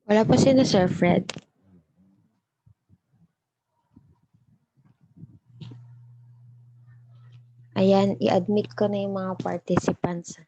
Wala pa si na Sir Fred. Ayan, i-admit ko na yung mga participants.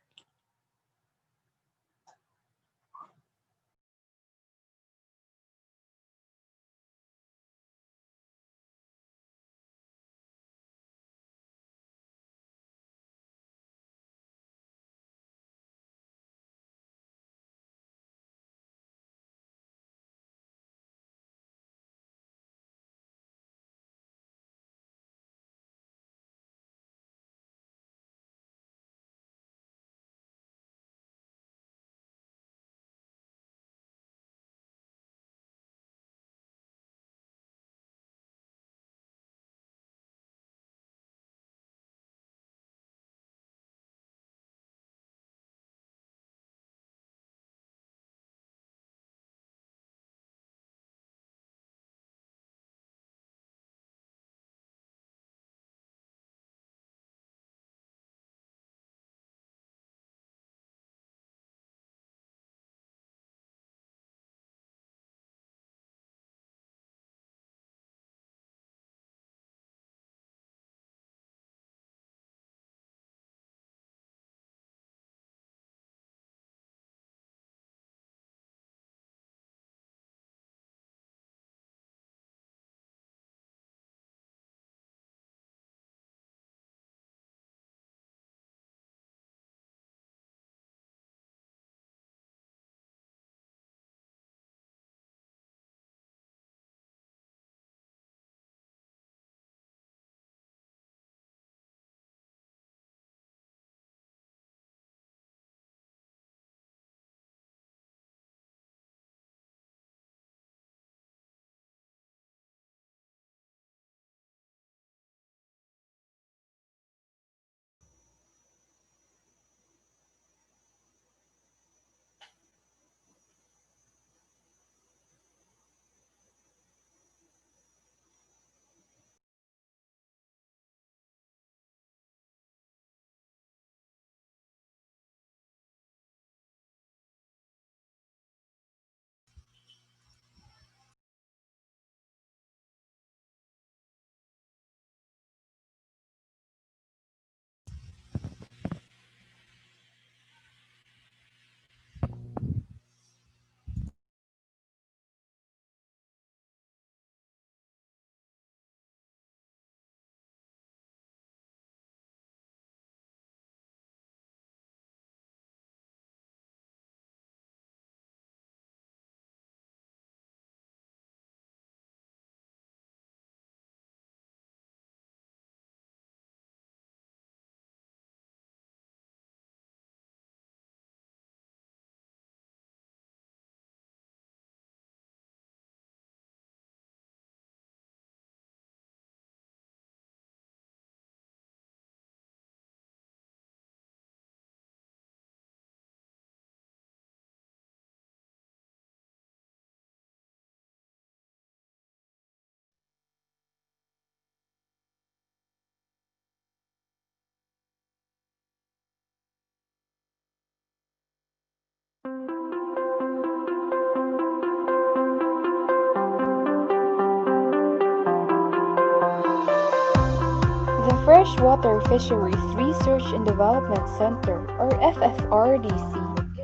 The Freshwater Fisheries Research and Development Center, or FFRDC,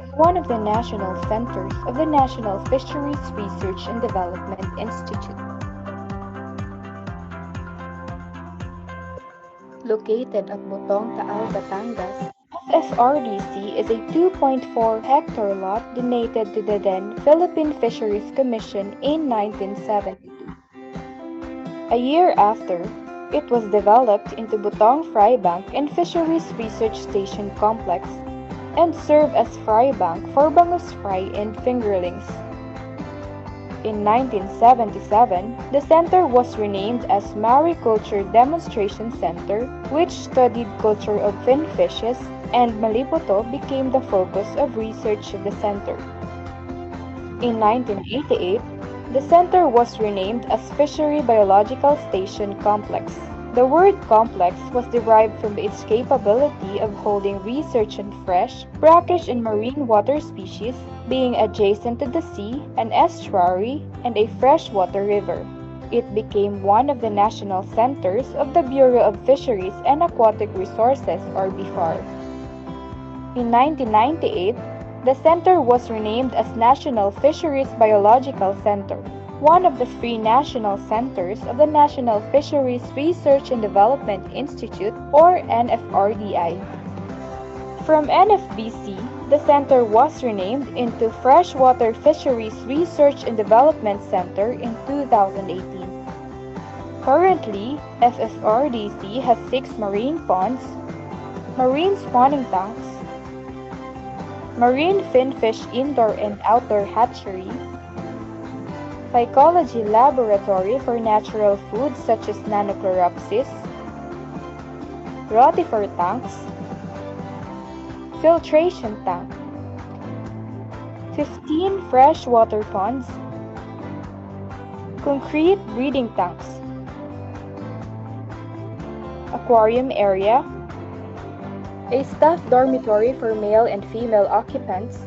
is one of the national centers of the National Fisheries Research and Development Institute. Located at Botong, Taal, Batangas, FFRDC is a 2.4-hectare lot donated to the then Philippine Fisheries Commission in 1972. A year after, it was developed into Butong Fry Bank and Fisheries Research Station Complex and served as fry bank for bangus fry and fingerlings. In 1977, the center was renamed as Mariculture Demonstration Center, which studied culture of fin fishes, and Malipoto became the focus of research of the center. In 1988, the center was renamed as Fishery Biological Station Complex. The word complex was derived from its capability of holding research on fresh, brackish and marine water species, being adjacent to the sea, an estuary, and a freshwater river. It became one of the national centers of the Bureau of Fisheries and Aquatic Resources, or BIFAR. In 1998, the center was renamed as National Fisheries Biological Center, one of the three national centers of the National Fisheries Research and Development Institute, or NFRDI. From NFBC, the center was renamed into Freshwater Fisheries Research and Development Center in 2018. Currently, FFRDC has 6 marine ponds, marine spawning tanks, marine finfish indoor and outdoor hatchery, phycology laboratory for natural foods such as Nanochloropsis, rotifer tanks, filtration tank, 15 freshwater ponds, concrete breeding tanks, aquarium area, a staff dormitory for male and female occupants,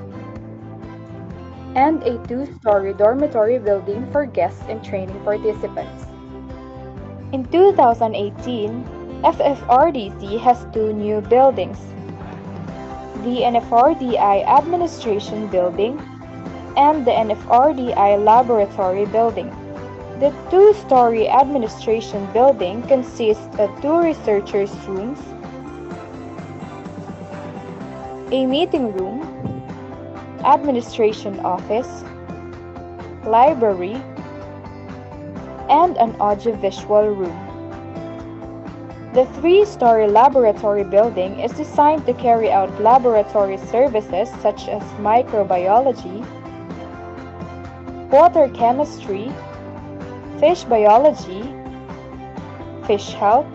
and a 2-story dormitory building for guests and training participants. In 2018, FFRDC has 2 new buildings: the NFRDI Administration Building and the NFRDI Laboratory Building. The 2-story administration building consists of 2 researchers' rooms, a meeting room, administration office, library, and an audiovisual room. The 3-story laboratory building is designed to carry out laboratory services such as microbiology, water chemistry, fish biology, fish health,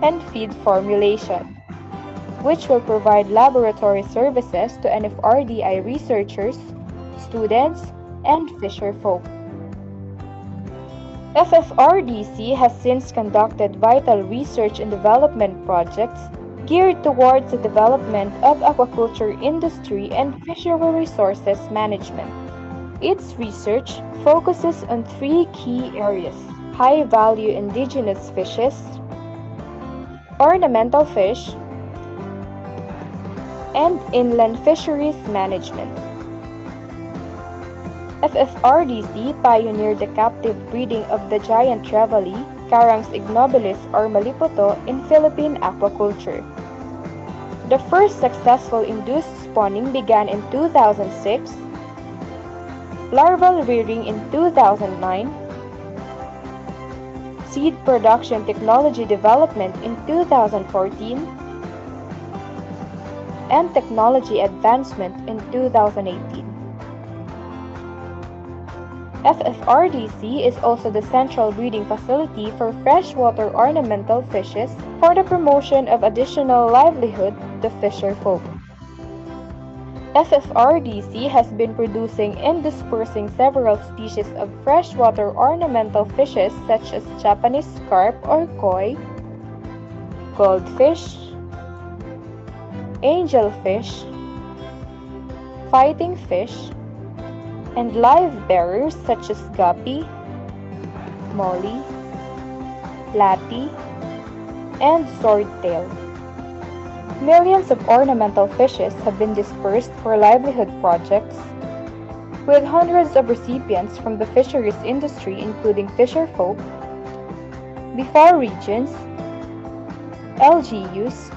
and feed formulation, which will provide laboratory services to NFRDI researchers, students, and fisher folk. FFRDC has since conducted vital research and development projects geared towards the development of aquaculture industry and fishery resources management. Its research focuses on 3 key areas: high-value indigenous fishes, ornamental fish, and inland fisheries management. FFRDC pioneered the captive breeding of the giant trevally, Caranx ignobilis or malipoto, in Philippine aquaculture. The first successful induced spawning began in 2006, larval rearing in 2009, seed production technology development in 2014, and technology advancement in 2018. FFRDC is also the central breeding facility for freshwater ornamental fishes for the promotion of additional livelihood to fisher folk. FFRDC has been producing and dispersing several species of freshwater ornamental fishes such as Japanese carp or koi, goldfish, angelfish, fighting fish, and live bearers such as guppy, molly, latte, and swordtail. Millions of ornamental fishes have been dispersed for livelihood projects, with hundreds of recipients from the fisheries industry including fisher folk, BIFAR regions, LGUs,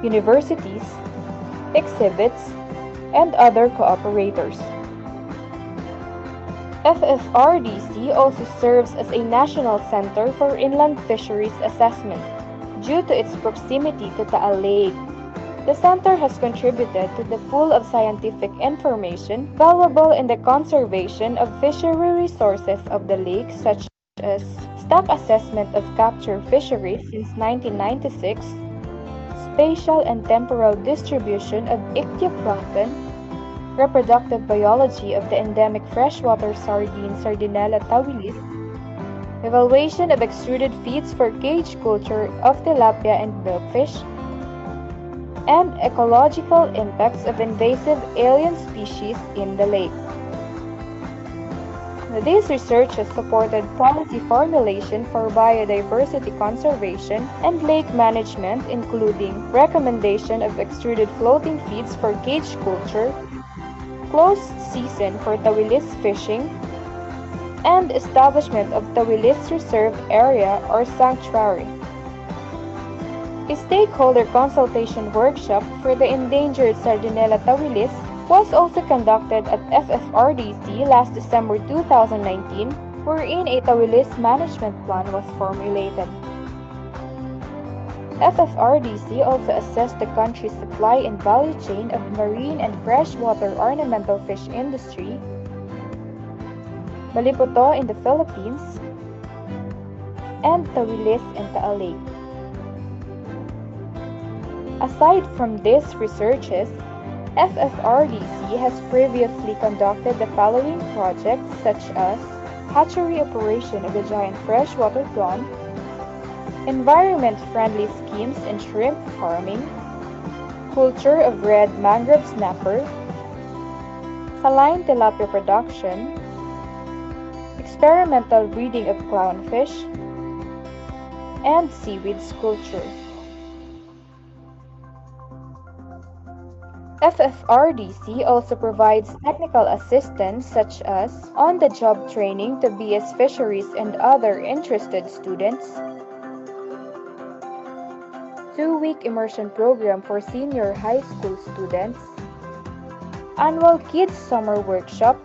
universities, exhibits, and other cooperators. FFRDC also serves as a national center for inland fisheries assessment. Due to its proximity to Taal Lake, the center has contributed to the pool of scientific information valuable in the conservation of fishery resources of the lake, such as stock assessment of captured fisheries since 1996, spatial and temporal distribution of ichthyoplankton, reproductive biology of the endemic freshwater sardine Sardinella tawilis, evaluation of extruded feeds for cage culture of tilapia and milkfish, and ecological impacts of invasive alien species in the lake. This research has supported policy formulation for biodiversity conservation and lake management, including recommendation of extruded floating feeds for cage culture, closed season for Tawilis fishing, and establishment of Tawilis Reserve Area or Sanctuary. A stakeholder consultation workshop for the endangered Sardinella tawilis was also conducted at FFRDC last December 2019, wherein a tawilis management plan was formulated. FFRDC also assessed the country's supply and value chain of marine and freshwater ornamental fish industry, Balipoto in the Philippines, and Tawilis in Taal Lake. Aside from these researches, FFRDC has previously conducted the following projects such as hatchery operation of the giant freshwater prawn, environment-friendly schemes in shrimp farming, culture of red mangrove snapper, saline tilapia production, experimental breeding of clownfish, and seaweed culture. FFRDC also provides technical assistance such as on-the-job training to BS Fisheries and other interested students, 2-week immersion program for senior high school students, annual Kids Summer Workshop,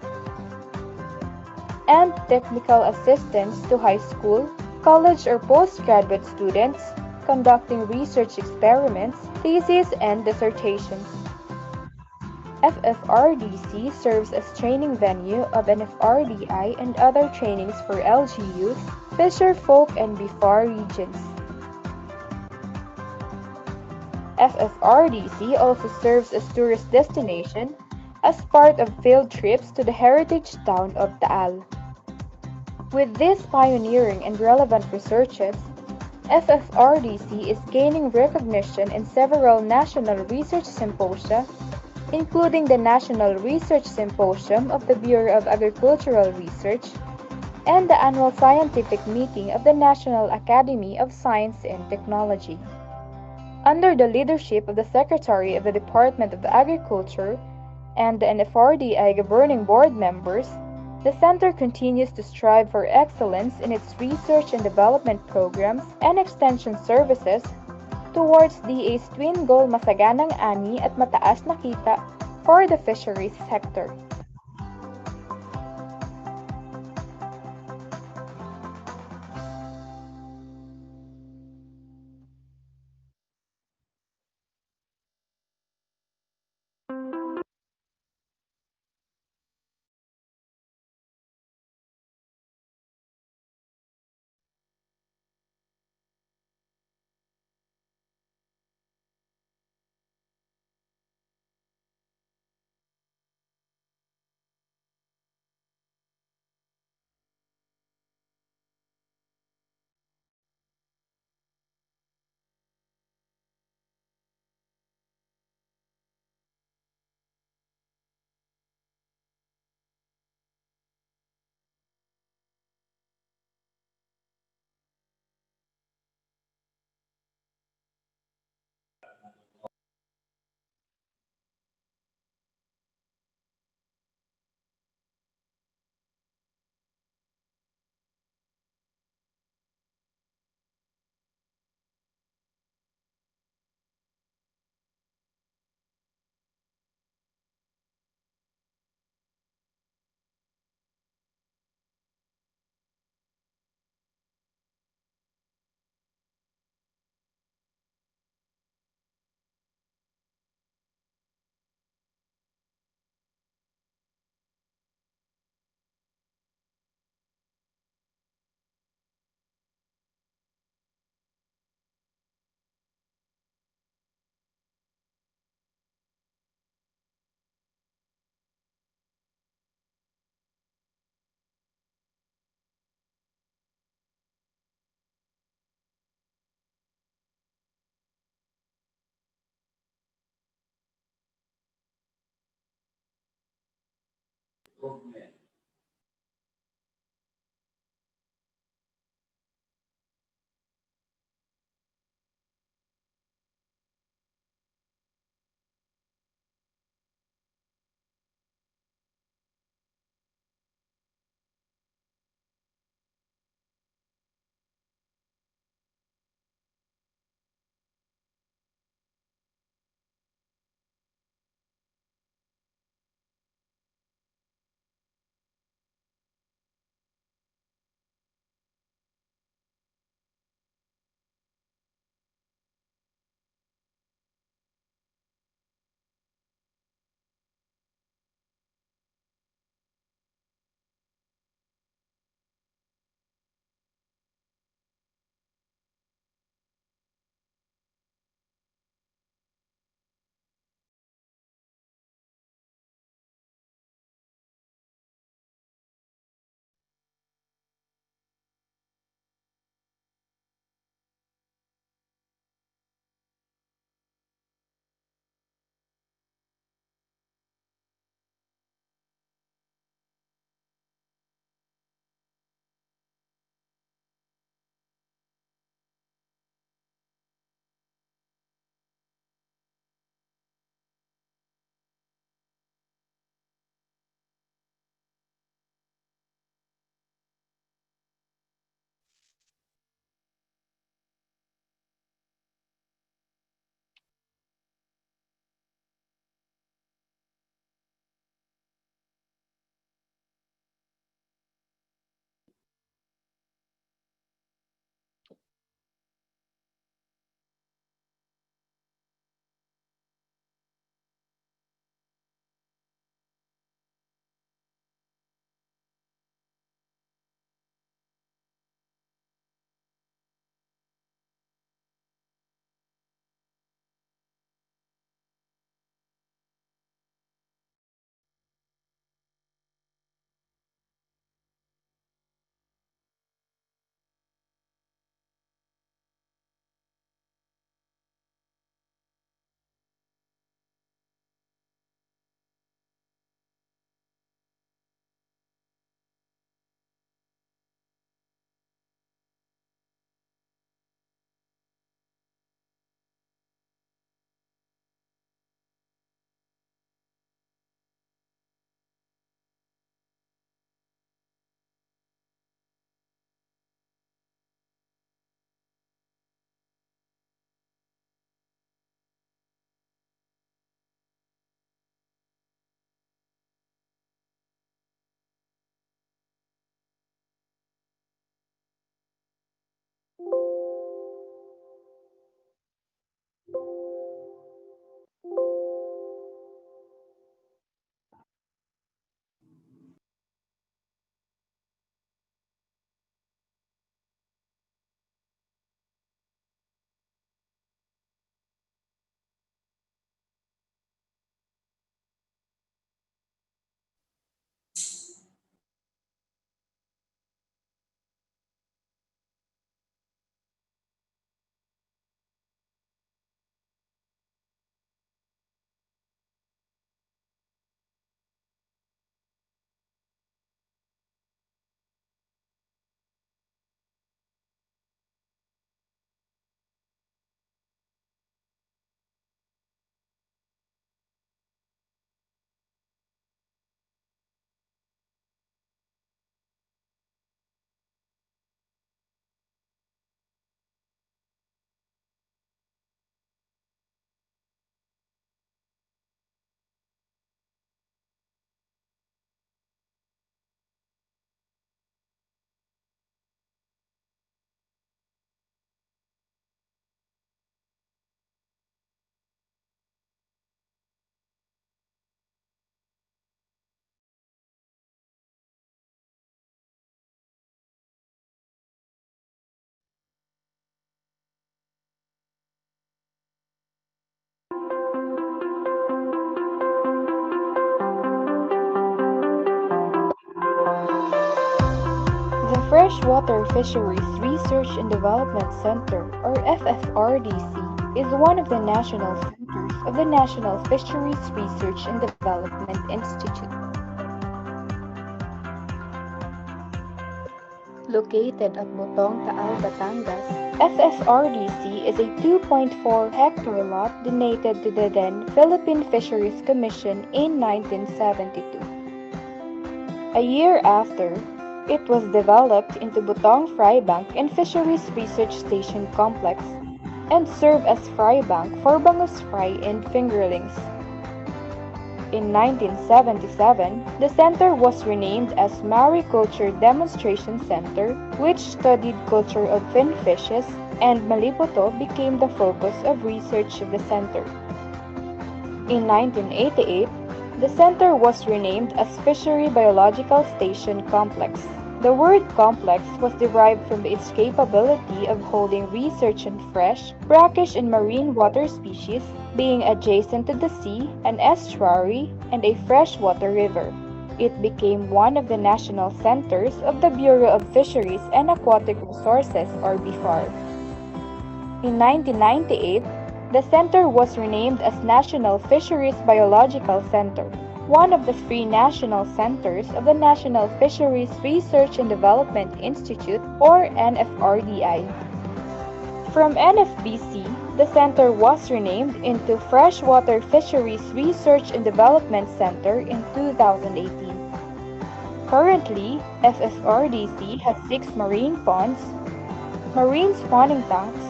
and technical assistance to high school, college or postgraduate students conducting research experiments, theses, and dissertations. FFRDC serves as training venue of NFRDI and other trainings for LGUs, fisher folk, and BIFAR regions. FFRDC also serves as tourist destination as part of field trips to the heritage town of Taal. With these pioneering and relevant researches, FFRDC is gaining recognition in several national research symposia, including the National Research Symposium of the Bureau of Agricultural Research and the annual scientific meeting of the National Academy of Science and Technology. Under the leadership of the Secretary of the Department of Agriculture and the NFRDI governing board members, the Center continues to strive for excellence in its research and development programs and extension services towards DA's twin goal masaganang ani at mataas na kita for the fisheries sector. The Freshwater Fisheries Research and Development Center, or FFRDC, is one of the national centers of the National Fisheries Research and Development Institute. Located at Botong, Taal, Batangas, FFRDC is a 2.4-hectare lot donated to the then Philippine Fisheries Commission in 1972. A year after, it was developed into Botong Fry Bank and Fisheries Research Station Complex and served as fry bank for bangus fry and fingerlings. In 1977, the center was renamed as Mariculture Demonstration Center, which studied culture of fin fishes, and Malipoto became the focus of research of the center. In 1988, the center was renamed as Fishery Biological Station Complex. The word complex was derived from its capability of holding research on fresh, brackish, and marine water species, being adjacent to the sea, an estuary, and a freshwater river. It became one of the national centers of the Bureau of Fisheries and Aquatic Resources, or BFAR. In 1998, the center was renamed as National Fisheries Biological Center, one of the three national centers of the National Fisheries Research and Development Institute, or NFRDI. From NFBC, the center was renamed into Freshwater Fisheries Research and Development Center in 2018. Currently, FFRDC has 6 marine ponds, marine spawning tanks,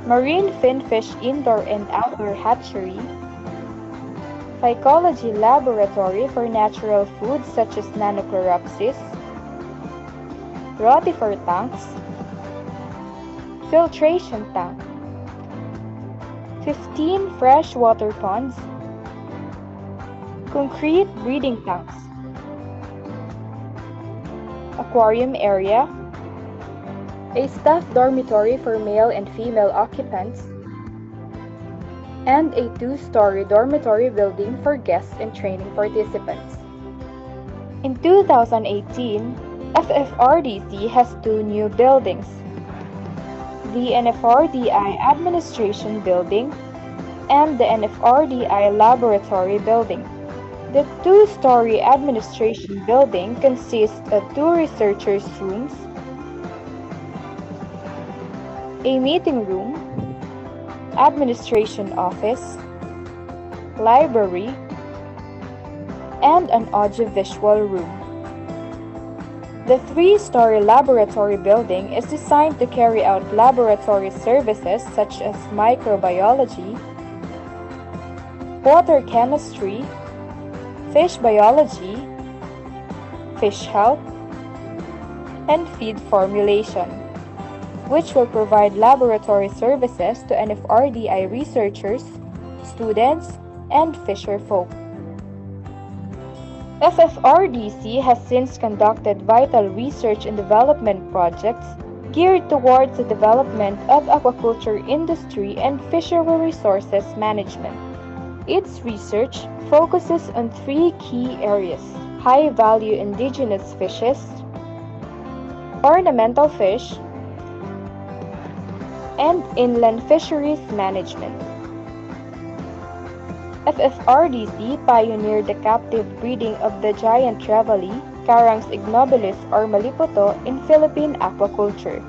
marine finfish indoor and outdoor hatchery, phycology laboratory for natural foods such as Nanochloropsis, rotifer tanks, filtration tank, 15 freshwater ponds, concrete breeding tanks, aquarium area, a staff dormitory for male and female occupants, and a 2-story dormitory building for guests and training participants. In 2018, FFRDC has 2 new buildings: the NFRDI Administration Building and the NFRDI Laboratory Building. The 2-story Administration Building consists of 2 researchers' rooms, a meeting room, administration office, library, and an audiovisual room. The 3-story laboratory building is designed to carry out laboratory services such as microbiology, water chemistry, fish biology, fish health, and feed formulation, which will provide laboratory services to NFRDI researchers, students, and fisher folk. FFRDC has since conducted vital research and development projects geared towards the development of aquaculture industry and fishery resources management. Its research focuses on 3 key areas: high-value indigenous fishes, ornamental fish, and inland fisheries management. FFRDC pioneered the captive breeding of the giant trevally, Caranx ignobilis or Malipoto, in Philippine aquaculture.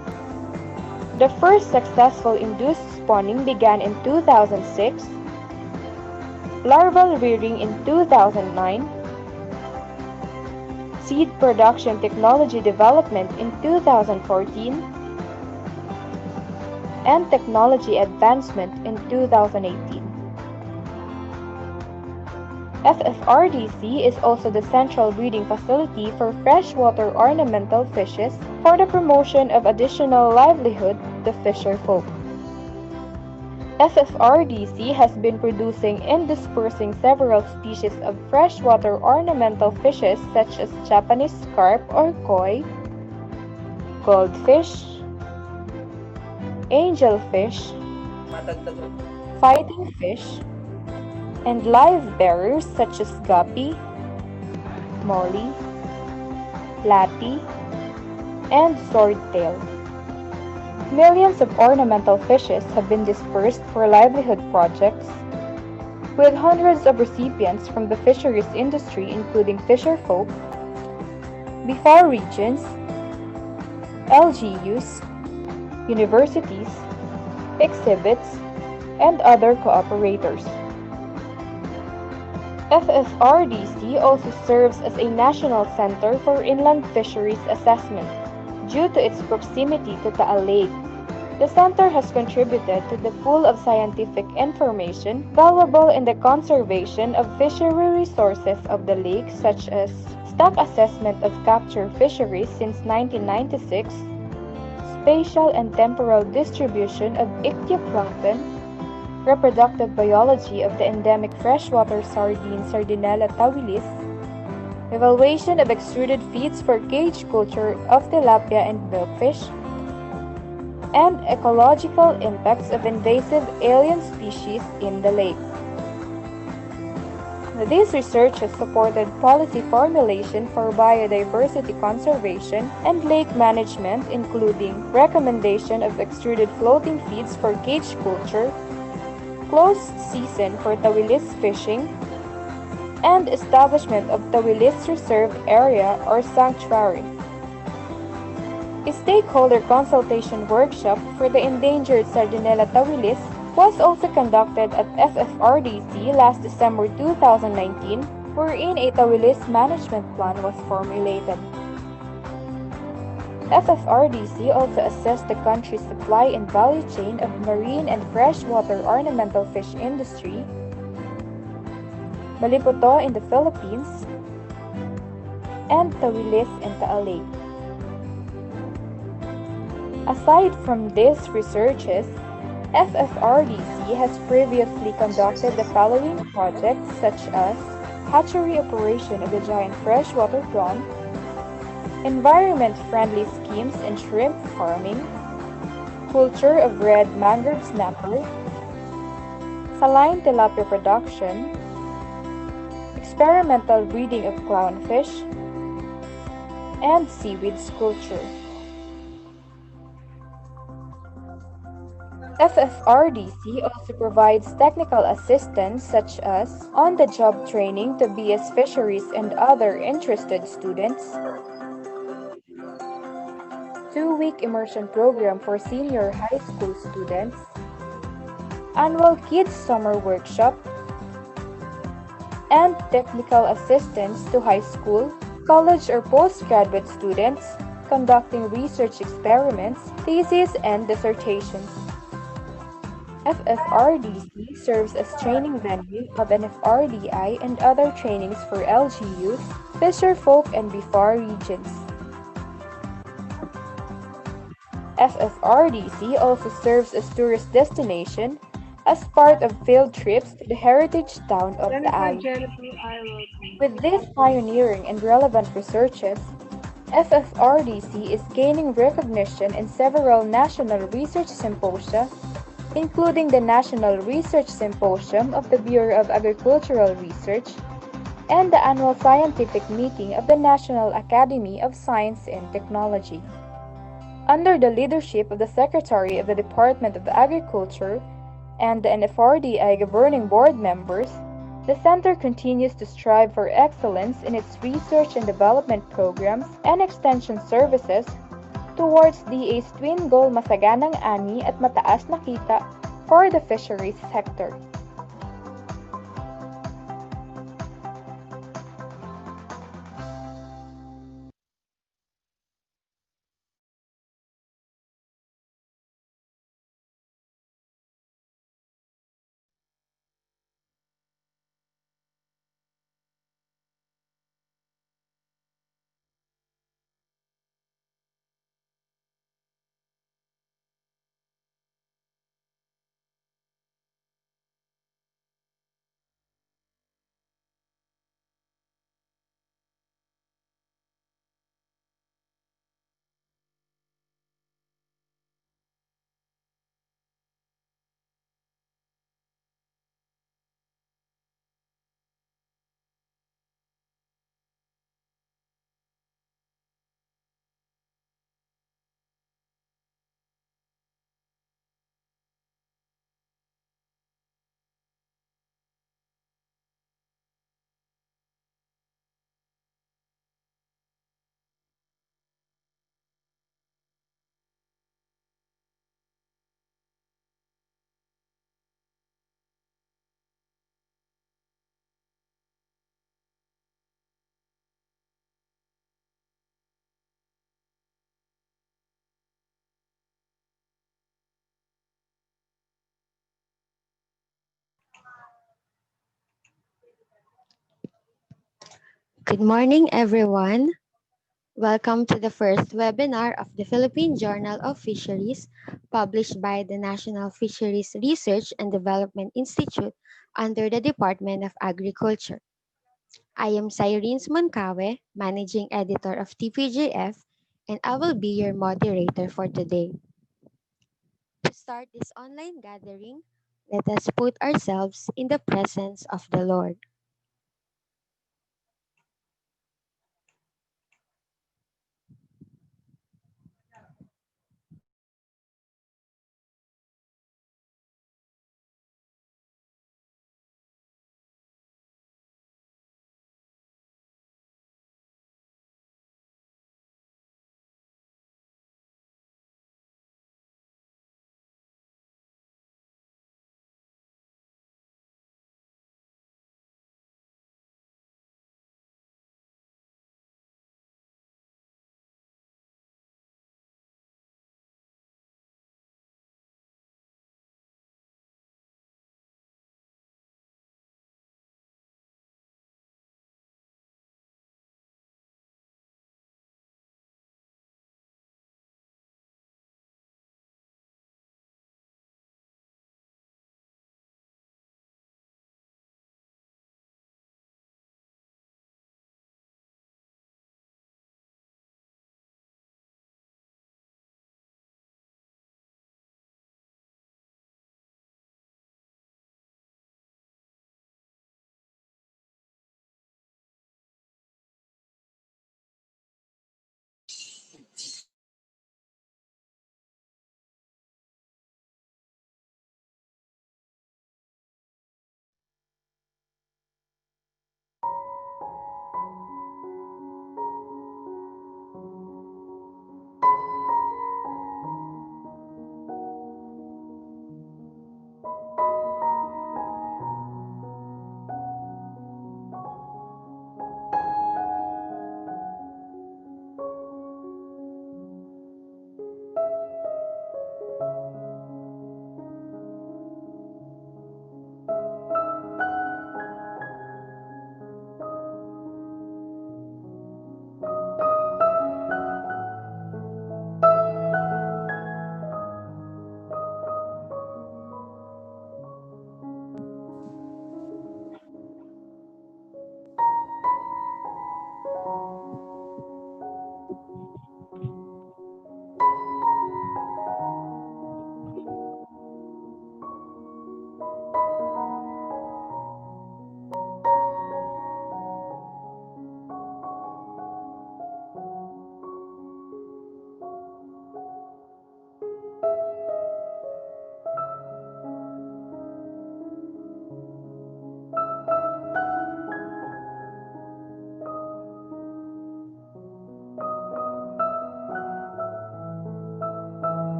The first successful induced spawning began in 2006, larval rearing in 2009, seed production technology development in 2014, and technology advancement in 2018. FFRDC is also the central breeding facility for freshwater ornamental fishes for the promotion of additional livelihood to fisher folk. FFRDC has been producing and dispersing several species of freshwater ornamental fishes such as Japanese carp or koi, goldfish, angelfish, fighting fish, and live bearers such as guppy, molly, platy, and swordtail. Millions of ornamental fishes have been dispersed for livelihood projects, with hundreds of recipients from the fisheries industry including fisher folk, BFAR regions, LGUs, universities, exhibits, and other cooperators. FFRDC also serves as a national center for inland fisheries assessment due to its proximity to Taal Lake. The center has contributed to the pool of scientific information valuable in the conservation of fishery resources of the lake, such as stock assessment of capture fisheries since 1996, spatial and temporal distribution of ichthyoplankton, reproductive biology of the endemic freshwater sardine Sardinella tawilis, evaluation of extruded feeds for cage culture of tilapia and milkfish, and ecological impacts of invasive alien species in the lake. This research has supported policy formulation for biodiversity conservation and lake management, including recommendation of extruded floating feeds for cage culture, closed season for Tawilis fishing, and establishment of Tawilis Reserve Area or Sanctuary. A stakeholder consultation workshop for the endangered Sardinella tawilis was also conducted at FFRDC last December 2019, wherein a tawilis management plan was formulated. FFRDC also assessed the country's supply and value chain of marine and freshwater ornamental fish industry, Balipoto in the Philippines, and Tawilis in Taal Lake. Aside from these researches, FFRDC has previously conducted the following projects such as hatchery operation of the giant freshwater prawn, environment-friendly schemes in shrimp farming, culture of red mangrove snapper, saline tilapia production, experimental breeding of clownfish, and seaweed culture. FFRDC also provides technical assistance such as on-the-job training to BS fisheries and other interested students, 2-week immersion program for senior high school students, annual Kids Summer Workshop, and technical assistance to high school, college or postgraduate students conducting research experiments, theses, and dissertations. FFRDC serves as training venue of NFRDI and other trainings for LGUs, fisherfolk, and BIFAR regions. FFRDC also serves as tourist destination as part of field trips to the heritage town of Taal. With these pioneering and relevant researches, FFRDC is gaining recognition in several national research symposia, including the National Research Symposium of the Bureau of Agricultural Research and the annual scientific meeting of the National Academy of Science and Technology. Under the leadership of the Secretary of the Department of Agriculture and the NFRDI governing board members, the Center continues to strive for excellence in its research and development programs and extension services towards DA's twin goal masaganang ani at mataas na kita for the fisheries sector. Good morning, everyone. Welcome to the first webinar of the Philippine Journal of Fisheries, published by the National Fisheries Research and Development Institute under the Department of Agriculture. I am Cyrene Moncawe, Managing Editor of TPJF, and I will be your moderator for today. To start this online gathering, let us put ourselves in the presence of the Lord.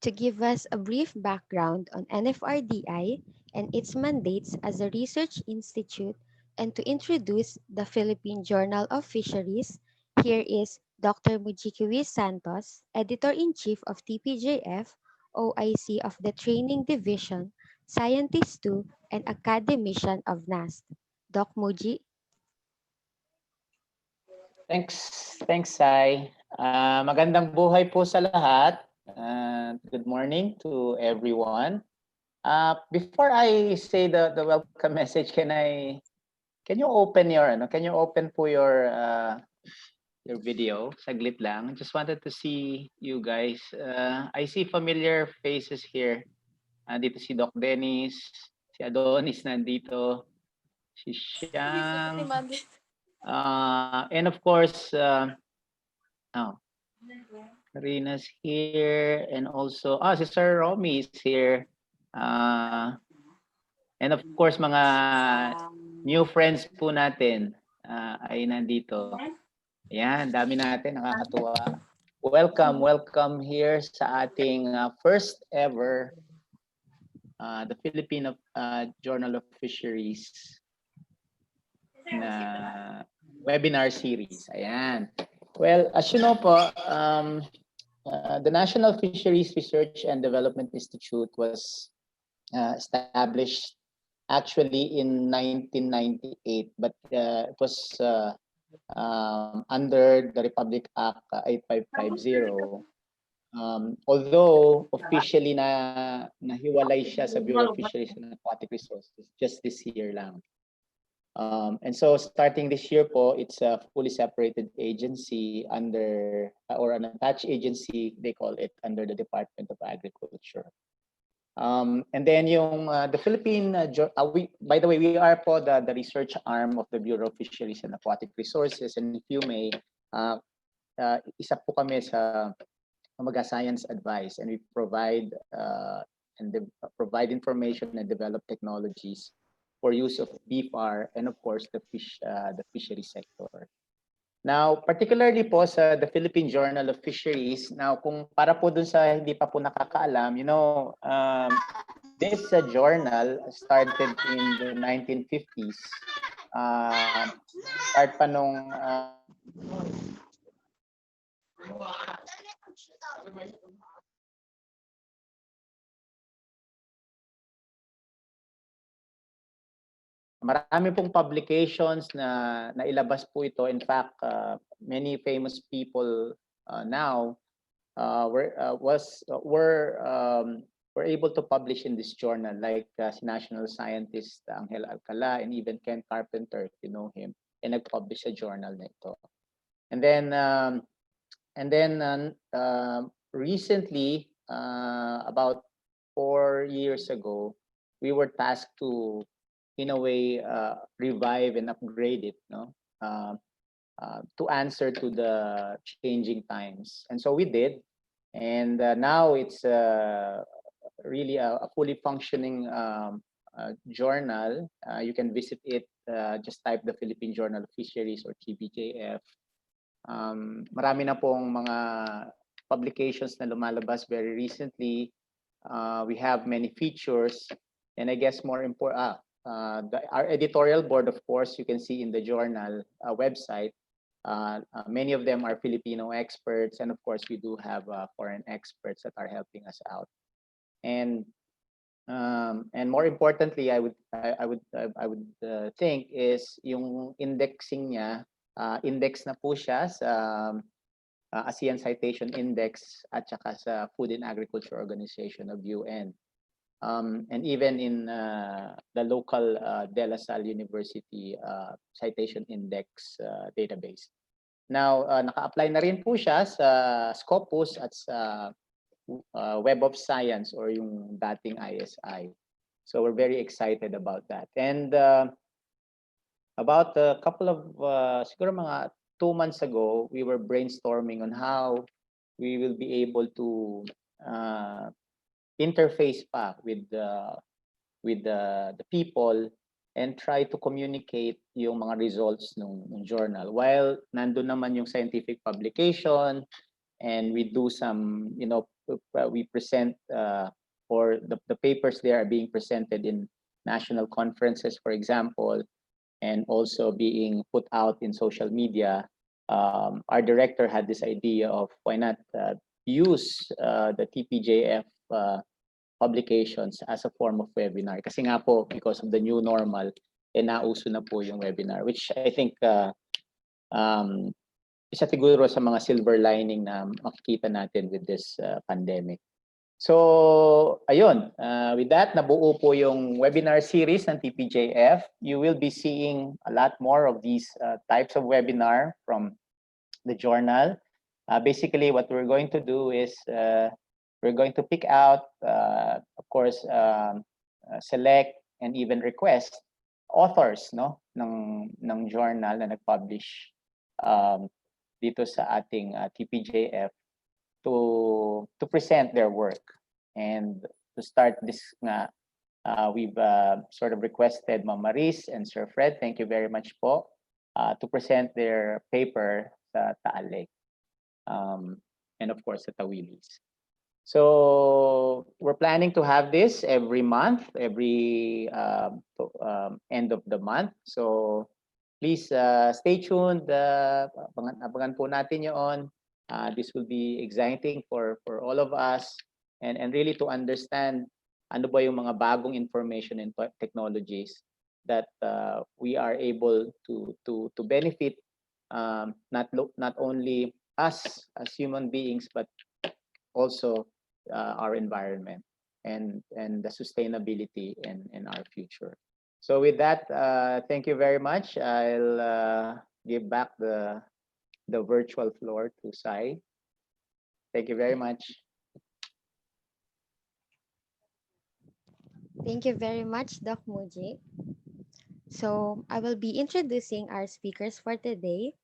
To give us a brief background on NFRDI and its mandates as a research institute and to introduce the Philippine Journal of Fisheries, here is Dr. Mujikiwi Santos, Editor-in-Chief of TPJF, OIC of the Training Division, Scientist 2, and Academician of NAST. Doc Muji. Thanks, Sai. Magandang buhay po sa lahat. Good morning to everyone. Before I say the welcome message, can you open po your video? Saglit lang. Just wanted to see you guys. I see familiar faces here. Dito si Doc Dennis, si Adonis nandito, si Siang, and of course, Karina's here, and also, si Sir Romy is here. And of course, mga new friends po natin ay nandito. Ayan, dami natin, nakakatuwa. Welcome here sa ating first ever the Philippine Journal of Fisheries na webinar series. Ayan. Well, as you know po, the National Fisheries Research and Development Institute was established actually in 1998, but it was under the Republic Act 8550. Although officially nahiwalay siya sa Bureau of Fisheries and Aquatic Resources just this year lang. And so starting this year po, it's a fully separated agency under, or an attached agency, they call it, under the Department of Agriculture. And then yung the Philippine, by the way, we are po the research arm of the Bureau of Fisheries and Aquatic Resources. And if you may, isa po kami sa science advice, and we provide provide information and develop technologies for use of BFAR and of course the fishery sector. Now, particularly po sa the Philippine Journal of Fisheries, now kung para po dun sa hindi pa po nakakaalam, you know, this journal started in the 1950s. Start pa nung marami pong publications na nailabas po ito. In fact, many famous people now were able to publish in this journal, like si national scientist Angel Alcala and even Ken Carpenter, if you know him, and nag-publish sa journal na ito. And then recently, about 4 years ago, we were tasked to, in a way, revive and upgrade it, no, to answer to the changing times. And so we did, and now it's really a fully functioning journal. You can visit it. Just type the Philippine Journal of Fisheries or TPJF. Marami na pong mga publications na lumalabas very recently. We have many features, and I guess more important, our editorial board, of course, you can see in the journal website. Many of them are Filipino experts, and of course, we do have foreign experts that are helping us out. And more importantly, I would think is yung indexing niya. Index na po siya sa ASEAN Citation Index at saka sa Food and Agriculture Organization of UN. And even in the local De La Salle University Citation Index database. Now, naka-apply na rin po siya sa Scopus at sa Web of Science or yung dating ISI. So we're very excited about that. And about a couple of, siguro mga 2 months ago, we were brainstorming on how we will be able to interface pa with the people and try to communicate yung mga results ng journal. While nandun naman yung scientific publication, and we do some, you know, we present or the papers there are being presented in national conferences, for example, and also being put out in social media. Our director had this idea of why not use the TPJF publications as a form of webinar. Kasi nga po, because of the new normal, nauso na po yung webinar, which I think isa siguro sa mga silver lining na makikita natin with this pandemic. So, ayun, with that, nabuo po yung webinar series ng TPJF. You will be seeing a lot more of these types of webinar from the journal. Basically, what we're going to do is we're going to pick out, of course, select and even request authors, no, ng journal na nag-publish dito sa ating TPJF to present their work. And to start this nga, we've sort of requested Ma'am Maris and Sir Fred, thank you very much po, to present their paper sa Taal Lake, and of course sa Tawilis. So we're planning to have this every month, every end of the month. So please stay tuned. Abangan po natin yun. This will be exciting for all of us and really to understand ano ba yung mga bagong information and technologies that we are able to benefit not only us as human beings but also our environment and the sustainability in our future. So with that, thank you very much. I'll give back the virtual floor to Sai. Thank you very much. Thank you very much, Doc Muji. So I will be introducing our speakers for today.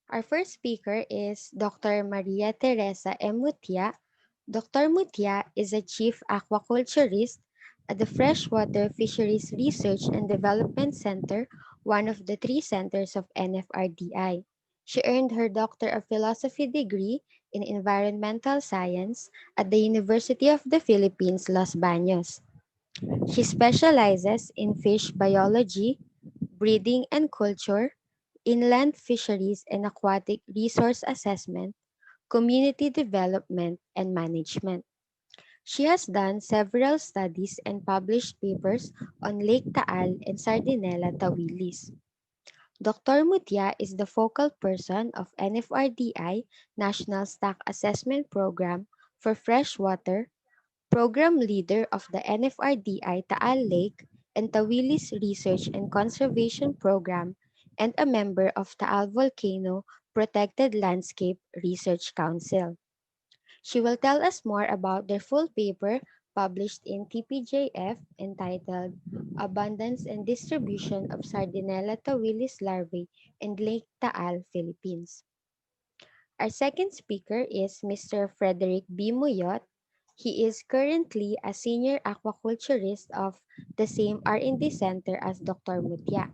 Our first speaker is Dr. Maria Teresa M. Mutia. Dr. Mutia is a chief aquaculturist at the Freshwater Fisheries Research and Development Center, one of the three centers of NFRDI. She earned her Doctor of Philosophy degree in Environmental Science at the University of the Philippines, Los Baños. She specializes in fish biology, breeding and culture, inland fisheries and aquatic resource assessment, community development, and management. She has done several studies and published papers on Lake Taal and Sardinella, Tawilis. Dr. Mutia is the focal person of NFRDI National Stock Assessment Program for Freshwater, program leader of the NFRDI Taal Lake and Tawilis Research and Conservation Program, and a member of Taal Volcano Protected Landscape Research Council. She will tell us more about their full paper published in TPJF entitled Abundance and Distribution of Sardinella tawilis larvae in Lake Taal, Philippines. Our second speaker is Mr. Frederick B. Muyot. He is currently a senior aquaculturist of the same R&D center as Dr. Mutia.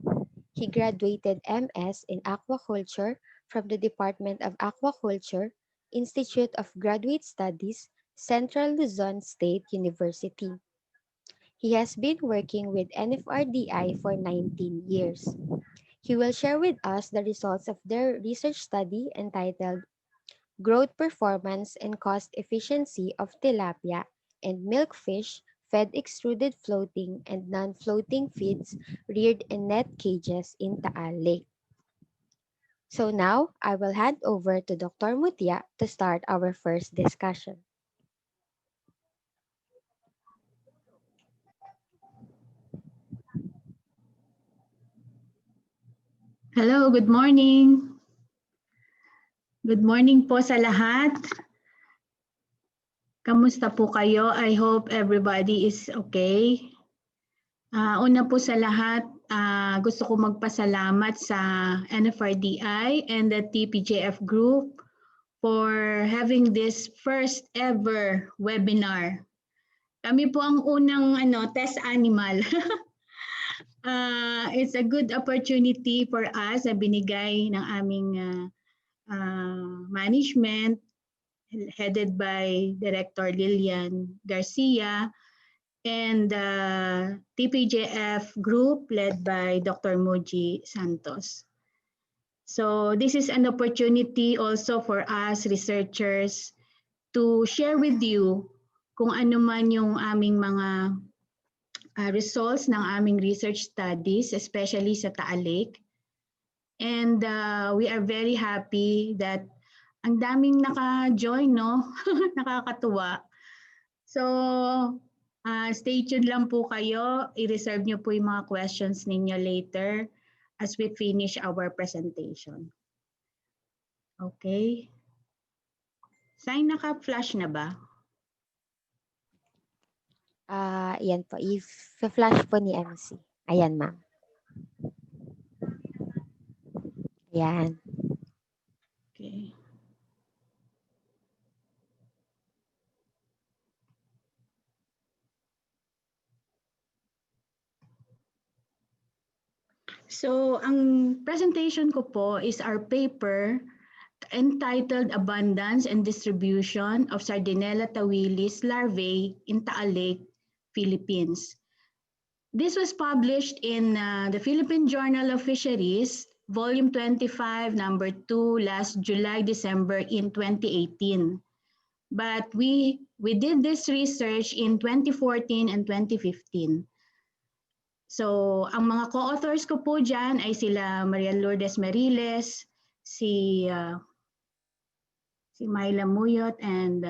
He graduated MS in Aquaculture from the Department of Aquaculture, Institute of Graduate Studies, Central Luzon State University. He has been working with NFRDI for 19 years. He will share with us the results of their research study entitled Growth Performance and Cost Efficiency of Tilapia and Milkfish fed extruded floating and non-floating feeds reared in net cages in Taal Lake. So now, I will hand over to Dr. Mutia to start our first discussion. Hello, good morning. Good morning po sa lahat. Kamusta po kayo? I hope everybody is okay. Una po sa lahat, gusto ko magpasalamat sa NFRDI and the TPJF group for having this first ever webinar. Kami po ang unang test animal. It's a good opportunity for us na binigay ng aming management headed by Director Lilian Garcia and the TPJF group led by Dr. Muji Santos. So this is an opportunity also for us researchers to share with you kung ano man yung aming mga results ng aming research studies, especially sa Taal Lake. And we are very happy that ang daming naka-join, no? Nakakatuwa. So, stay tuned lang po kayo. I-reserve nyo po yung mga questions ninyo later as we finish our presentation. Okay. Sign naka-flash na ba? Yan po. I-flash po ni MC. Ayan, ma'am. Ayan. Okay. So, ang presentation ko po is our paper entitled Abundance and Distribution of Sardinella tawilis larvae in Taal Lake, Philippines. This was published in the Philippine Journal of Fisheries Volume 25, number 2, last July, December in 2018. But we did this research in 2014 and 2015. So, ang mga co-authors ko po dyan ay sila Maria Lourdes Meriles, si Myla Muyot, and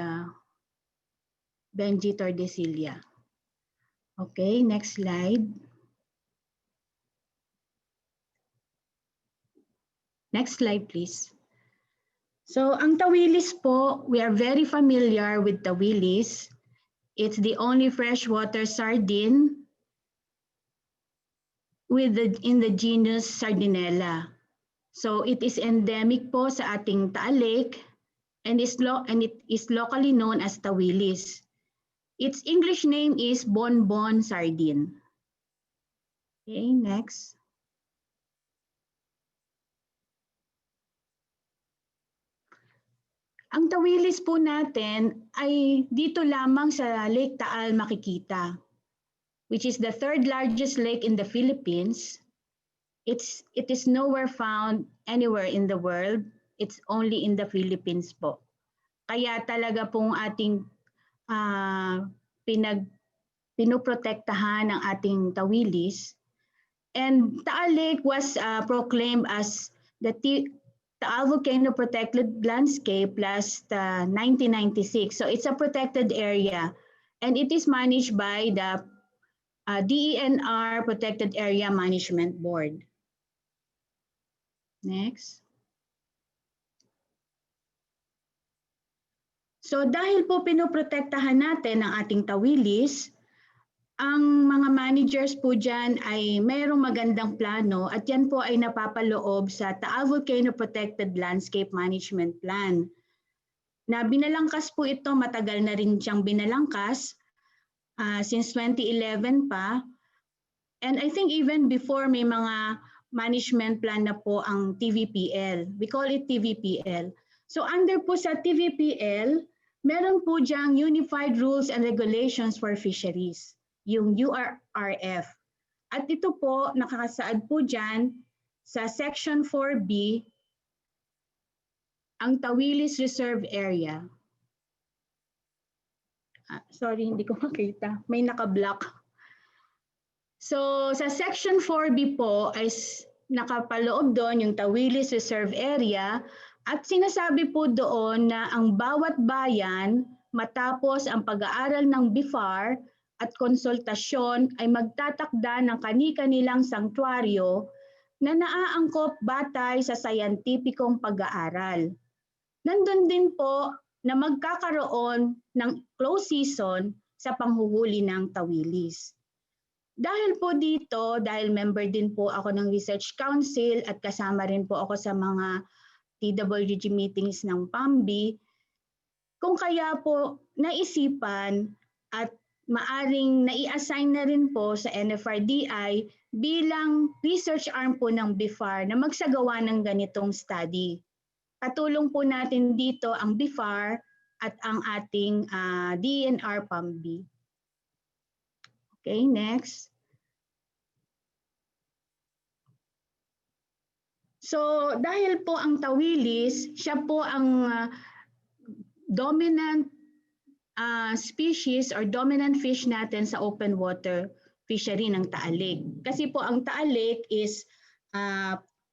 Benji Tordesillas. Okay, next slide. Next slide, please. So, ang Tawilis po, we are very familiar with Tawilis. It's the only freshwater sardine in the genus Sardinella. So, it is endemic po sa ating Taal Lake and it is locally known as Tawilis. Its English name is bonbon sardine. Okay, next. Ang Tawilis po natin ay dito lamang sa Lake Taal makikita, which is the third largest lake in the Philippines. It is nowhere found anywhere in the world. It's only in the Philippines po. Kaya talaga pong ating pinoprotektahan ng ating Tawilis. And Taal Lake was proclaimed as the Taal Volcano Protected Landscape last 1996. So it's a protected area and it is managed by the DENR Protected Area Management Board. Next. So dahil po pinoprotektahan natin ang ating Tawilis, ang mga managers po dyan ay mayroong magandang plano at yan po ay napapaloob sa Taal Volcano Protected Landscape Management Plan. Na binalangkas po ito, matagal na rin siyang binalangkas since 2011 pa. And I think even before may mga management plan na po ang TVPL. We call it TVPL. So under po sa TVPL, meron po diyang Unified Rules and Regulations for Fisheries, yung URRF. At ito po, nakakasaad po dyan sa Section 4B, ang Tawilis Reserve Area. Sorry, hindi ko makita. May naka-block. So sa Section 4B po ay nakapaloob doon yung Tawilis Reserve Area at sinasabi po doon na ang bawat bayan matapos ang pag-aaral ng BIFAR at konsultasyon ay magtatakda ng kani-kanilang sanktuaryo na naaangkop batay sa sayantipikong pag-aaral. Nandun din po na magkakaroon ng close season sa panghuhuli ng tawilis. Dahil po dito, dahil member din po ako ng Research Council at kasama rin po ako sa mga TWG meetings ng PAMBI, kung kaya po naisipan at maaring nai-assign na rin po sa NFRDI bilang research arm po ng BIFAR na magsagawa ng ganitong study. Katulong po natin dito ang BIFAR at ang ating DNR PAMBI. Okay, next. So dahil po ang tawilis, siya po ang dominant species or dominant fish natin sa open water fishery ng Taal Lake. Kasi po ang Taal Lake is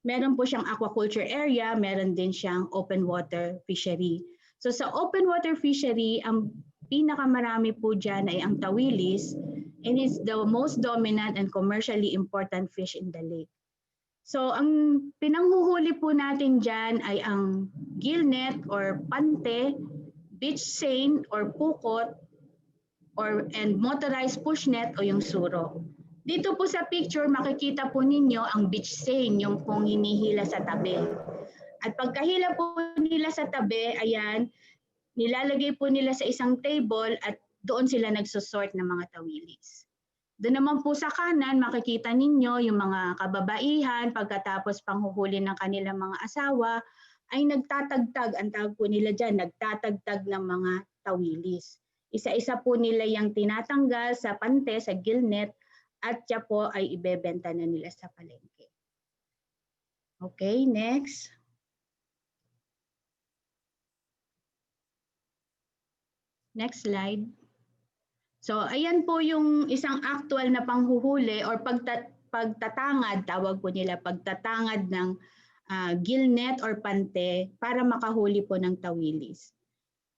meron po siyang aquaculture area, meron din siyang open water fishery. So sa open water fishery, ang pinakamarami po dyan ay ang tawilis and it's the most dominant and commercially important fish in the lake. So ang pinanghuhuli po natin dyan ay ang gillnet or pante, beach seine or pukot, and motorized pushnet o yung suro. Dito po sa picture, makikita po ninyo ang beach seine, yung pong hinihila sa tabi. At pagkahila po nila sa tabi, ayan, nilalagay po nila sa isang table at doon sila nagsusort ng mga tawilis. Doon naman po sa kanan, makikita ninyo yung mga kababaihan pagkatapos panghuhuli ng kanilang mga asawa ay nagtatagtag, ang tawag po nila dyan, nagtatagtag ng mga tawilis. Isa-isa po nila yung tinatanggal sa pante, sa gillnet, at siya po ay ibebenta na nila sa palengke. Okay, next. Next slide. So ayan po yung isang actual na panghuhuli or pagtatangad, tawag po nila, pagtatangad ng gillnet or pante para makahuli po ng tawilis.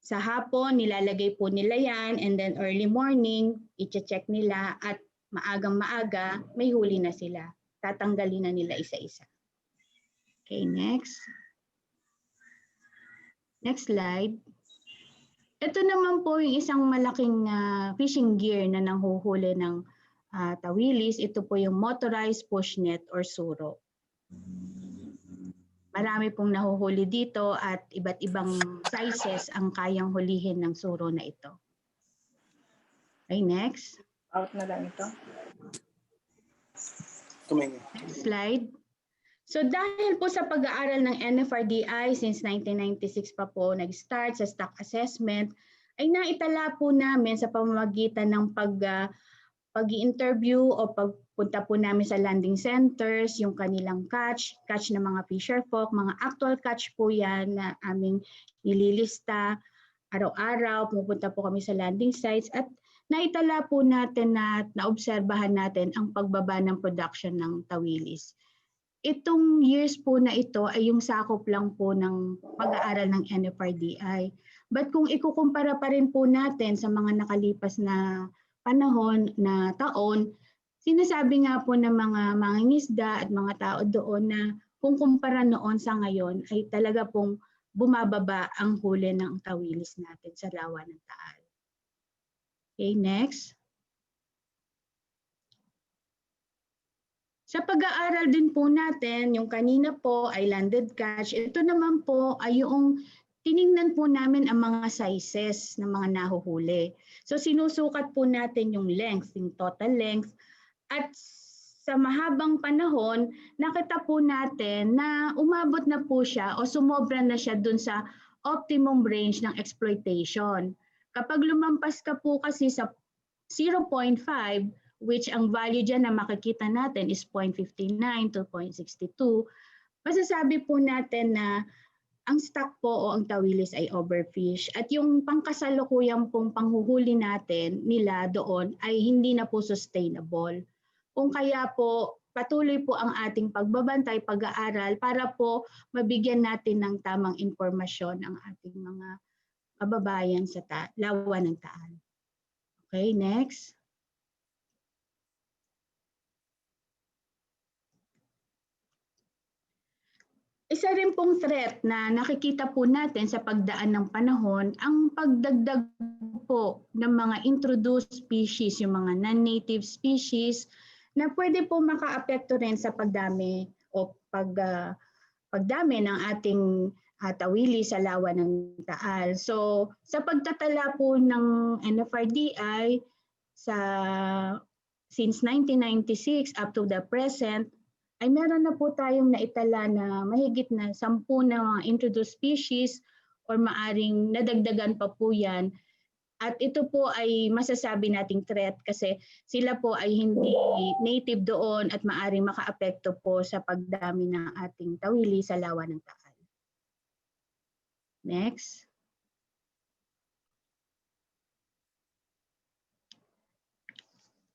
Sa hapon, nilalagay po nila yan and then early morning, i-check nila at maagang maaga, may huli na sila. Tatanggalin na nila isa-isa. Okay, next. Next slide. Ito naman po yung isang malaking fishing gear na nanghuhuli ng tawilis. Ito po yung motorized push net or suro. Marami pong nahuhuli dito at iba't ibang sizes ang kayang hulihin ng suro na ito. Okay, next. Out na lang ito. Next slide. So dahil po sa pag-aaral ng NFRDI since 1996 pa po nag-start sa stock assessment, ay naitala po namin sa pamamagitan ng pag-i-interview o pagpunta po namin sa landing centers, yung kanilang catch ng mga fisher folk, mga actual catch po yan na aming nililista araw-araw, pumupunta po kami sa landing sites at naitala po natin na naobserbahan natin ang pagbaba ng production ng tawilis. Itong years po na ito ay yung sakop lang po ng pag-aaral ng NFRDI. But kung ikukumpara pa rin po natin sa mga nakalipas na panahon na taon, sinasabi nga po ng mga mangingisda at mga tao doon na kung kumpara noon sa ngayon ay talaga pong bumababa ang huli ng tawilis natin sa lawa ng Taal. Okay, next. Sa pag-aaral din po natin, yung kanina po ay landed catch, ito naman po ay yung tiningnan po namin ang mga sizes ng mga nahuhuli. So sinusukat po natin yung length, yung total length. At sa mahabang panahon, nakita po natin na umabot na po siya o sumobra na siya dun sa optimum range ng exploitation. Kapag lumampas ka po kasi sa 0.5, which ang value dyan na makikita natin is 0.59 to 0.62, masasabi po natin na ang stock po o ang tawilis ay overfish at yung pangkasalukuyang pong panghuhuli natin nila doon ay hindi na po sustainable. Kung kaya po patuloy po ang ating pagbabantay, pag-aaral para po mabigyan natin ng tamang impormasyon ang ating mga kababayan sa lawa ng Taal. Okay, next. Isa rin pong threat na nakikita po natin sa pagdaan ng panahon ang pagdagdag po ng mga introduced species, yung mga non-native species na pwede po makaapekto rin sa pagdami o pagdami ng ating tawilis sa lawa ng Taal. So sa pagtatala po ng NFRDI since 1996 up to the present, ay meron na po tayong naitala na mahigit na 10 na mga introduced species or maaring nadagdagan pa po yan. At ito po ay masasabi nating threat kasi sila po ay hindi native doon at maaring makaapekto po sa pagdami ng ating tawili sa lawa ng Taal. Next.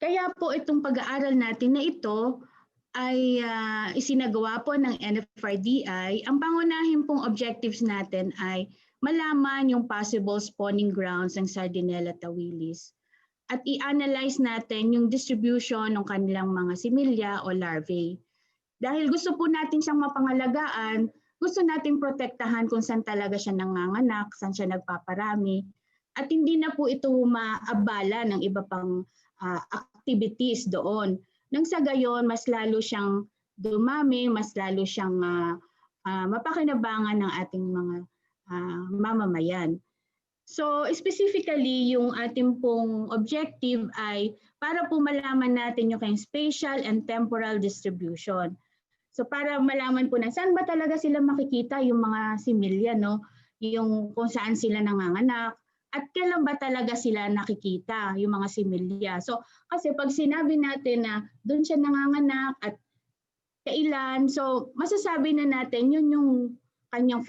Kaya po itong pag-aaral natin na ito ay isinagawa po ng NFRDI. Ang pangunahin pong objectives natin ay malaman yung possible spawning grounds ng Sardinella tawilis at i-analyze natin yung distribution ng kanilang mga similya o larvae. Dahil gusto po natin siyang mapangalagaan, gusto natin protektahan kung saan talaga siya nanganganak, saan siya nagpaparami, at hindi na po ito maabala ng iba pang activities doon. Nang sa gayon, mas lalo siyang dumami, mas lalo siyang mapakinabangan ng ating mga mamamayan. So specifically, yung ating pong objective ay para po malaman natin yung kanyang spatial and temporal distribution. So para malaman po na saan ba talaga sila makikita yung mga similya, no? Yung kung saan sila nanganganak, at kailan ba talaga sila nakikita, yung mga similya. So kasi pag sinabi natin na doon siya nanganganak at kailan. So masasabi na natin yun yung kanyang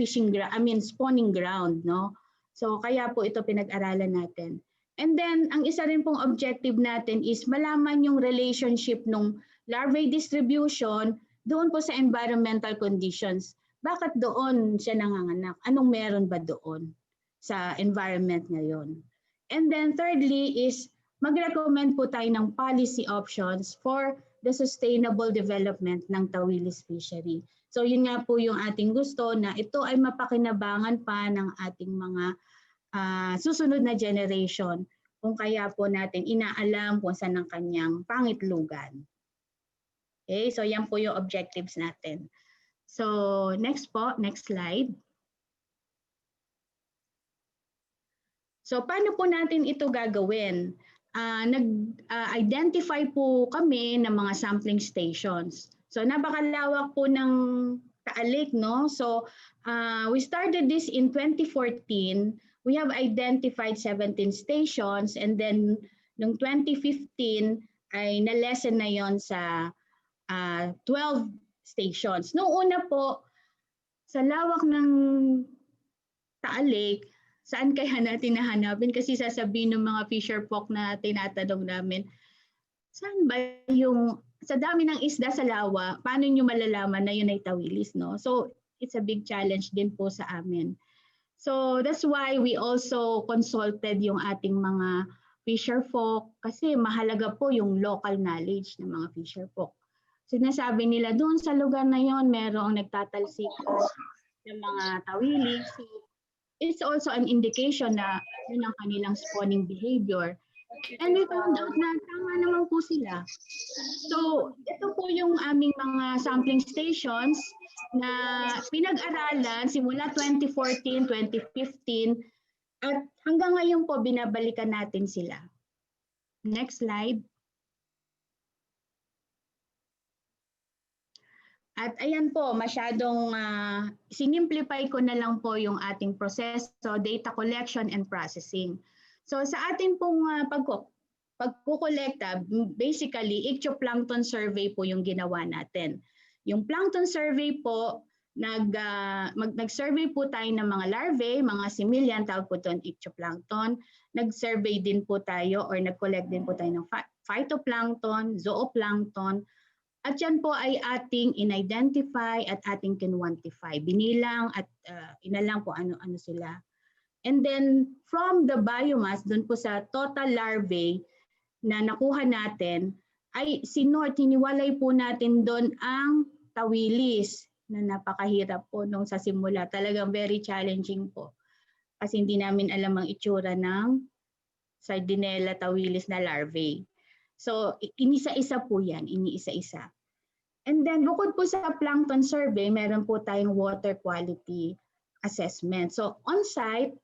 spawning ground, no? So kaya po ito pinag-aralan natin. And then ang isa rin pong objective natin is malaman yung relationship ng larvae distribution doon po sa environmental conditions. Bakit doon siya nanganganak? Anong meron ba doon sa environment ngayon? And then thirdly is mag-recommend po tayo ng policy options for the sustainable development ng Tawilis fishery. So yun nga po yung ating gusto na ito ay mapakinabangan pa ng ating mga susunod na generation kung kaya po natin inaalam kung saan ang kanyang pangitlugan. Okay, so yan po yung objectives natin. So next slide. So paano po natin ito gagawin? Nag-identify po kami ng mga sampling stations. So napakalawak po ng Taal Lake, no? So we started this in 2014. We have identified 17 stations and then noong 2015 ay na-lessen na yon sa 12 stations. Noong una po, sa lawak ng Taal Lake, saan kaya natin nahanapin? Kasi sasabihin ng mga fisher folk na tinatanong namin, saan ba yung, sa dami ng isda sa lawa, paano nyo malalaman na yun ay tawilis, no? So, it's a big challenge din po sa amin. So, that's why we also consulted yung ating mga fisher folk kasi mahalaga po yung local knowledge ng mga fisher folk. Sinasabi nila, doon sa lugar na yon merong nagtatalsikan ng mga tawilis. So, it's also an indication na yun ang kanilang spawning behavior. And we found out na tama naman po sila. So, ito po yung aming mga sampling stations na pinag-aralan simula 2014, 2015 at hanggang ngayon po binabalikan natin sila. Next slide. At ayan po, masyadong sinimplify ko na lang po yung ating proseso, data collection and processing. So sa ating pong pagkukolekta, basically, ichthyoplankton survey po yung ginawa natin. Yung plankton survey po, nag-survey po tayo ng mga larvae, mga similyan, tawag po ito ichthyoplankton. Nag-survey din po tayo or nag-collect din po tayo ng phytoplankton, zooplankton. At yan po ay ating in-identify at ating kinwantify. Binilang at inalang po ano-ano sila. And then from the biomass, dun po sa total larvae na nakuha natin, ay hiniwalay po natin doon ang tawilis na napakahirap po nung sa simula. Talagang very challenging po. Kasi hindi namin alam ang itsura ng Sardinella tawilis na larvae. So, inisa-isa po yan, iniisa-isa. And then, bukod po sa plankton survey, meron po tayong water quality assessment. So, on-site,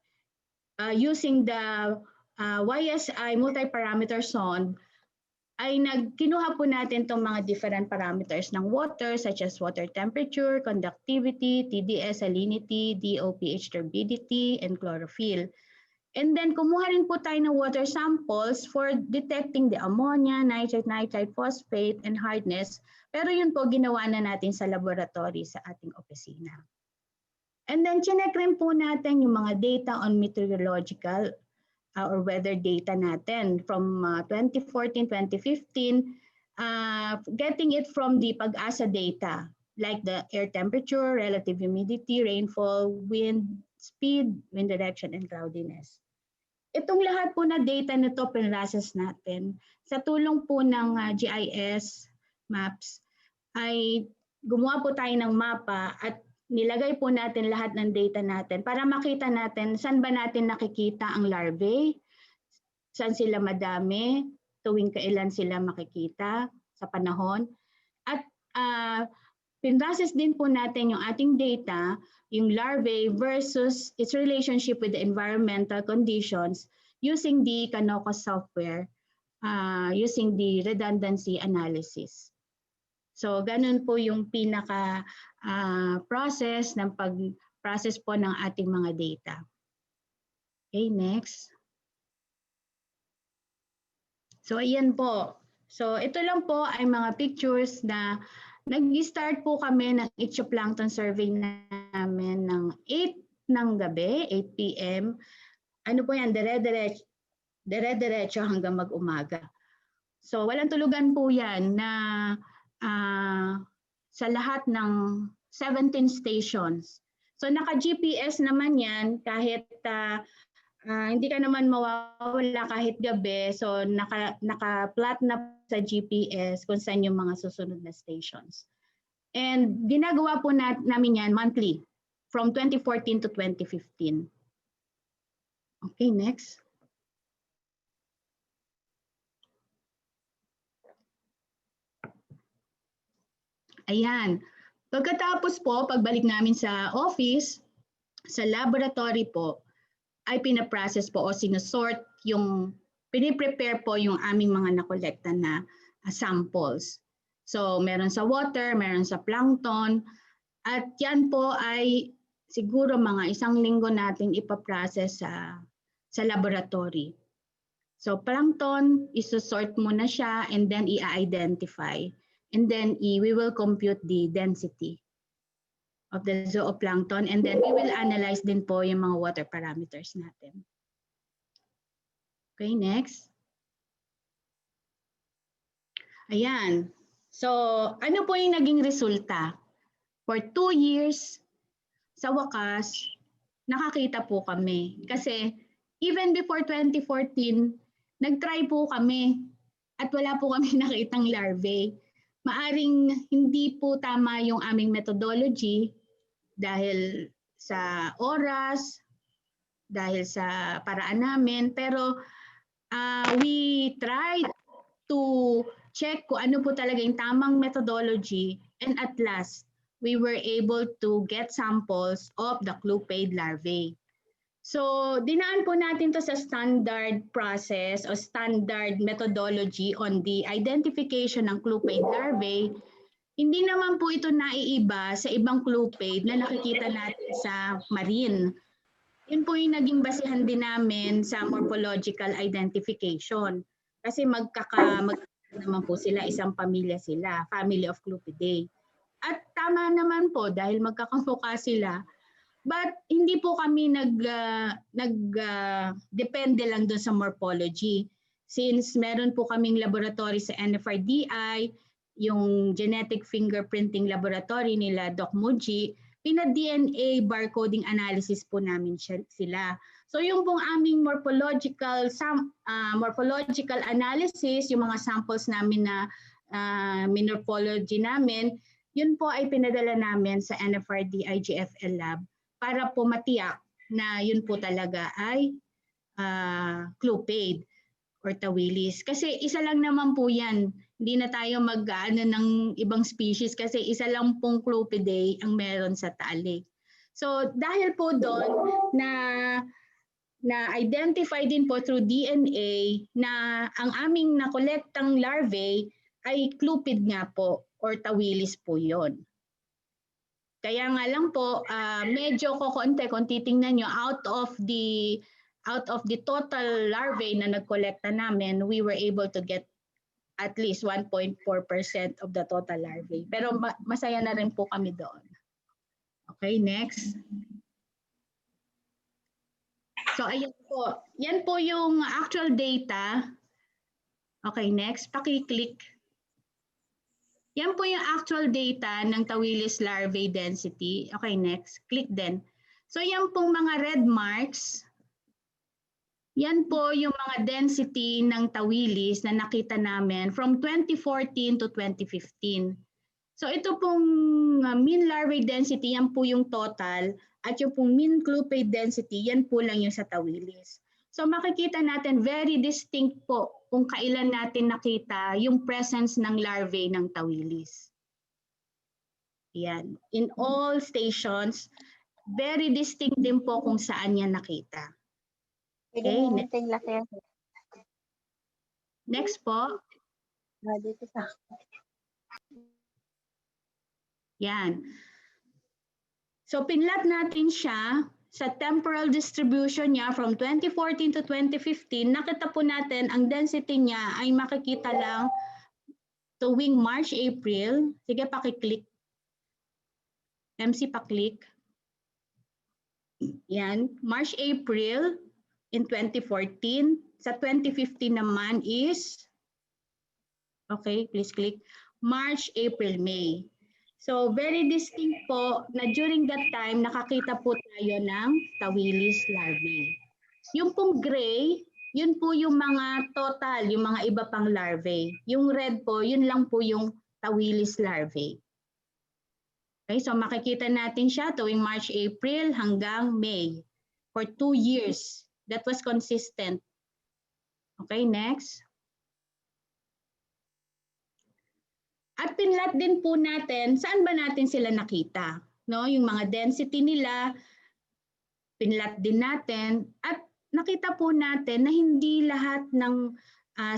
using the YSI multi-parameter sonde, ay kinuha po natin itong mga different parameters ng water such as water temperature, conductivity, TDS, salinity, DO, pH, turbidity, and chlorophyll. And then kumuha rin po tayo ng water samples for detecting the ammonia, nitrite, phosphate, and hardness. Pero yun po ginawa na natin sa laboratory sa ating opisina. And then chinek rin po natin yung mga data on meteorological or weather data natin from 2014, 2015, getting it from the Pag-asa data like the air temperature, relative humidity, rainfall, wind speed, wind direction, and cloudiness. Itong lahat po na data na ito pinrases natin sa tulong po ng GIS maps ay gumawa po tayo ng mapa at nilagay po natin lahat ng data natin para makita natin saan ba natin nakikita ang larvae, saan sila madami, tuwing kailan sila makikita sa panahon. At pinrases din po natin yung ating data, yung larvae versus its relationship with the environmental conditions using the Canocos software, using the redundancy analysis. So, ganun po yung pinaka-process ng pag-process po ng ating mga data. Okay, next. So, ayan po. So, ito lang po ay mga pictures na Nag-start po kami ng ichthyoplankton survey namin ng 8 ng gabi, 8 p.m. Ano po yan, dire-diretso hanggang mag-umaga. So walang tulugan po yan na sa lahat ng 17 stations. So naka-GPS naman yan kahit hindi ka naman mawawala kahit gabi. So naka-plot na sa GPS kung saan yung mga susunod na stations. And ginagawa po namin yan monthly from 2014 to 2015. Okay, next. Ayan. Pagkatapos po, pagbalik namin sa office, sa laboratory po, ay pinaprocess po o sinusort yung, piniprepare po yung aming mga nakolekta na samples. So, meron sa water, meron sa plankton, at yan po ay siguro mga 1 linggo natin ipaprocess sa laboratory. So, plankton, isusort muna siya and then i-identify. And then we will compute the density of the zooplankton and then we will analyze din po yung mga water parameters natin. Okay, next. Ayan. So, ano po yung naging resulta? For 2 years, sa wakas, nakakita po kami. Kasi even before 2014, nag-try po kami at wala po kami nakitang larvae. Maaring hindi po tama yung aming methodology dahil sa oras, dahil sa paraan namin. Pero we tried to check kung ano po talaga yung tamang methodology and at last, we were able to get samples of the clupid larvae. So, dinaan po natin to sa standard process o standard methodology on the identification ng clupid larvae. Hindi naman po ito naiiba sa ibang clupid na nakikita natin sa marine. Yun po yung naging basihan din namin sa morphological identification. Kasi naman po sila, isang pamilya sila, family of Clupidae. At tama naman po dahil magkakamukha sila. But hindi po kami depende lang doon sa morphology. Since meron po kaming laboratory sa NFRDI, yung genetic fingerprinting laboratory nila, Doc Muji, pina-DNA barcoding analysis po namin sila. So yung pong aming morphological analysis, yung mga samples namin na morphology namin, yun po ay pinadala namin sa NFRDI GFL lab para po matiyak na yun po talaga ay clupid or tawilis. Kasi isa lang naman po yan. Hindi na tayo mag-ano ng ibang species kasi isa lang pong Clupidae ang meron sa Taal Lake. So dahil po doon na identify din po through DNA na ang aming nakolektang larvae ay clupid nga po or tawilis po yon. Kaya nga lang po medyo kokonti kung titingnan nyo out of the total larvae na nagkolekta namin, we were able to get at least 1.4% of the total larvae. Pero masaya na rin po kami doon. Okay, next. So ayan po. Yan po yung actual data. Okay, next. Paki-click. Yan po yung actual data ng Tawilis larvae density. Okay, next. Click din. So yan pong mga red marks. Yan po yung mga density ng tawilis na nakita namin from 2014 to 2015. So ito pong mean larvae density, yan po yung total. At yung pong mean clupid density, yan po lang yung sa tawilis. So makikita natin very distinct po kung kailan natin nakita yung presence ng larvae ng tawilis. Yan. In all stations, very distinct din po kung saan yan nakita. Okay, next po. Yan. So pinlat natin siya sa temporal distribution niya from 2014 to 2015. Nakita po natin ang density niya ay makikita lang tuwing March, April, sige pakiclick, MC paklik. Yan, March, April in 2014. Sa 2015 naman is, okay, please click, March, April, May. So very distinct po na during that time nakakita po tayo ng Tawilis larvae. Yung pong gray, yun po yung mga total, yung mga iba pang larvae. Yung red po, yun lang po yung Tawilis larvae. Okay, so makikita natin siya tuwing March, April hanggang May for 2 years. That was consistent. Okay, next. At pinlat din po natin, saan ba natin sila nakita? No, yung mga density nila, pinlat din natin at nakita po natin na hindi lahat ng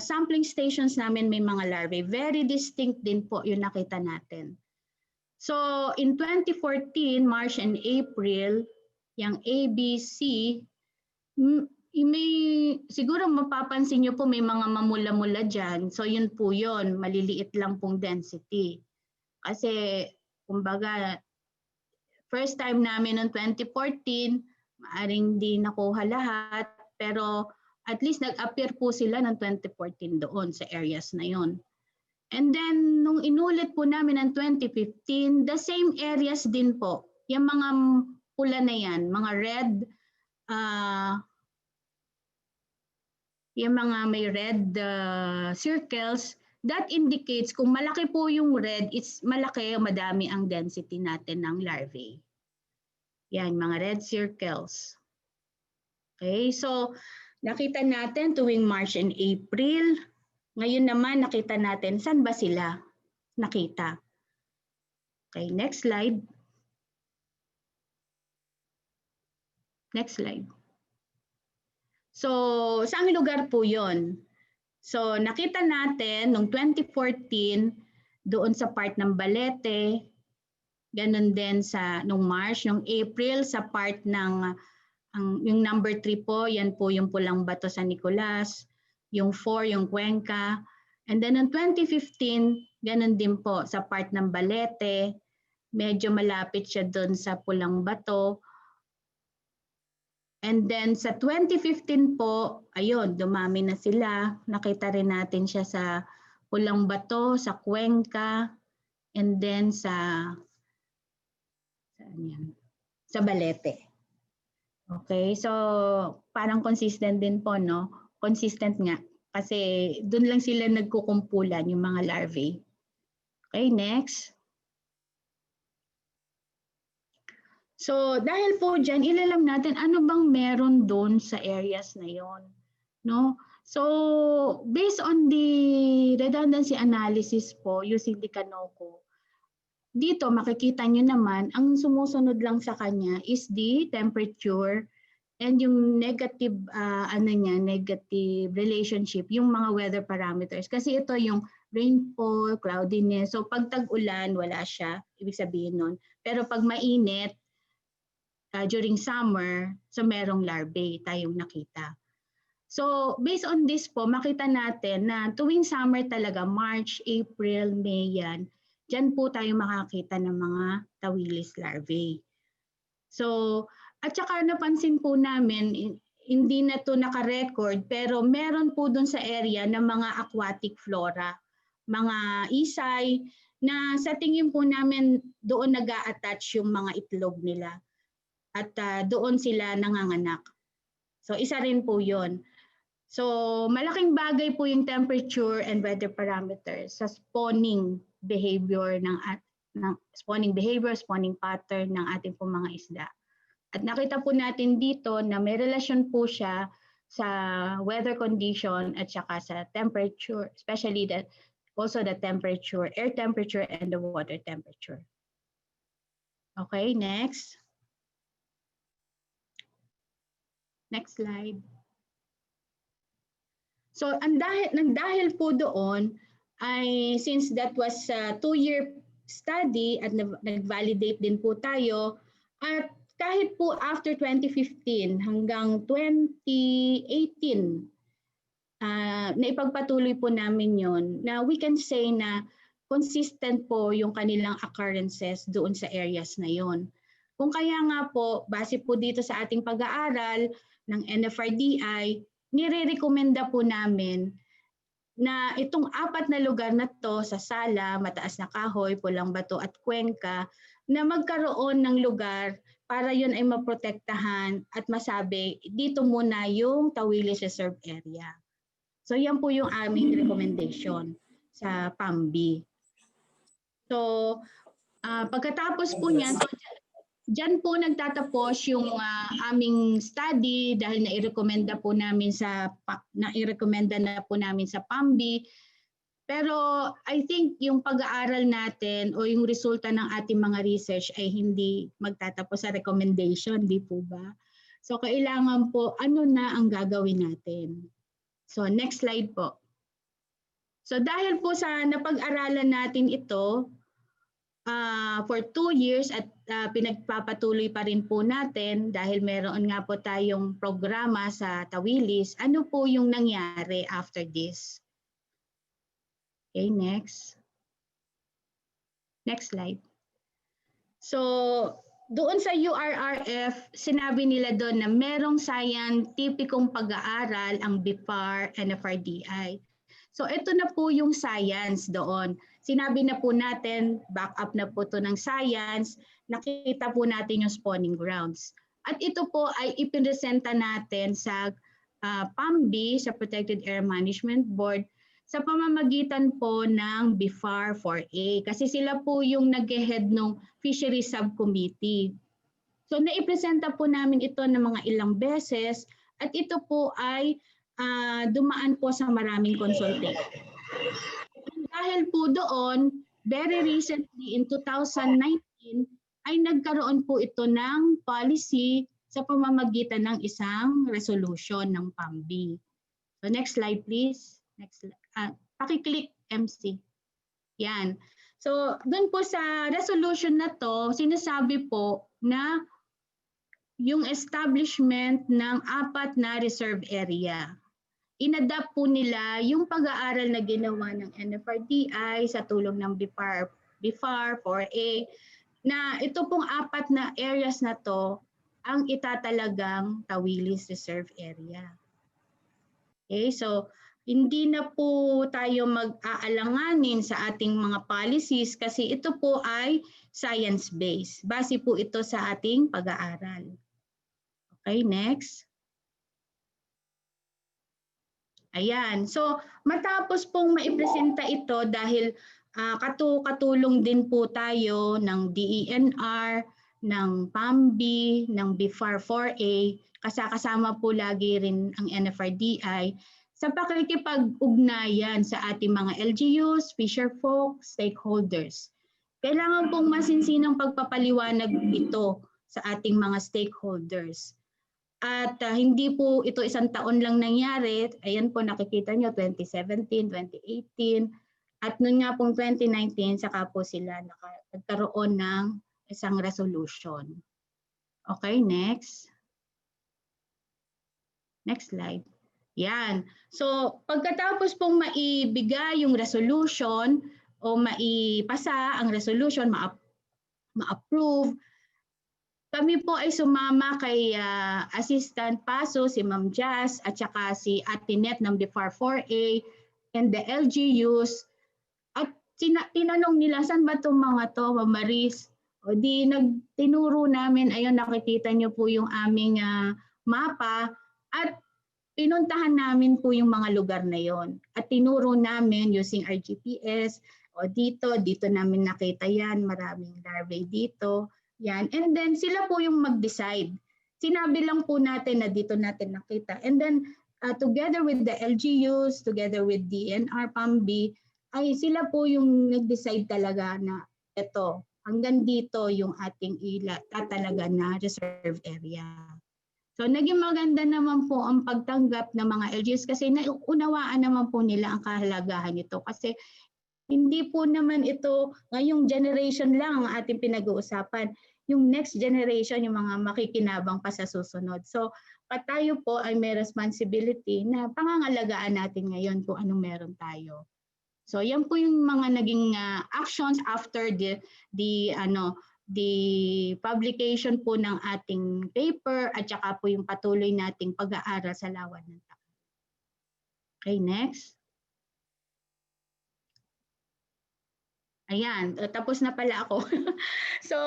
sampling stations namin may mga larvae. Very distinct din po yung nakita natin. So in 2014, March and April, yung ABC, may, siguro mapapansin nyo po may mga mamula-mula dyan. So yun po yun, maliliit lang pong density. Kasi kumbaga, first time namin noong 2014, maaring di nakuha lahat, pero at least nag-appear po sila ng 2014 doon sa areas na yun. And then, nung inulit po namin ng 2015, the same areas din po. Yung mga pula na yan, mga red, yung mga may red circles, that indicates kung malaki po yung red, it's malaki, madami ang density natin ng larvae. Yan, mga red circles. Okay, so nakita natin tuwing March and April. Ngayon naman nakita natin saan ba sila nakita. Okay, next slide. Next slide. So, saang lugar po yon? So, nakita natin noong 2014 doon sa part ng Balete, ganun din sa nung March, nung April sa part ng yung number 3 po, yan po yung Pulang Bato sa Nicolas, yung 4 yung Cuenca, and then noong 2015, ganun din po sa part ng Balete, medyo malapit siya doon sa Pulang Bato. And then sa 2015 po, ayun, dumami na sila. Nakita rin natin siya sa Pulang Bato, sa Cuenca, and then sa Balete. Okay, so parang consistent din po, no? Consistent nga. Kasi doon lang sila nagkukumpulan, yung mga larvae. Okay, next. So dahil po dyan, ilalam natin ano bang meron doon sa areas na yon, no? So based on the redundancy analysis po using the Canoco, dito makikita nyo naman ang sumusunod lang sa kanya is the temperature and yung negative negative relationship, yung mga weather parameters. Kasi ito yung rainfall, cloudiness. So pag tag-ulan, wala siya, ibig sabihin nun. Pero pag mainit, during summer, so merong larvae tayong nakita. So based on this po, makita natin na tuwing summer talaga, March, April, May yan, dyan po tayo makakita ng mga Tawilis larvae. So, at saka napansin po namin, hindi na to naka-record, pero meron po dun sa area ng mga aquatic flora, mga isay, na sa tingin po namin doon nag-a-attach yung mga itlog nila. At doon sila nanganganak. So isa rin po yun. So malaking bagay po yung temperature and weather parameters sa spawning behavior spawning pattern ng ating po mga isda. At nakita po natin dito na may relasyon po siya sa weather condition at saka sa temperature, especially also the temperature, air temperature and the water temperature. Okay, next. Next slide. So, dahil po doon, ay since that was a 2-year study at nag-validate din po tayo, at kahit po after 2015 hanggang 2018, naipagpatuloy po namin yon na we can say na consistent po yung kanilang occurrences doon sa areas na yon. Kung kaya nga po, base po dito sa ating pag-aaral ng NFRDI, nire-recommenda po namin na itong 4 na lugar na to sa Sala, Mataas na Kahoy, Pulang Bato at Cuenca na magkaroon ng lugar para yun ay maprotektahan at masabi dito muna yung Tawilis Reserve Area. So yan po yung aming recommendation sa PAMBI. So pagkatapos po niyan, so diyan po nagtatapos yung aming study dahil nairekomenda na po namin sa PAMBI. Pero I think yung pag-aaral natin o yung resulta ng ating mga research ay hindi magtatapos sa recommendation, di po ba? So kailangan po ano na ang gagawin natin. So next slide po. So dahil po sa napag-aralan natin ito, for 2 years at pinagpapatuloy pa rin po natin dahil meron nga po tayong programa sa Tawilis. Ano po yung nangyari after this? Okay, next. Next slide. So, doon sa URRF, sinabi nila doon na merong scientificong pag-aaral ang BIFAR, NFRDI. So ito na po yung science doon. Sinabi na po natin, back up na po to ng science, nakita po natin yung spawning grounds. At ito po ay ipinresenta natin sa PAMBI, sa Protected Area Management Board, sa pamamagitan po ng BIFAR 4A. Kasi sila po yung nag-head ng Fisheries Subcommittee. So naipresenta po namin ito ng mga ilang beses at ito po ay dumaan po sa maraming consultation. Dahil po doon, very recently in 2019, ay nagkaroon po ito ng policy sa pamamagitan ng isang resolution ng PAMBI. So next slide please. Next slide. Paki-click MC. Yan. So doon po sa resolution na to, sinasabi po na yung establishment ng 4 na reserve area. Inadapt po nila yung pag-aaral na ginawa ng NFRDI sa tulong ng BIFAR 4A na ito pong 4 na areas na to ang itatalagang Tawilis Reserve Area. Okay, so hindi na po tayo mag-aalanganin sa ating mga policies kasi ito po ay science-based. Base po ito sa ating pag-aaral. Okay, next. Ayan. So, matapos pong maipresenta ito dahil katulong din po tayo ng DENR, ng PAMBI, ng BIFAR 4A, kasama po lagi rin ang NFRDI, sa pakikipag-ugnayan sa ating mga LGUs, fisherfolk, stakeholders. Kailangan pong masinsinang pagpapaliwanag ito sa ating mga stakeholders. At hindi po ito isang taon lang nangyari. Ayan po nakikita nyo 2017, 2018. At noon nga pong 2019, saka po sila nagkaroon ng isang resolution. Okay, next. Next slide. Yan. So pagkatapos pong maibigay yung resolution o maipasa ang resolution, ma-approve, kami po ay sumama kay Assistant Paso, si Ma'am Jazz, at saka si Atinet ng BIFAR 4A and the LGUs. At tinanong nila, saan ba itong mga to, Ma'am Maris? O di tinuro namin, ayun nakikita niyo po yung aming mapa at pinuntahan namin po yung mga lugar na yon. At tinuro namin using our GPS, o dito namin nakita yan, maraming larvae dito. Yan. And then sila po yung mag-decide. Sinabi lang po natin na dito natin nakita. And then together with the LGUs, together with DNR, PAMBI, ay sila po yung nag-decide talaga na ito, hanggang dito yung ating tatalaga na reserve area. So naging maganda naman po ang pagtanggap ng mga LGUs kasi naunawaan naman po nila ang kahalagahan nito. Kasi hindi po naman ito ngayong generation lang ang ating pinag-uusapan. Yung next generation, yung mga makikinabang pa sa susunod. So tayo po ay may responsibility na pangangalagaan natin ngayon kung anong meron tayo. So yan po yung mga naging actions after the publication po ng ating paper at saka po yung patuloy nating pag-aaral sa lawan ng Taal. Okay, next. Ayan, tapos na pala ako. So,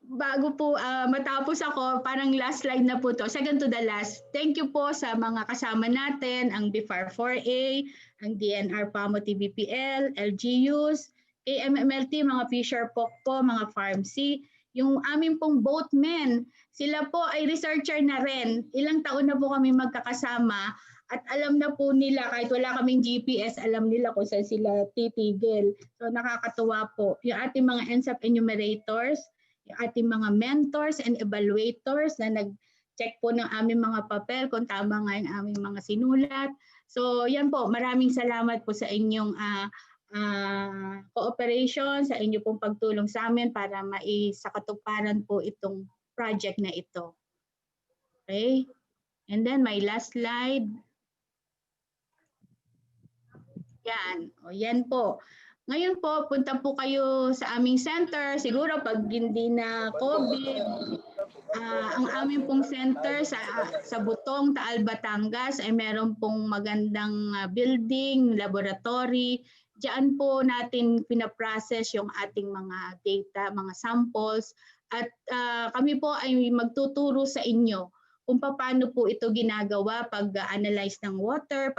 bago po matapos ako, parang last slide na po to. Second to the last. Thank you po sa mga kasama natin, ang BIFAR 4A, ang DNR PAMO TVPL, LGUs, KMMLT, mga Fisher po, mga Farm C, yung aming pong boatmen, sila po ay researcher na rin. Ilang taon na po kami magkakasama at alam na po nila, kahit wala kaming GPS, alam nila kung saan sila titigil. So nakakatuwa po. Yung ating mga NSAP enumerators, yung ating mga mentors and evaluators na nag-check po ng aming mga papel kung tama nga yung aming mga sinulat. So yan po, maraming salamat po sa inyong cooperation, sa inyong pong pagtulong sa amin para maisakatuparan po itong project na ito. Okay? And then my last slide. Yan. O yan po. Ngayon po, punta po kayo sa aming center. Siguro pag hindi na COVID, ang aming pong center sa Butong, Taal, Batangas ay meron pong magandang building, laboratory. Diyan po natin pinaprocess yung ating mga data, mga samples. At kami po ay magtuturo sa inyo kung paano po ito ginagawa pag-analyze ng water,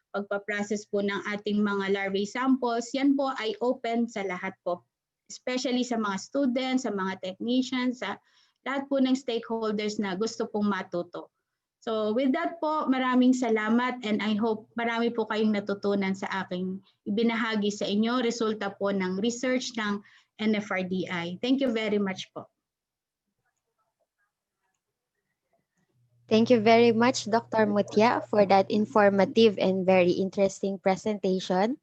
pagpa-process po ng ating mga larvae samples. Yan po ay open sa lahat po. Especially sa mga students, sa mga technicians, sa lahat po ng stakeholders na gusto pong matuto. So with that po, maraming salamat and I hope marami po kayong natutunan sa aking ibinahagi sa inyo, resulta po ng research ng NFRDI. Thank you very much po. Thank you very much, Dr. Mutia, for that informative and very interesting presentation.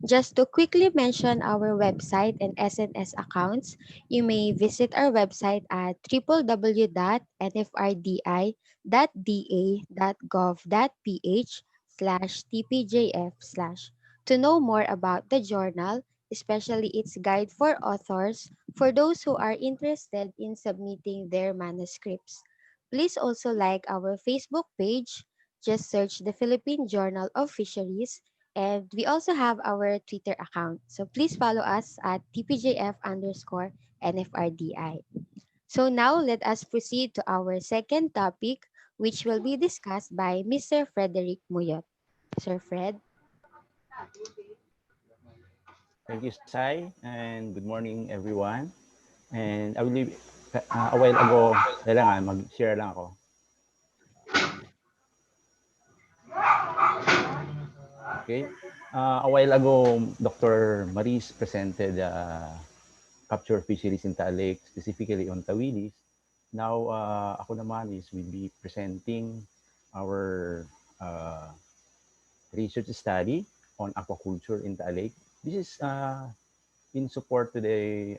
Just to quickly mention our website and SNS accounts, you may visit our website at www.nfrdi.da.gov.ph/tpjf/ to know more about the journal, especially its guide for authors for those who are interested in submitting their manuscripts. Please also like our Facebook page. Just search the Philippine Journal of Fisheries, and we also have our Twitter account. So please follow us at TPJF_NFRDI. So now let us proceed to our second topic, which will be discussed by Mr. Frederick Muyot. Sir Fred. Thank you, Sai, and good morning, everyone. And I will leave, a while ago, kailangan mag-share lang ako. Okay. A while ago, Dr. Maris presented capture fisheries in Taal Lake, specifically on Tawilis. Now, ako naman will be presenting our research study on aquaculture in Taal Lake. This is in support to the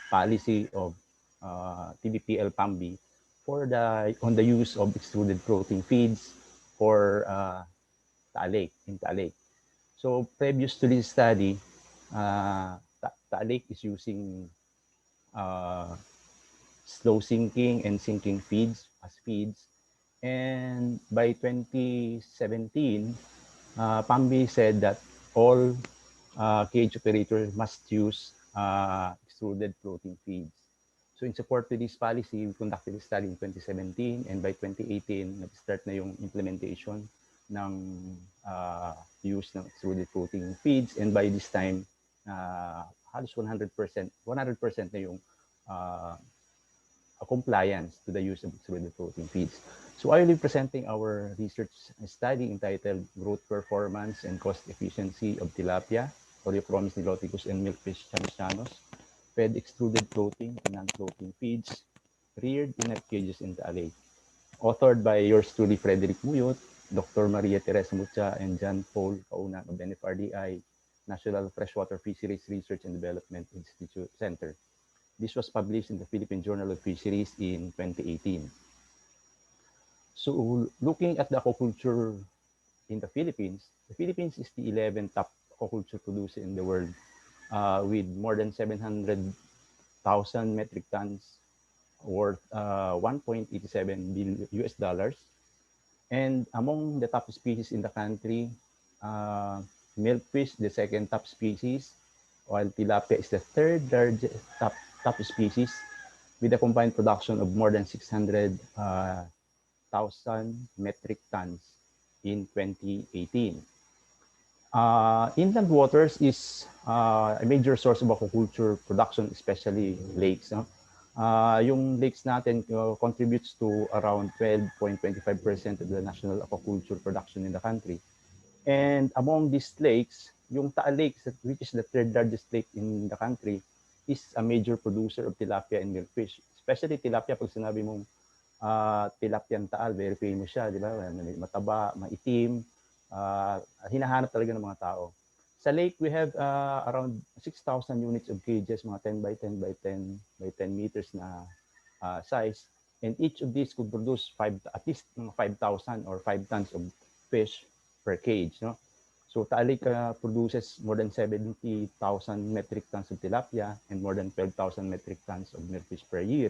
policy of TVPL PAMBI on the use of extruded protein feeds for Taal Lake, in Taal Lake. So previous to this study, Taal Lake is using slow sinking and sinking feeds as feeds. And by 2017, PAMBI said that all cage operators must use extruded protein feeds. So in support to this policy, we conducted a study in 2017, and by 2018, nag-start na yung implementation ng use ng extruded protein feeds, and by this time, halos 100% na yung compliance to the use of extruded protein feeds. So I will be presenting our research study entitled Growth Performance and Cost Efficiency of Tilapia, Oreochromis, niloticus, and milkfish Chanos, fed extruded protein and non-protein feeds, reared in net cages in Taal Lake. Authored by yours truly, Frederick Muyot, Dr. Maria Teresa Mucha, and John Paul Kaunan of NFRDI, National Freshwater Fisheries Research and Development Institute Center. This was published in the Philippine Journal of Fisheries in 2018. So looking at the aquaculture in the Philippines is the 11th top aquaculture producer in the world, with more than 700,000 metric tons worth 1.87 billion US dollars. And among the top species in the country, milkfish, the second top species, while tilapia is the third largest top species, with a combined production of more than 600,000 metric tons in 2018. Inland waters is a major source of aquaculture production, especially lakes. No? Yung lakes natin contributes to around 12.25% of the national aquaculture production in the country. And among these lakes, yung Taal Lake, which is the third largest lake in the country, is a major producer of tilapia and milkfish. Especially tilapia, pag sinabi mong tilapia Taal, very famous siya, di ba? Mataba, maitim, hinahanap talaga ng mga tao. Sa lake, we have around 6,000 units of cages, mga 10 by 10 by 10 by 10 meters na size. And each of these could produce at least 5,000 or 5 tons of fish per cage. No? So Taal Lake produces more than 70,000 metric tons of tilapia and more than 12,000 metric tons of milkfish per year,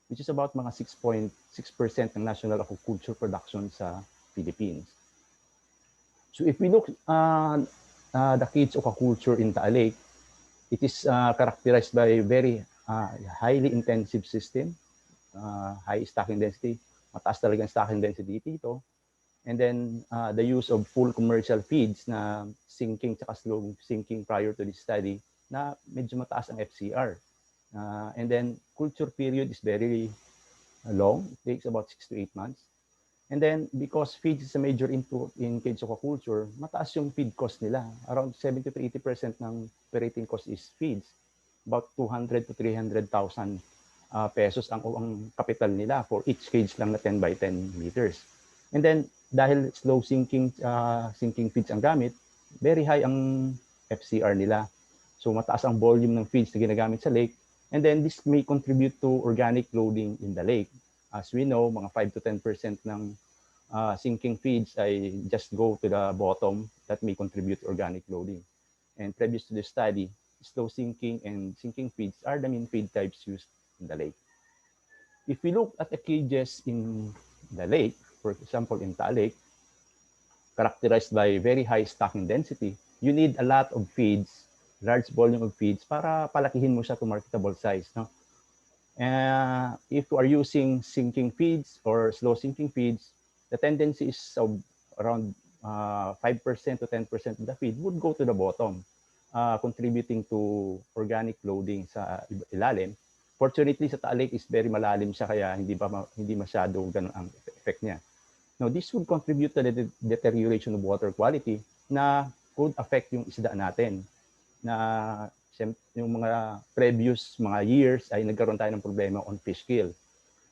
which is about mga 6.6% ng national aquaculture production sa Philippines. So if we look the cage aquaculture in Taal Lake, it is characterized by a very highly intensive system, high stocking density, mataas talaga ang stocking density dito. And then the use of full commercial feeds na sinking tsaka slow sinking prior to this study na medyo mataas ang FCR. And then culture period is very long. It takes about 6 to 8 months. And then because feed is a major input in cage aquaculture, mataas yung feed cost nila. Around 70 to 80% ng operating cost is feeds. About 200 to 300,000 pesos ang capital nila for each cage lang na 10 by 10 meters. And then dahil slow sinking feeds ang gamit, very high ang FCR nila. So mataas ang volume ng feeds na ginagamit sa lake. And then this may contribute to organic loading in the lake. As we know, mga 5 to 10% ng sinking feeds ay just go to the bottom that may contribute to organic loading. And previous to the study, slow sinking and sinking feeds are the main feed types used in the lake. If we look at the cages in the lake, for example, in Taal Lake, characterized by very high stocking density, you need a lot of feeds, large volume of feeds para palakihin mo siya to marketable size. No? If you are using sinking feeds or slow sinking feeds, the tendency is of around 5% to 10% of the feed would go to the bottom, contributing to organic loading sa ilalim. Fortunately, sa Taal Lake is very malalim siya kaya hindi masyado ganun ang effect niya. Now, this would contribute to the deterioration of water quality na could affect yung isda natin. Na yung mga previous mga years ay nagkaroon tayo ng problema on fish kill.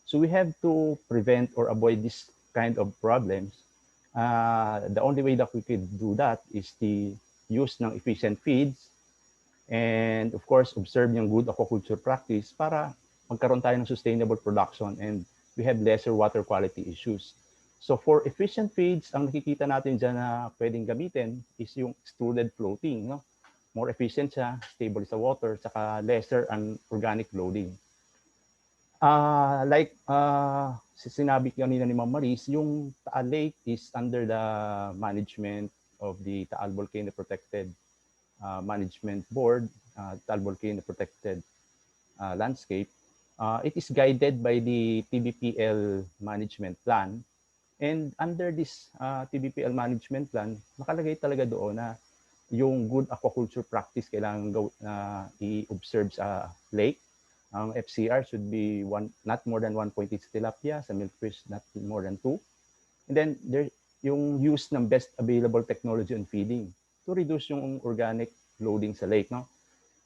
So we have to prevent or avoid this kind of problems. The only way that we could do that is the use ng efficient feeds and of course observe yung good aquaculture practice para magkaroon tayo ng sustainable production and we have lesser water quality issues. So for efficient feeds, ang nakikita natin dyan na pwedeng gamitin is yung extruded floating. No? More efficient siya, stable sa water, saka lesser ang organic loading. Sinabi kanina ni Ma'am Maris, yung Taal Lake is under the management of the Taal Volcano Protected Management Board, Taal Volcano Protected Landscape. It is guided by the TVPL management plan. And under this TVPL management plan, nakalagay talaga doon na yung good aquaculture practice kailangan i-observe sa lake. Ang FCR should be not more than 1.8 tilapia, sa milkfish not more than 2. And then there yung use ng best available technology on feeding to reduce yung organic loading sa lake. No?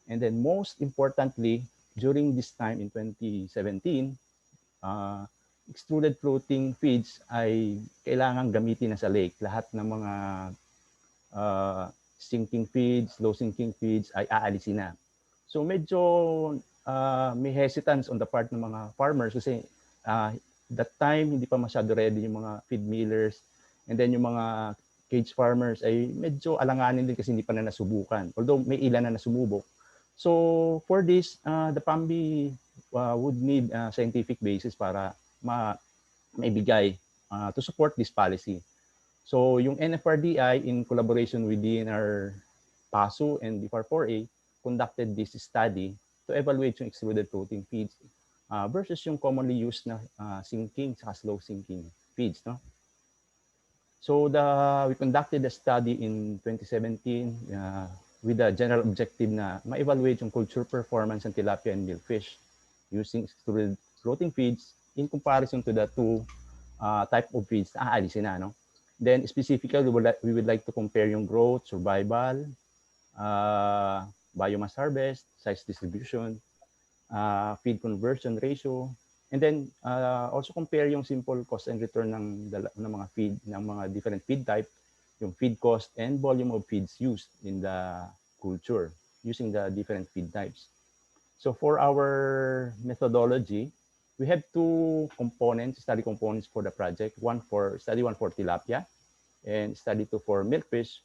And then most importantly, during this time in 2017, extruded floating feeds ay kailangan gamitin na sa lake. Lahat ng mga sinking feeds, low sinking feeds ay aalisin na. So medyo may hesitance on the part ng mga farmers kasi that time, hindi pa masyado ready yung mga feed millers. And then yung mga cage farmers ay medyo alanganin din kasi hindi pa na nasubukan. Although may ilan na nasubok. So for this, the PAMBI would need a scientific basis para maibigay to support this policy. So yung NFRDI in collaboration with DNR PASU and DFAR4A conducted this study to evaluate yung extruded floating feeds versus yung commonly used na sinking sa slow sinking feeds. No? So we conducted a study in 2017 with a general objective na ma-evaluate yung culture performance ng tilapia and milkfish using extruded floating feeds in comparison to the two type of feeds na aalisin na. No? Then specifically, we would like to compare yung growth, survival, biomass harvest, size distribution, feed conversion ratio, and then also compare yung simple cost and return ng mga feed, ng mga different feed type, yung feed cost and volume of feeds used in the culture using the different feed types. So for our methodology, we have two components, study components for the project. Study one for tilapia and study two for milkfish.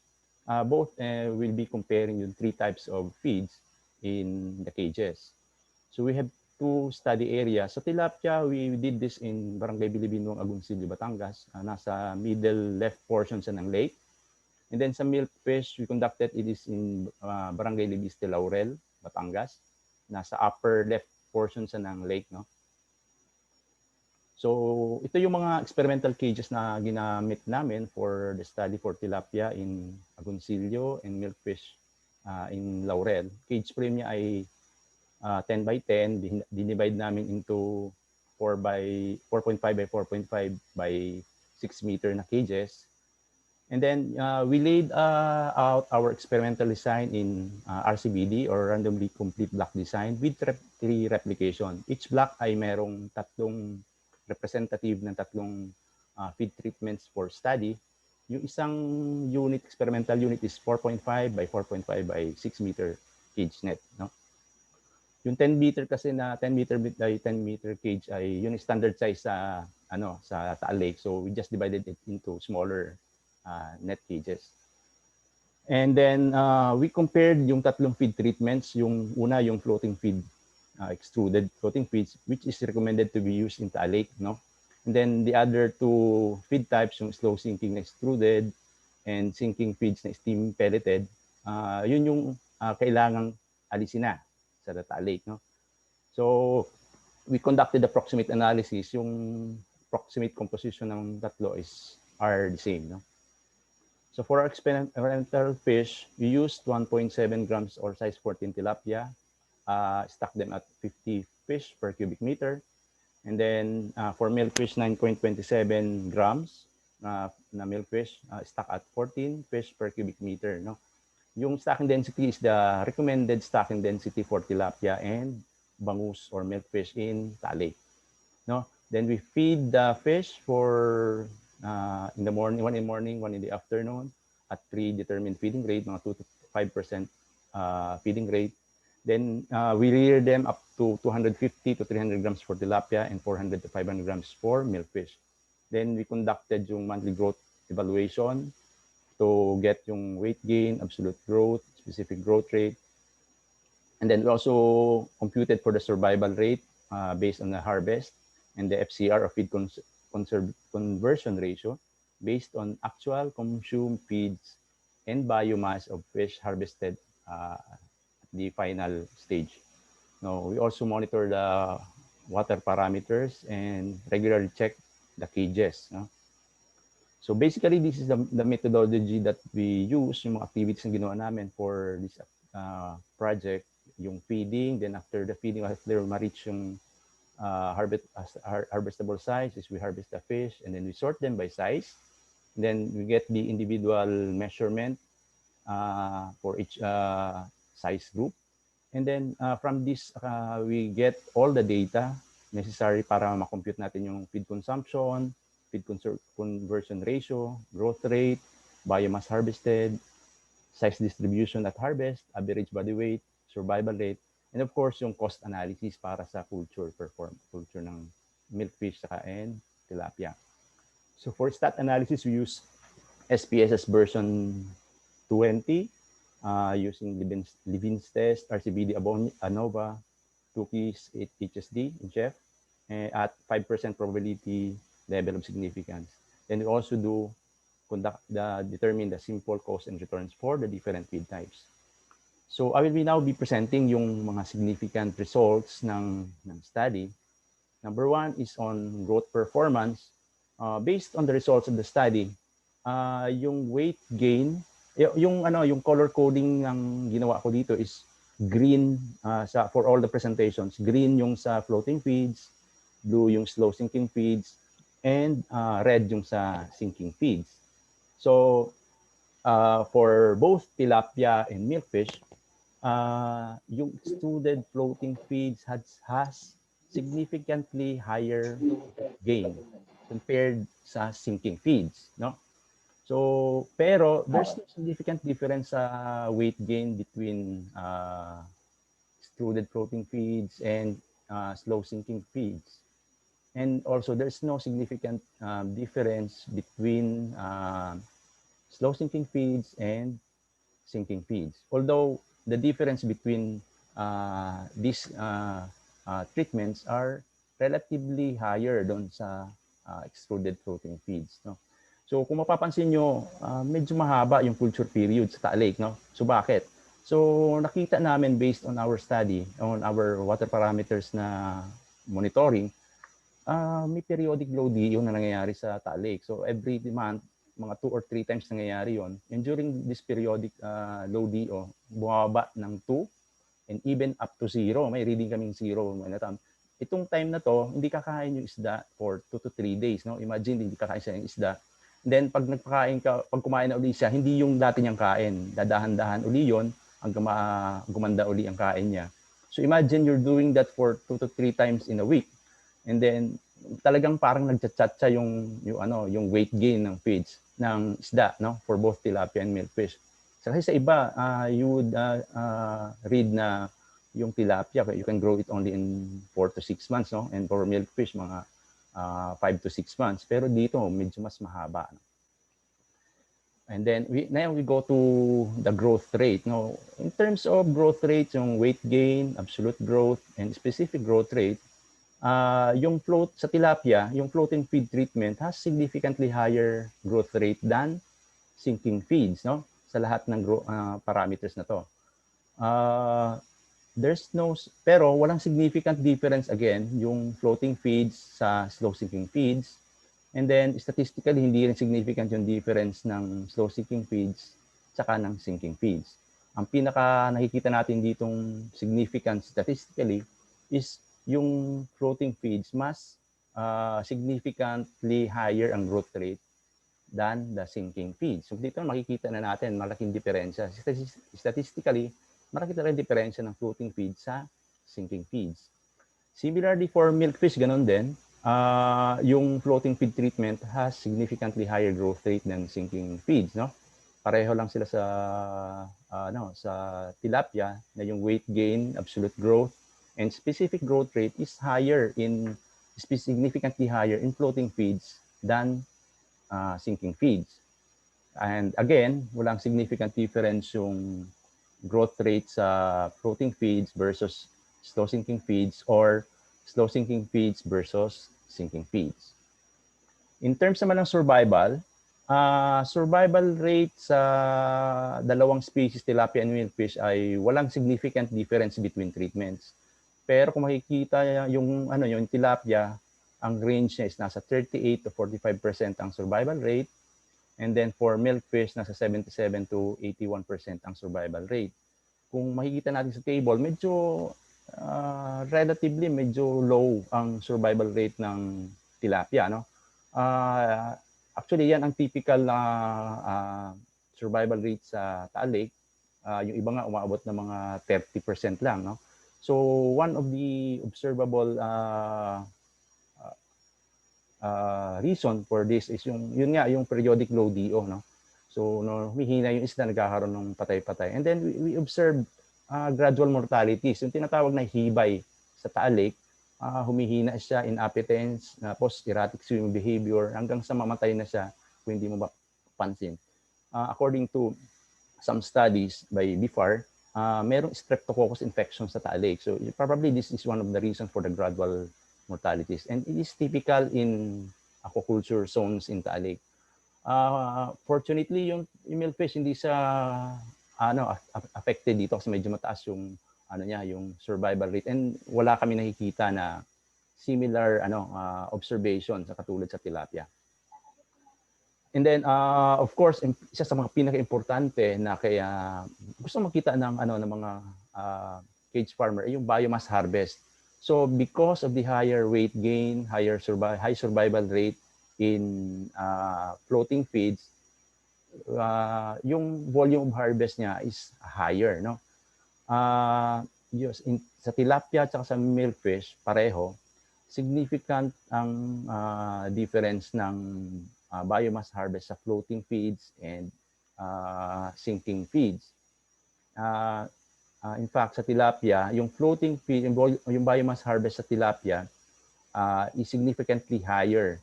Both will be comparing yung three types of feeds in the cages. So we have two study areas. Sa tilapia, we did this in Barangay Bilibinuang, Agoncillo, Batangas. Nasa middle left portion siya ng lake. And then sa milkfish, we conducted it is in Barangay Libiste, Laurel, Batangas. Nasa upper left portion sa ng lake, no? So, ito yung mga experimental cages na ginamit namin for the study for tilapia in Agoncillo and milkfish in Laurel. Cage frame niya ay 10 by 10. Dinivide namin into 4.5 by 4.5 by 6 meter na cages. And then we laid out our experimental design in RCBD or randomly complete block design with three replication. Each block ay merong tatlong representative ng tatlong feed treatments for study. Yung isang unit, experimental unit is 4.5 by 4.5 by 6 meter cage net. No? Yung 10 meter kasi na 10 meter by 10 meter cage ay yung standard size sa Taal Lake. So we just divided it into smaller net cages. And then we compared yung tatlong feed treatments. Yung una, yung floating feed, extruded floating feeds, which is recommended to be used in Taal Lake. No? And then the other two feed types, yung slow sinking na extruded and sinking feeds na steam pelleted, yun yung kailangang alisin na sa Taal Lake. No? So we conducted the proximate analysis. Yung proximate composition ng tatlo are the same. No? So for our experimental fish, we used 1.7 grams or size 14 tilapia, stack them at 50 fish per cubic meter. And then for milkfish, 9.27 grams na milkfish, stack at 14 fish per cubic meter. No? Yung stacking density is the recommended stacking density for tilapia and bangus or milkfish in Taal Lake. No? Then we feed the fish for in the morning, one in the morning, one in the afternoon at predetermined feeding rate, mga 2 to 5% feeding rate. Then we rear them up to 250 to 300 grams for tilapia and 400 to 500 grams for milkfish. Then we conducted yung monthly growth evaluation to get yung weight gain, absolute growth, specific growth rate. And then we also computed for the survival rate based on the harvest and the FCR or feed conversion ratio based on actual consumed feeds and biomass of fish harvested at the final stage. No, we also monitor the water parameters and regularly check the cages. No? So basically, this is the methodology that we use, yung mga activities na ginawa namin for this project, yung feeding, then after the feeding, after ma-reach yung harvestable size, is we harvest the fish, and then we sort them by size. And then we get the individual measurement for each size group. And then from this, we get all the data necessary para ma-compute natin yung feed consumption, feed conversion ratio, growth rate, biomass harvested, size distribution at harvest, average body weight, survival rate, and of course, yung cost analysis para sa culture ng milkfish, and tilapia. So for stat analysis, we use SPSS version 20 using Levin's test, RCBD ANOVA, 2 keys, 8 HSD in Chef, at 5% probability level of significance. Then we also determine the simple cost and returns for the different feed types. So I will now be presenting yung mga significant results ng study. Number one is on growth performance. Based on the results of the study, yung weight gain, yung color coding ng ginawa ko dito is green for all the presentations. Green yung sa floating feeds, blue yung slow sinking feeds, and red yung sa sinking feeds. So for both tilapia and milkfish, yung extruded floating feeds has significantly higher gain compared sa sinking feeds, no? So, pero there's no significant difference sa weight gain between extruded floating feeds and slow sinking feeds. And also, there's no significant difference between slow sinking feeds and sinking feeds. Although the difference between these treatments are relatively higher doon sa extruded floating feeds. No? So kung mapapansin nyo, medyo mahaba yung culture period sa Taal Lake. No? So bakit? So nakita namin based on our study, on our water parameters na monitoring, may periodic low DO na nangyayari sa Taal Lake. So every month, mga 2 or 3 times nangyayari yon. And during this periodic low DO, bumaba ng 2 and even up to 0. May reading kaming 0. Itong time na to, hindi kakain yung isda for 2 to 3 days. No? Imagine, hindi kakain siya yung isda. And then, pag kumain na uli siya, hindi yung dati niyang kain. Dadahan-dahan uli yon hanggang gumanda uli ang kain niya. So imagine you're doing that for 2 to 3 times in a week. And then, talagang parang nagchat-chat siya yung weight gain ng feeds ng isda, no, for both tilapia and milkfish. So, kasi sa iba, you would read na yung tilapia, you can grow it only in 4 to 6 months, no, and for milkfish, mga 5 to 6 months. Pero dito, medyo mas mahaba. No? And then, now we go to the growth rate. No? In terms of growth rate, yung weight gain, absolute growth, and specific growth rate, yung float sa tilapia, yung floating feed treatment has significantly higher growth rate than sinking feeds, no? Sa lahat ng parameters na to. Pero walang significant difference again yung floating feeds sa slow sinking feeds. And then statistically, hindi rin significant yung difference ng slow sinking feeds saka ng sinking feeds. Ang pinaka nakikita natin ditong significant statistically is yung floating feeds mas significantly higher ang growth rate than the sinking feeds. So dito makikita na natin malaking diferensya. Statistically, malaki na rin diferensya ng floating feeds sa sinking feeds. Similarly for milkfish, ganun din. Yung floating feed treatment has significantly higher growth rate than sinking feeds. No? Pareho lang sila sa tilapia na yung weight gain, absolute growth, and specific growth rate is significantly higher in floating feeds than sinking feeds. And again, walang significant difference yung growth rate sa floating feeds versus slow sinking feeds or slow sinking feeds versus sinking feeds. In terms naman ng survival rate sa dalawang species, tilapia and milkfish, ay walang significant difference between treatments. Pero kung makikita yung tilapia, ang range niya is nasa 38 to 45% ang survival rate. And then for milkfish, nasa 77 to 81% ang survival rate. Kung makikita natin sa table, medyo relatively medyo low ang survival rate ng tilapia. No? Actually, yan ang typical na survival rate sa Taal Lake. Yung iba nga umaabot ng mga 30% lang. No? So one of the observable reason for this is yung periodic low DO, no? So humihina yung isda, nagkakaroon ng patay-patay. And then we observe gradual mortalities, yung tinatawag na hibay sa Taal Lake. humihina siya in appetence, tapos erratic swimming behavior, hanggang sa mamatay na siya kung hindi mo mapansin. According to some studies by BIFAR, merong streptococcus infection sa Taal Lake. So probably this is one of the reasons for the gradual mortalities. And it is typical in aquaculture zones in Taal Lake. Fortunately, yung milkfish hindi siya affected dito kasi medyo mataas yung yung survival rate, and wala kami nakikita na similar observation sa katulad sa tilapia. And then of course, isa sa mga pinaka-importante na kaya gusto makita ng ng mga cage farmer ay yung biomass harvest. So because of the higher weight gain, high survival rate in floating feeds, yung volume of harvest niya is higher, no? Sa tilapia at sa milkfish, pareho, significant ang difference ng biomass harvest sa floating feeds and sinking feeds. In fact, sa tilapia, yung floating feed, yung biomass harvest sa tilapia is significantly higher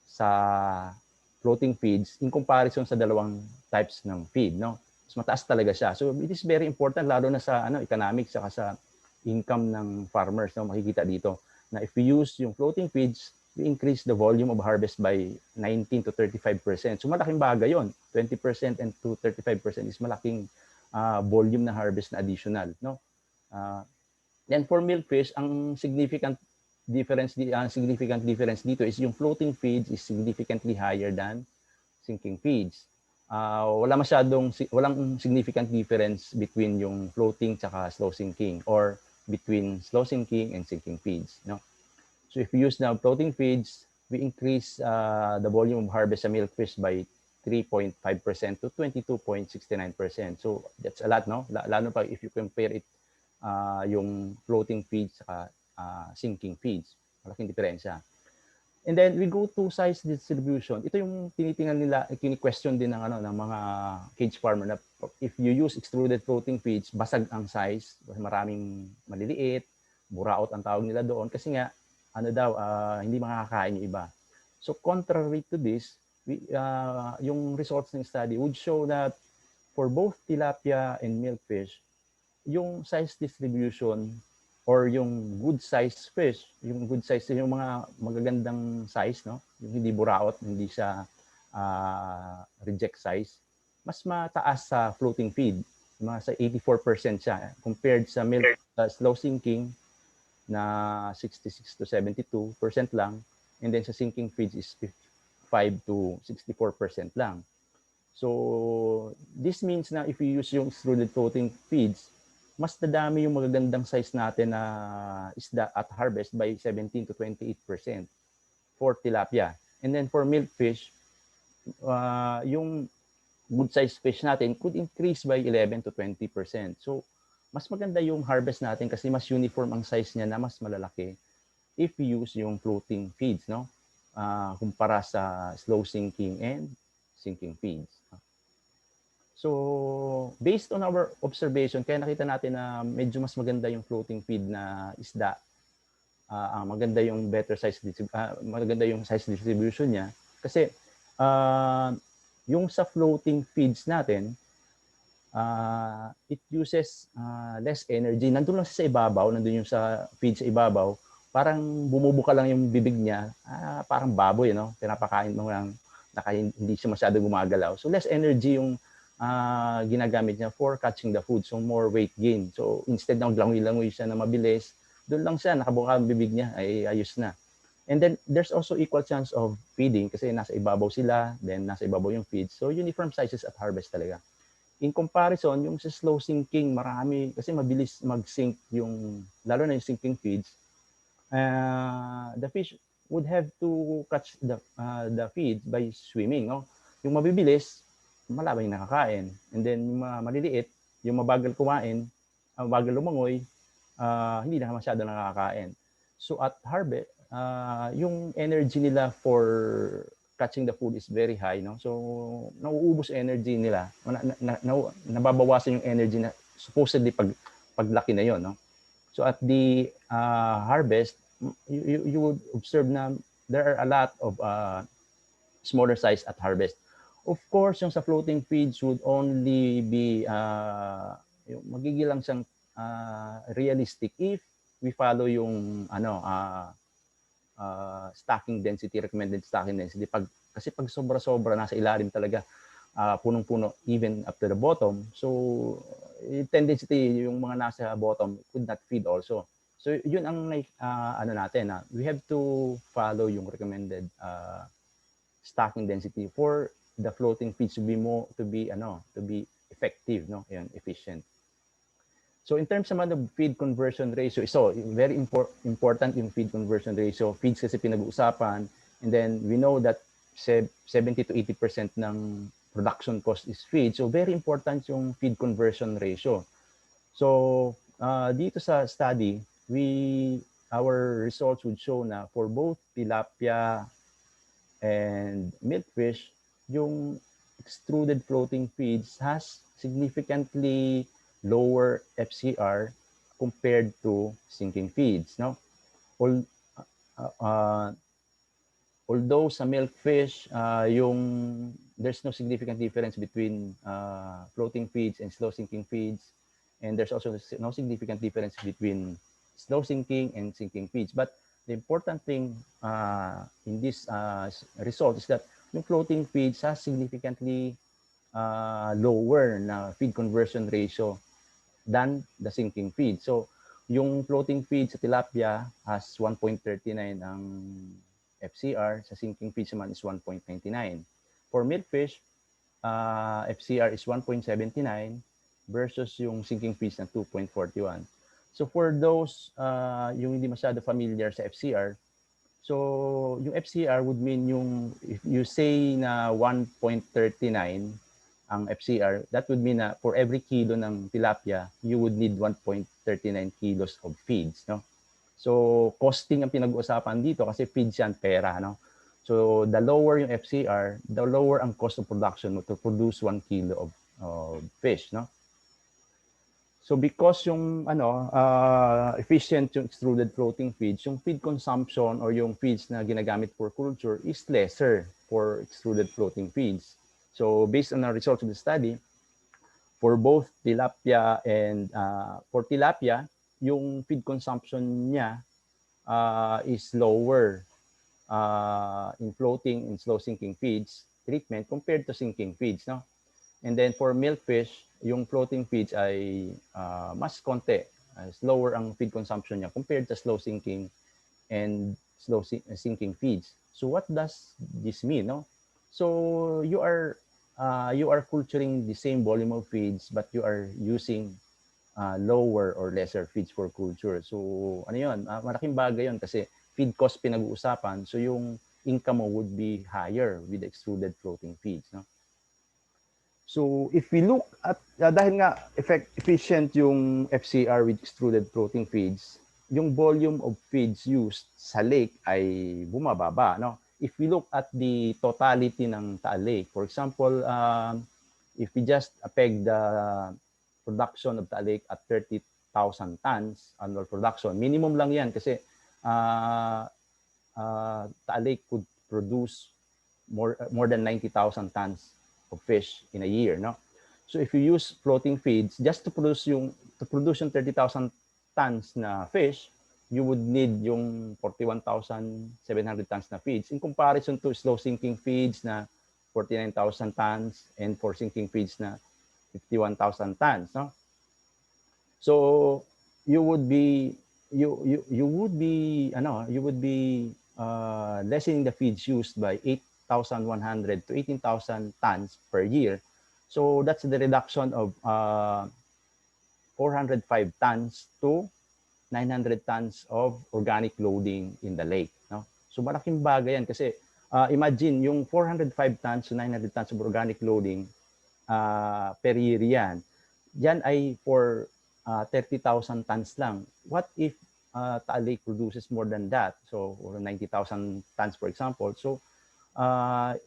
sa floating feeds in comparison sa dalawang types ng feed, no? Mas mataas talaga siya. So it is very important, lalo na sa economics saka sa income ng farmers, no? Makikita dito na if we use yung floating feeds, we increase the volume of harvest by 19 to 35%. So malaking bagay yon. 20% and to 35% is malaking volume na harvest na additional, no? Then for milkfish, ang significant difference dito is yung floating feeds is significantly higher than sinking feeds. Walang significant difference between yung floating tsaka slow sinking, or between slow sinking and sinking feeds, no? So if we use now floating feeds, we increase the volume of harvest sa milkfish by 3.5% to 22.69%. So that's a lot, no? Lalo pa if you compare it yung floating feeds sa sinking feeds. Malaking diferensya. And then we go to size distribution. Ito yung tinitingnan nila, kini-question din ng mga cage farmer na if you use extruded floating feeds, basag ang size, maraming maliliit, buraot ang tawag nila doon kasi nga hindi makakakain yung iba. So contrary to this, yung results ng study would show that for both tilapia and milkfish, yung size distribution or yung good size fish, yung good size, yung mga magagandang size, no? Yung hindi buraot, hindi siya reject size, mas mataas sa floating feed, sa 84% siya compared sa milk slow sinking na 66 to 72% lang, and then sa sinking feeds is 55 to 64% lang. So this means na if you use yung extruded floating feeds, mas nadami yung magagandang size natin na isda at harvest by 17 to 28% for tilapia. And then for milkfish, yung good size fish natin could increase by 11 to 20%. So mas maganda yung harvest natin kasi mas uniform ang size niya na mas malalaki if we use yung floating feeds, no? Kumpara sa slow sinking and sinking feeds. So, based on our observation, kaya nakita natin na medyo mas maganda yung floating feed na isda. Maganda yung maganda yung size distribution niya. Kasi yung sa floating feeds natin, it uses less energy. Nandun lang sa ibabaw, nandun yung sa feed sa ibabaw. Parang bumubuka lang yung bibig niya, parang baboy, no? Pinapakain mo lang, hindi siya masyado gumagalaw. So, less energy yung ginagamit niya for catching the food. So, more weight gain. So, instead na maglangoy-langoy siya na mabilis, doon lang siya, nakabuka ang bibig niya, ay ayos na. And then, there's also equal chance of feeding kasi nasa ibabaw sila, then nasa ibabaw yung feed. So, uniform sizes at harvest talaga. In comparison, yung sa slow sinking, marami, kasi mabilis mag-sink yung, lalo na yung sinking feeds, the fish would have to catch the feed by swimming, no? Yung mabibilis, malabay nakakain. And then yung maliliit, yung mabagal kumain, mabagal lumangoy, hindi na masyado nakakain. So at harvest, yung energy nila for catching the food is very high, no? So nauubos energy nila. Nababawasan yung energy na supposedly paglaki na yon, no? So at the harvest, you would observe na there are a lot of smaller size at harvest. Of course, yung sa floating feeds would only be magiging lang siyang realistic if we follow yung stocking density, recommended stocking density. Kasi pag sobra-sobra nasa ilalim talaga, punong-puno even up to the bottom. So yung tendency yung mga nasa bottom could not feed also. So yun ang natin, we have to follow yung recommended stocking density for the floating feeds to be effective, no, and efficient. So in terms naman of feed conversion ratio, so very important yung feed conversion ratio. Feeds kasi pinag-uusapan, and then we know that 70 to 80% ng production cost is feed. So very important yung feed conversion ratio. So dito sa study, our results would show na for both tilapia and milkfish, yung extruded floating feeds has significantly lower FCR compared to sinking feeds. No? Although sa milkfish, there's no significant difference between floating feeds and slow sinking feeds, and there's also no significant difference between slow sinking and sinking feeds. But the important thing in this result is that yung floating feeds has significantly lower na feed conversion ratio than the sinking feed. So yung floating feed sa tilapia has 1.39 ang FCR, sa sinking feeds naman is 1.99. For milkfish, FCR is 1.79 versus yung sinking feeds na 2.41. So for those yung hindi masyado familiar sa FCR, so yung FCR would mean yung, if you say na 1.39 ang FCR, that would mean na for every kilo ng tilapia, you would need 1.39 kilos of feeds, no? So costing ang pinag-uusapan dito kasi feeds yan, pera, no? So the lower yung FCR, the lower ang cost of production mo to produce 1 kilo of fish, no? So because yung efficient yung extruded floating feeds, yung feed consumption or yung feeds na ginagamit for culture is lesser for extruded floating feeds. So based on our results of the study, for both tilapia and for tilapia, yung feed consumption niya is lower in floating and slow sinking feeds treatment compared to sinking feeds, no? And then for milkfish, yung floating feeds ay mas konti, slower ang feed consumption niya compared to slow sinking and slow sinking feeds. So what does this mean, no? So you are culturing the same volume of feeds but you are using lower or lesser feeds for culture. So ano yun, malaking bagay yun kasi feed cost pinag-uusapan, so yung income mo would be higher with extruded floating feeds, no? So if we look at, dahil nga efficient yung FCR with extruded floating feeds, yung volume of feeds used sa lake ay bumababa, no? If we look at the totality ng Taal Lake, for example, if we just peg the production of Taal Lake at 30,000 tons annual production, minimum lang yan kasi Taal Lake could produce more than 90,000 tons of fish in a year, no? So if you use floating feeds just to produce yung 30,000 tons na fish, you would need yung 41,700 tons na feeds in comparison to slow sinking feeds na 49,000 tons and for sinking feeds na 51,000 tons, no? So you would be lessening the feeds used by 8,100 to 18,000 tons per year. So that's the reduction of 405 tons to 900 tons of organic loading in the lake, no? So malaking bagay yan kasi imagine yung 405 tons to 900 tons of organic loading per year yan. Yan ay for 30,000 tons lang. What if Taal Lake produces more than that? So, or 90,000 tons, for example. So,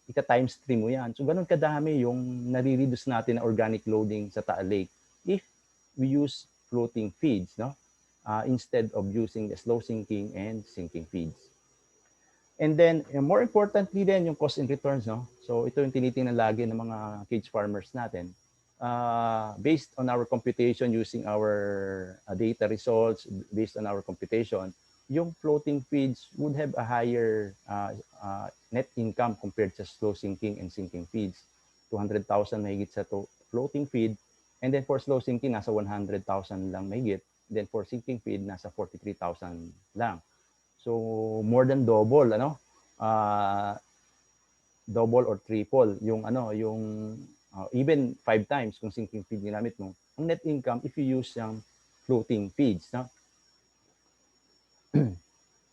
ika-times 3 mo yan. So, ganun kadami yung nare-reduce natin na organic loading sa Taal Lake if we use floating feeds, no? instead of using the slow sinking and sinking feeds. And then, more importantly din, yung cost and returns, no? So, ito yung tinitingnan lagi ng mga cage farmers natin. Based on our computation using our data results, based on our computation, yung floating feeds would have a higher net income compared sa slow sinking and sinking feeds. 200,000 mahigit sa floating feed. And then for slow sinking, nasa 100,000 lang mahigit. Then for sinking feed, nasa 43,000 lang. So more than double, double or triple yung even 5 times kung sinking feed ginamit mo. Ang net income if you use yung floating feeds, no?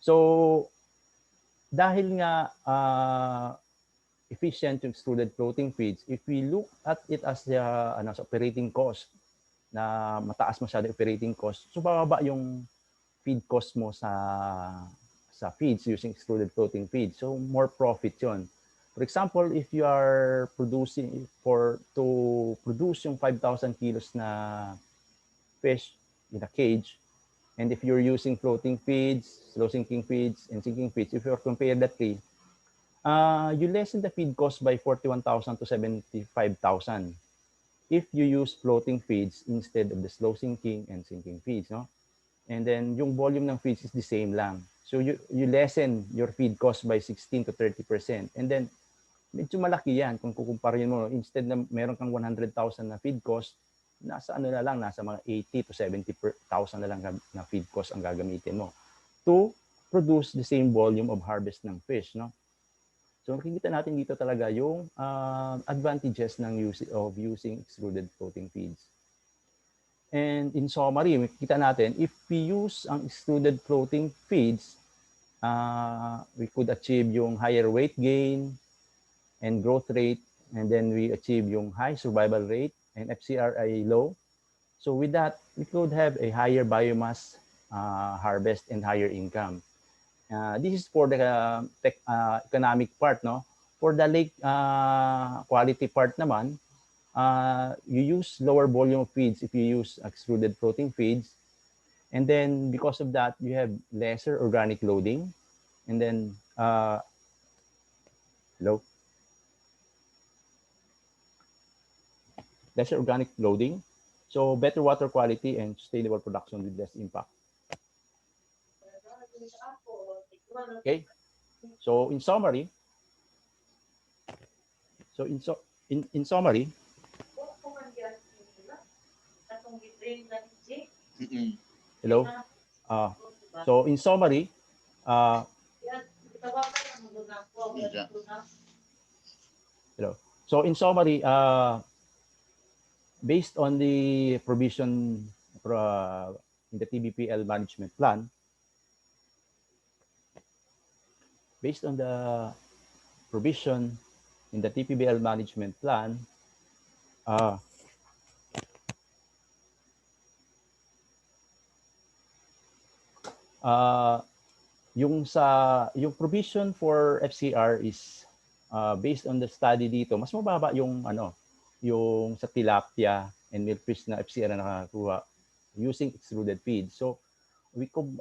So dahil nga efficient yung extruded floating feeds, if we look at it as the operating cost, na mataas masyado operating cost, so bababa yung feed cost mo sa feeds using extruded floating feeds. So more profit yon. For example, if you are producing to produce yung 5,000 kilos na fish in a cage, and if you're using floating feeds, slow sinking feeds, and sinking feeds, if you compare that three, you lessen the feed cost by 41,000 to 75,000 if you use floating feeds instead of the slow sinking and sinking feeds, no? And then yung volume ng feeds is the same lang. So you lessen your feed cost by 16 to 30%. And then medyo malaki yan kung kukumparin mo. Instead na meron kang 100,000 na feed cost, nasa nasa mga 80 to 70,000 na lang na feed cost ang gagamitin mo to produce the same volume of harvest ng fish, no? So makikita natin dito talaga yung advantages ng using extruded floating feeds. And in summary, makikita natin, if we use ang extruded floating feeds, we could achieve yung higher weight gain and growth rate, and then we achieve yung high survival rate and FCR ay low. So with that, we could have a higher biomass harvest and higher income. This is for the economic part, no? For the lake quality part naman, you use lower volume of feeds if you use extruded floating feeds. And then because of that, you have lesser organic loading. And then, lesser organic loading. So better water quality and sustainable production with less impact. Okay. So in summary, in summary, hello. So in summary, hello. So in summary, based on the provision in the TVPL management plan, based on the provision in the TPBL management plan, yung provision for FCR is based on the study dito, mas mababa yung yung sa tilapia and milkfish na FCR na nakakuha using extruded feeds. So we could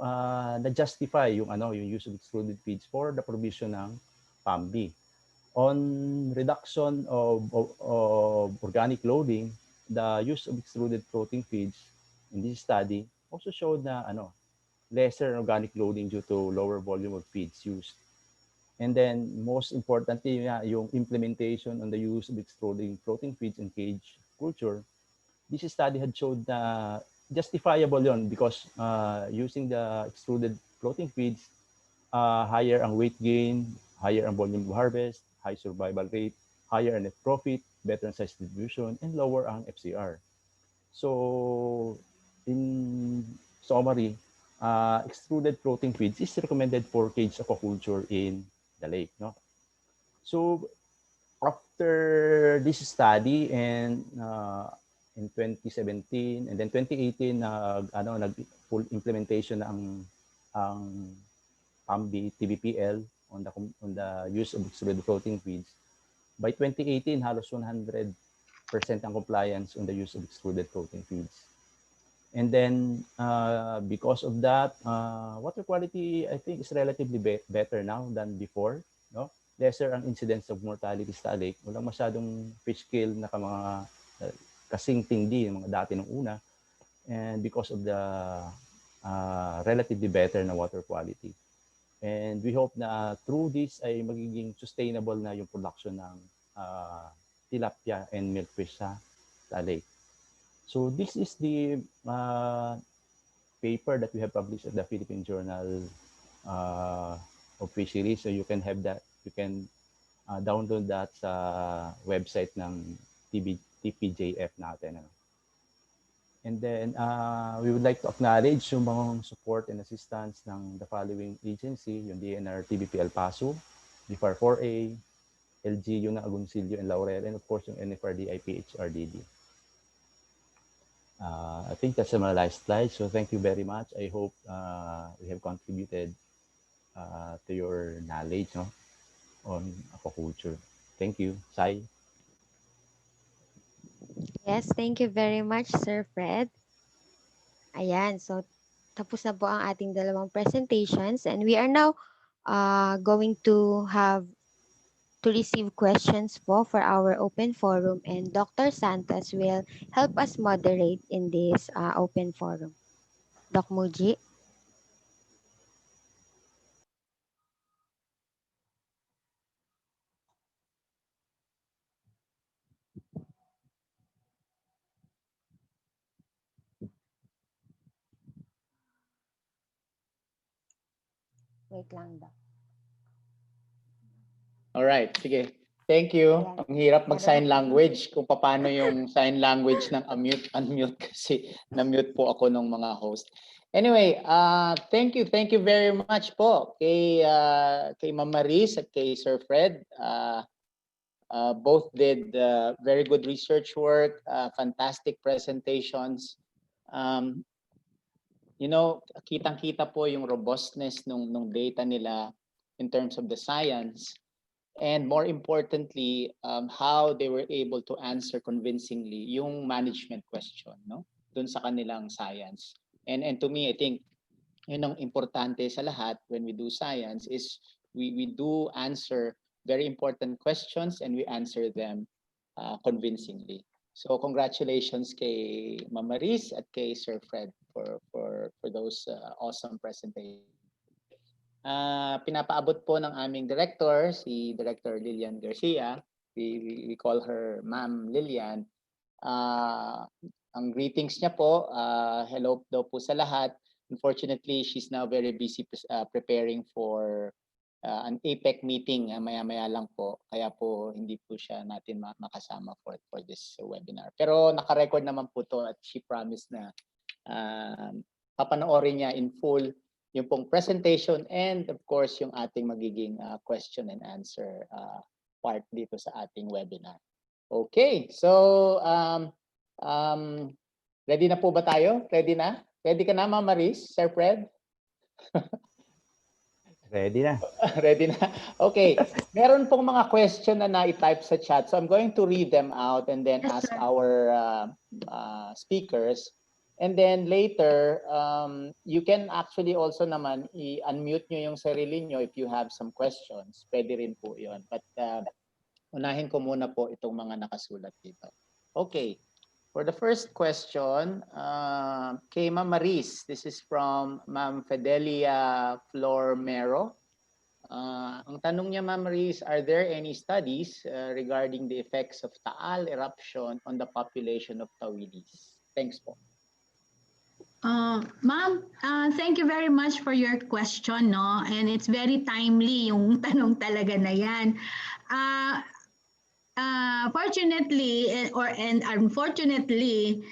na-justify yung use of extruded feeds for the provision ng PAMB. On reduction of organic loading, the use of extruded floating feeds in this study also showed na lesser organic loading due to lower volume of feeds used. And then most importantly, yung implementation on the use of extruded floating feeds in cage culture. This study had showed na justifiable yon because using the extruded floating feeds, higher ang weight gain, higher ang volume of harvest, high survival rate, higher net profit, better size distribution, and lower ang FCR. So in summary, extruded floating feeds is recommended for cage aquaculture in the lake, no? So after this study and in 2017 and then 2018 nag full implementation ang PAMB TVPL on the use of extruded floating feeds. By 2018 halos 100% ang compliance on the use of extruded floating feeds. And then because of that, water quality, I think, is relatively better now than before. No? Lesser ang incidence of mortality sa Taal Lake. Walang masyadong fish kill na mga kasing tindi ng mga dati nung una. And because of the relatively better na water quality. And we hope na through this ay magiging sustainable na yung production ng tilapia and milkfish sa Taal Lake. So this is the paper that we have published at the Philippine Journal of Fisheries. So you can have that, you can download that sa website ng TPJF natin. And then we would like to acknowledge yung mga support and assistance ng the following agency, yung DNR TVPL PASO, BFAR-4A, LGU ng Agoncillo and Laurel, and of course yung NFRDI PHRDD. I think that's my last slide. So thank you very much. I hope we have contributed to your knowledge on aquaculture. Thank you. Sai. Yes, thank you very much, Sir Fred. Ayan, so tapos na po ang ating dalawang presentations and we are now going to receive questions for our open forum, and Dr. Santos will help us moderate in this open forum. Doc Muji. Wait lang, Doc. Alright, sige. Thank you. Ang hirap mag-sign language kung paano yung sign language ng unmute kasi na-mute po ako ng mga host. Anyway, thank you very much po kay Ma'am Maris at kay Sir Fred. Both did very good research work, fantastic presentations. You know, kitang-kita po yung robustness nung data nila in terms of the science. And more importantly, how they were able to answer convincingly yung management question, no? Dun sa kanilang science. And to me, I think yun ang importante sa lahat when we do science is we do answer very important questions and we answer them convincingly. So congratulations kay Ma'am Maris at kay Sir Fred for those awesome presentations. Pinapaabot po ng aming director, si Director Lilian Garcia. We call her Ma'am Lilian. Ang greetings niya po, hello daw po sa lahat. Unfortunately, she's now very busy preparing for an APEC meeting maya-maya lang po. Kaya po hindi po siya natin makasama for this webinar. Pero naka-record naman po to at she promised na papanoorin niya in full yung pong presentation and of course yung ating magiging question and answer part dito sa ating webinar. Okay, so ready na po ba tayo? Ready na? Ready ka na, Ma'am Maris, Sir Fred? Ready na. Ready na? Okay. Meron pong mga question na na-type sa chat. So I'm going to read them out and then ask our speakers. And then later, you can actually also naman i-unmute nyo yung sarili nyo if you have some questions. Pwede rin po yun. But unahin ko muna po itong mga nakasulat dito. Okay. For the first question, kay Ma'am Maris, this is from Ma'am Fidelia Flormero. Ang tanong niya, Ma'am Maris, are there any studies regarding the effects of Taal eruption on the population of Tawilis? Thanks po. Ma'am, thank you very much for your question, no? And it's very timely yung tanong talaga na yan. Fortunately and unfortunately,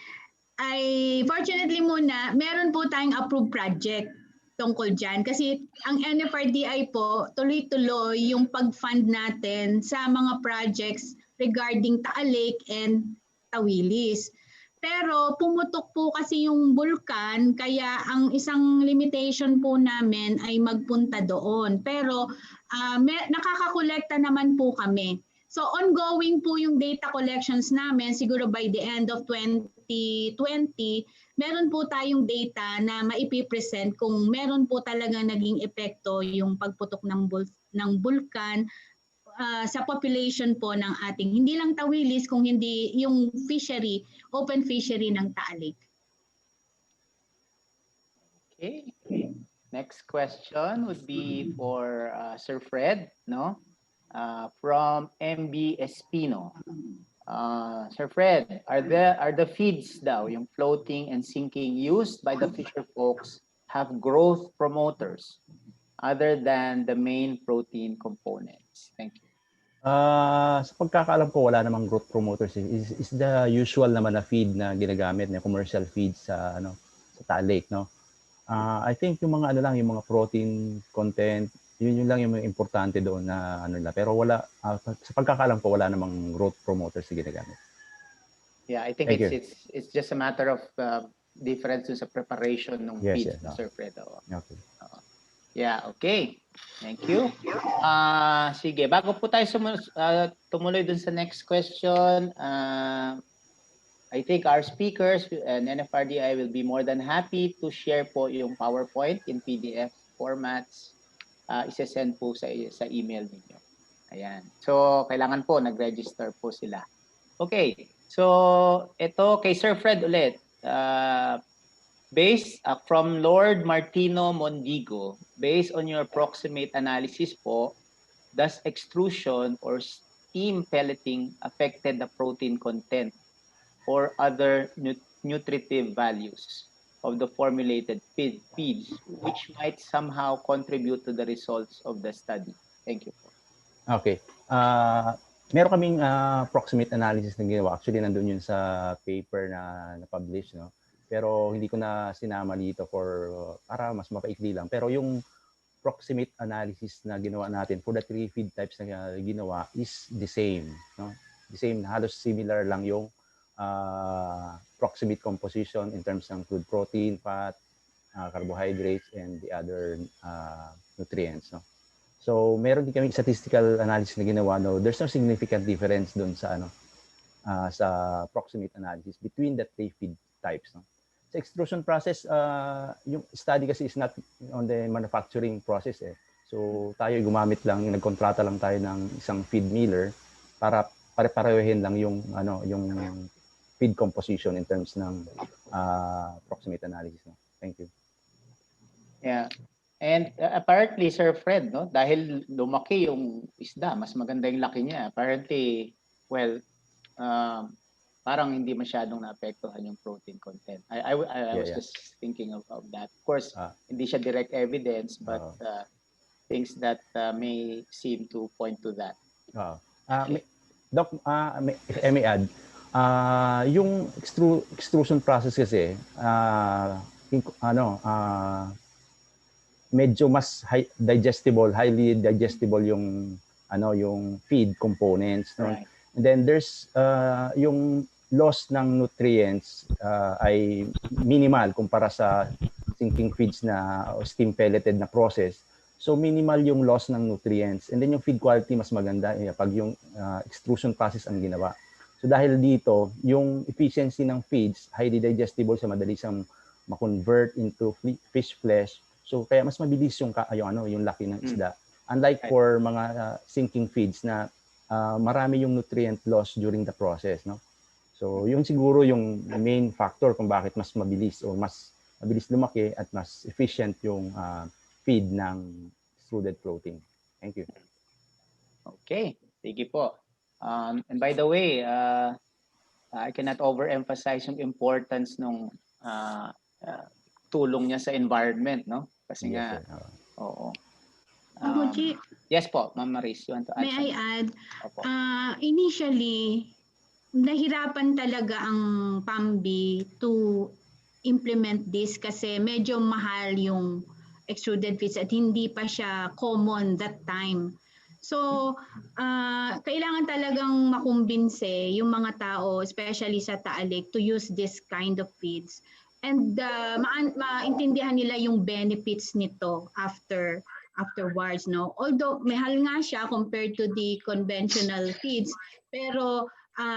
fortunately muna, meron po tayong approved project tungkol dyan. Kasi ang NFRDI po, tuloy-tuloy yung pag-fund natin sa mga projects regarding Taal Lake and Tawilis. Pero pumutok po kasi yung bulkan, kaya ang isang limitation po namin ay magpunta doon. Pero nakakakolekta naman po kami. So ongoing po yung data collections namin, siguro by the end of 2020, meron po tayong data na maipipresent kung meron po talaga naging epekto yung pagputok ng bulkan sa population po ng ating, hindi lang Tawilis, kung hindi yung fishery, open fishery ng Taal Lake. Okay. Next question would be for Sir Fred, no? From MB Espino. Sir Fred, are the feeds daw, yung floating and sinking used by the fisher folks have growth promoters other than the main protein components? Thank you. Sa pagkakaalam ko, wala namang growth promoters. Is the usual naman na feed na ginagamit, na commercial feed sa sa Taal Lake, no? I think yung mga yung mga protein content, yun lang yung importante doon na pero wala, sa pagkakaalam ko, wala namang growth promoters na ginagamit. Yeah, I think it's just a matter of difference sa preparation ng feed, Sir Fred. Okay. Yeah, okay. Thank you. Sige, bago po tayo tumuloy dun sa next question, I think our speakers and NFRDI will be more than happy to share po yung PowerPoint in PDF formats. Isesend po sa email ninyo. Ayan. So, kailangan po nag-register po sila. Okay. So, ito kay Sir Fred ulit. Based from Lord Martino Mondigo, based on your proximate analysis po, does extrusion or steam pelleting affected the protein content or other nutritive values of the formulated feeds, which might somehow contribute to the results of the study? Thank you. Okay. Meron kaming proximate analysis na ginawa. Actually, nandun yun sa paper na na-publish, no? Pero hindi ko na sinama dito para mas mapaikli lang. Pero yung proximate analysis na ginawa natin for the 3 feed types na ginawa is the same, no? The same, halos similar lang yung proximate composition in terms ng food protein, fat, carbohydrates, and the other nutrients, no? So, meron din kami statistical analysis na ginawa, no? There's no significant difference doon sa sa proximate analysis between the 3 feed types, no? Sa extrusion process, yung study kasi is not on the manufacturing process, eh. So, tayo gumamit lang, nagkontrata lang tayo ng isang feed miller para pare-parehin lang yung yung feed composition in terms ng proximate analysis, no? Thank you. Yeah. And apparently, Sir Fred, no, dahil lumaki yung isda, mas maganda yung laki niya. Apparently, well, parang hindi masyadong naapektuhan yung protein content. I was just thinking of that. Of course, hindi siya direct evidence, but things that may seem to point to that. Doc, if I may add, yung extrusion process kasi, medyo mas highly digestible yung yung feed components, no? Right. And then there's yung loss ng nutrients ay minimal kumpara sa sinking feeds na steam pelleted na process. So minimal yung loss ng nutrients, and then yung feed quality mas maganda pag yung extrusion process ang ginawa. So dahil dito, yung efficiency ng feeds highly digestible, sa madali siyang ma-convert into fish flesh. So kaya mas mabilis yung laki ng isda. Unlike for mga sinking feeds na marami yung nutrient loss during the process, no? So yun siguro yung main factor kung bakit mas mabilis lumaki at mas efficient yung feed ng extruded floating. Thank you. Okay, sige po. And by the way, I cannot overemphasize yung importance ng tulong niya sa environment, no? Kasi nga, oo. Yes po, Ma'am Maris, you want to add something? May I add? Initially, nahirapan talaga ang PAMBI to implement this kasi medyo mahal yung extruded feeds at hindi pa siya common that time. So, kailangan talagang makumbinse yung mga tao, especially sa Taal Lake, to use this kind of feeds. And maintindihan nila yung benefits nito after afterwards, no? Although mahal nga siya compared to the conventional feeds, pero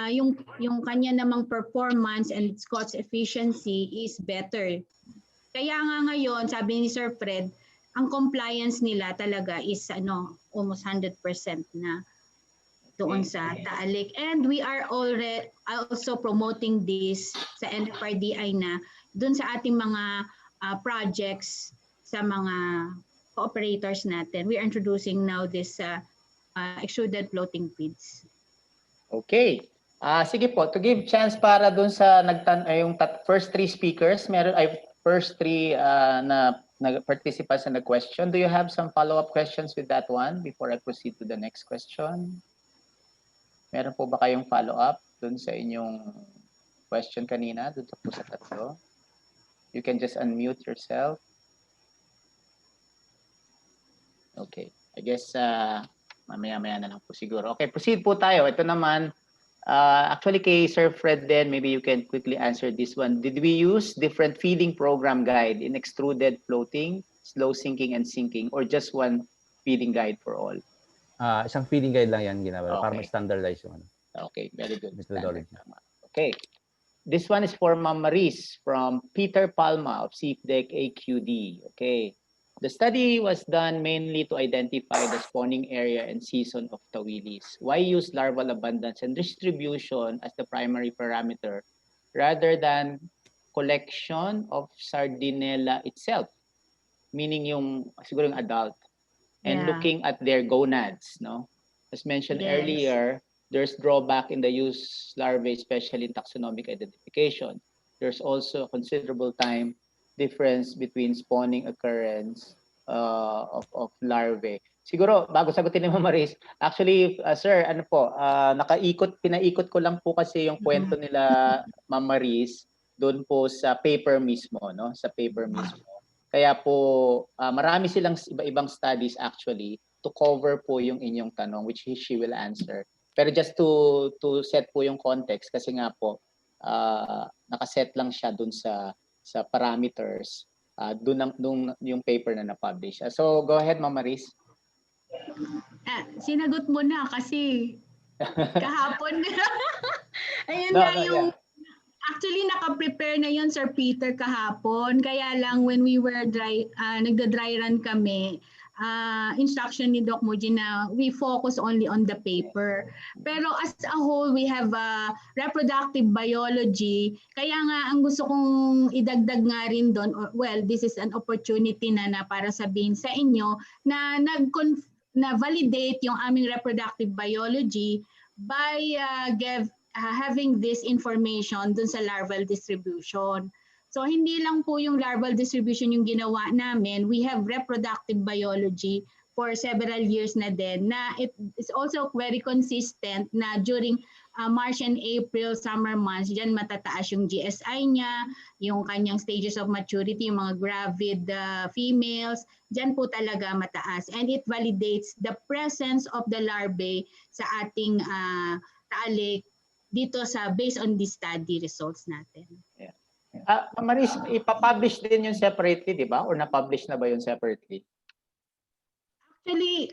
yung kanya namang performance and its cost efficiency is better. Kaya nga ngayon, sabi ni Sir Fred, ang compliance nila talaga is almost 100% na doon sa Taal Lake. And we are already also promoting this sa NFRDI na doon sa ating mga projects sa mga cooperators natin. We are introducing now this extruded floating feeds. Okay. Sige po, to give chance para dun sa yung first three speakers, first three na participants na nag-question. Do you have some follow-up questions with that one before I proceed to the next question? Meron po ba kayong follow-up dun sa inyong question kanina, dun sa tatlo? You can just unmute yourself. Okay. I guess mamaya-maya na lang po siguro. Okay, proceed po tayo. Ito naman, actually kay Sir Fred then, maybe you can quickly answer this one. Did we use different feeding program guide in extruded floating, slow sinking and sinking, or just one feeding guide for all? Isang feeding guide lang yan ginawa para Okay. ma-standardize yung Okay, very good. methodology. Okay. This one is for Ma'am Maris from Peter Palma of CFDEC AQD. Okay. The study was done mainly to identify the spawning area and season of Tawilis. Why use larval abundance and distribution as the primary parameter rather than collection of Sardinella itself? Meaning yung siguro yung adult and looking at their gonads, no? As mentioned earlier, there's drawback in the use larvae, especially in taxonomic identification. There's also a considerable time difference between spawning occurrence of larvae. Siguro, bago sagutin ni Ma'am Maris, actually, sir, pinaikot ko lang po kasi yung kwento nila Ma'am Maris doon po sa paper mismo, no? Sa paper mismo. Kaya po, marami silang iba-ibang studies actually to cover po yung inyong tanong, which she will answer. Pero just to set po yung context, kasi nga po, nakaset lang siya dun sa parameters, dun yung paper na na-publish. So, go ahead, Ma'am Maris. Sinagot mo na kasi kahapon. Ayun No, nga yung... yeah. Actually, naka-prepare na yun, Sir Peter, kahapon. Kaya lang, when we were nagda-dry run kami, instruction ni Doc Muji na we focus only on the paper. Pero as a whole, we have reproductive biology. Kaya nga, ang gusto kong idagdag nga rin doon, well, this is an opportunity na para sabihin sa inyo na validate yung aming reproductive biology by having this information dun sa larval distribution. So hindi lang po yung larval distribution yung ginawa namin, we have reproductive biology for several years na din na it is also very consistent na during March and April, summer months, dyan matataas yung GSI niya, yung kanyang stages of maturity, yung mga gravid females, dyan po talaga mataas. And it validates the presence of the larvae sa ating Taal Lake dito sa based on the study results natin. Yeah. Maris, ipapublish din yung separately, di ba? Or na-publish na ba yung separately? Actually,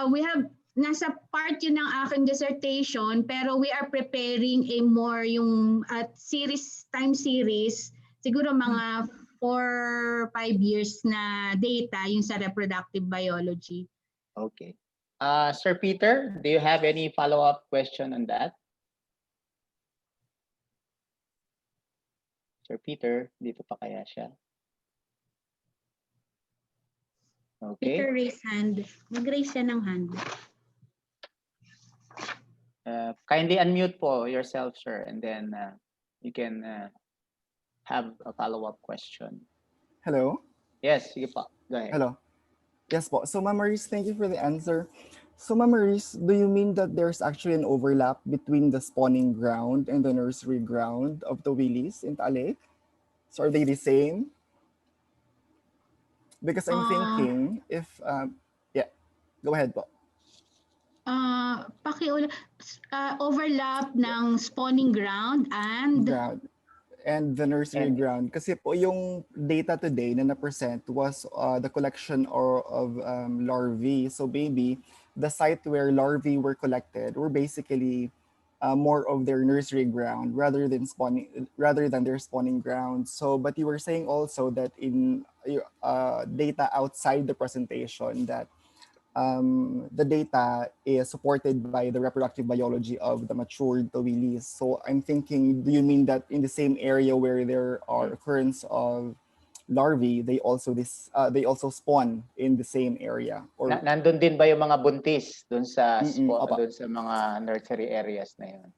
we have nasa part yun ng aking dissertation, pero we are preparing a more yung time series, siguro mga 4-5 years na data yung sa reproductive biology. Okay. Sir Peter, do you have any follow-up question on that? Sir Peter, dito pa kaya siya? Okay. Peter raise hand. Mag-raise siya ng hand. Kindly unmute po yourself, sir, and then you can have a follow-up question. Hello? Yes, sige po. Go ahead. Hello. Yes po. So, Ma'am Maris, thank you for the answer. So, Ma'am Maris, do you mean that there's actually an overlap between the spawning ground and the nursery ground of the Tawilis in Taal Lake? So, are they the same? Because I'm thinking if, yeah, go ahead po. Overlap ng spawning ground and and the nursery And ground. Kasi po yung data today na na-present was the collection of larvae. So maybe the site where larvae were collected were basically more of their nursery ground rather than their spawning ground. So, but you were saying also that in data outside the presentation that the data is supported by the reproductive biology of the matured Tawilis. So I'm thinking, do you mean that in the same area where there are occurrence of larvae, they also spawn in the same area? Or nandun din ba yung mga buntis doon sa opa. doon sa mga nursery areas na yun?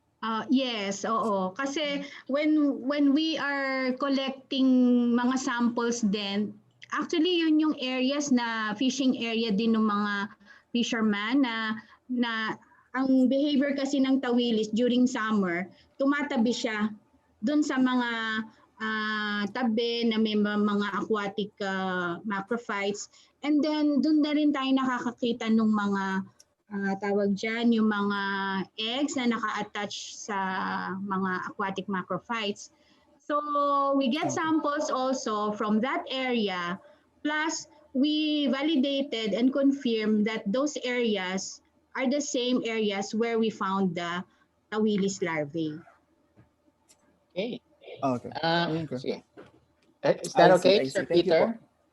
Yes, oo. Kasi when we are collecting mga samples din, actually yun yung areas na fishing area din ng mga fisherman na ang behavior kasi ng tawilis during summer, tumatabi siya dun sa mga tabi na may mga aquatic macrophytes, and then dun na rin tayo nakakakita ng mga tawag dyan, yung mga eggs na naka-attach sa mga aquatic macrophytes. So we get samples also from that area, plus we validated and confirmed that those areas are the same areas where we found the Tawilis larvae. Okay. Okay. Okay. Sige. Is that okay, Sir Thank you Peter?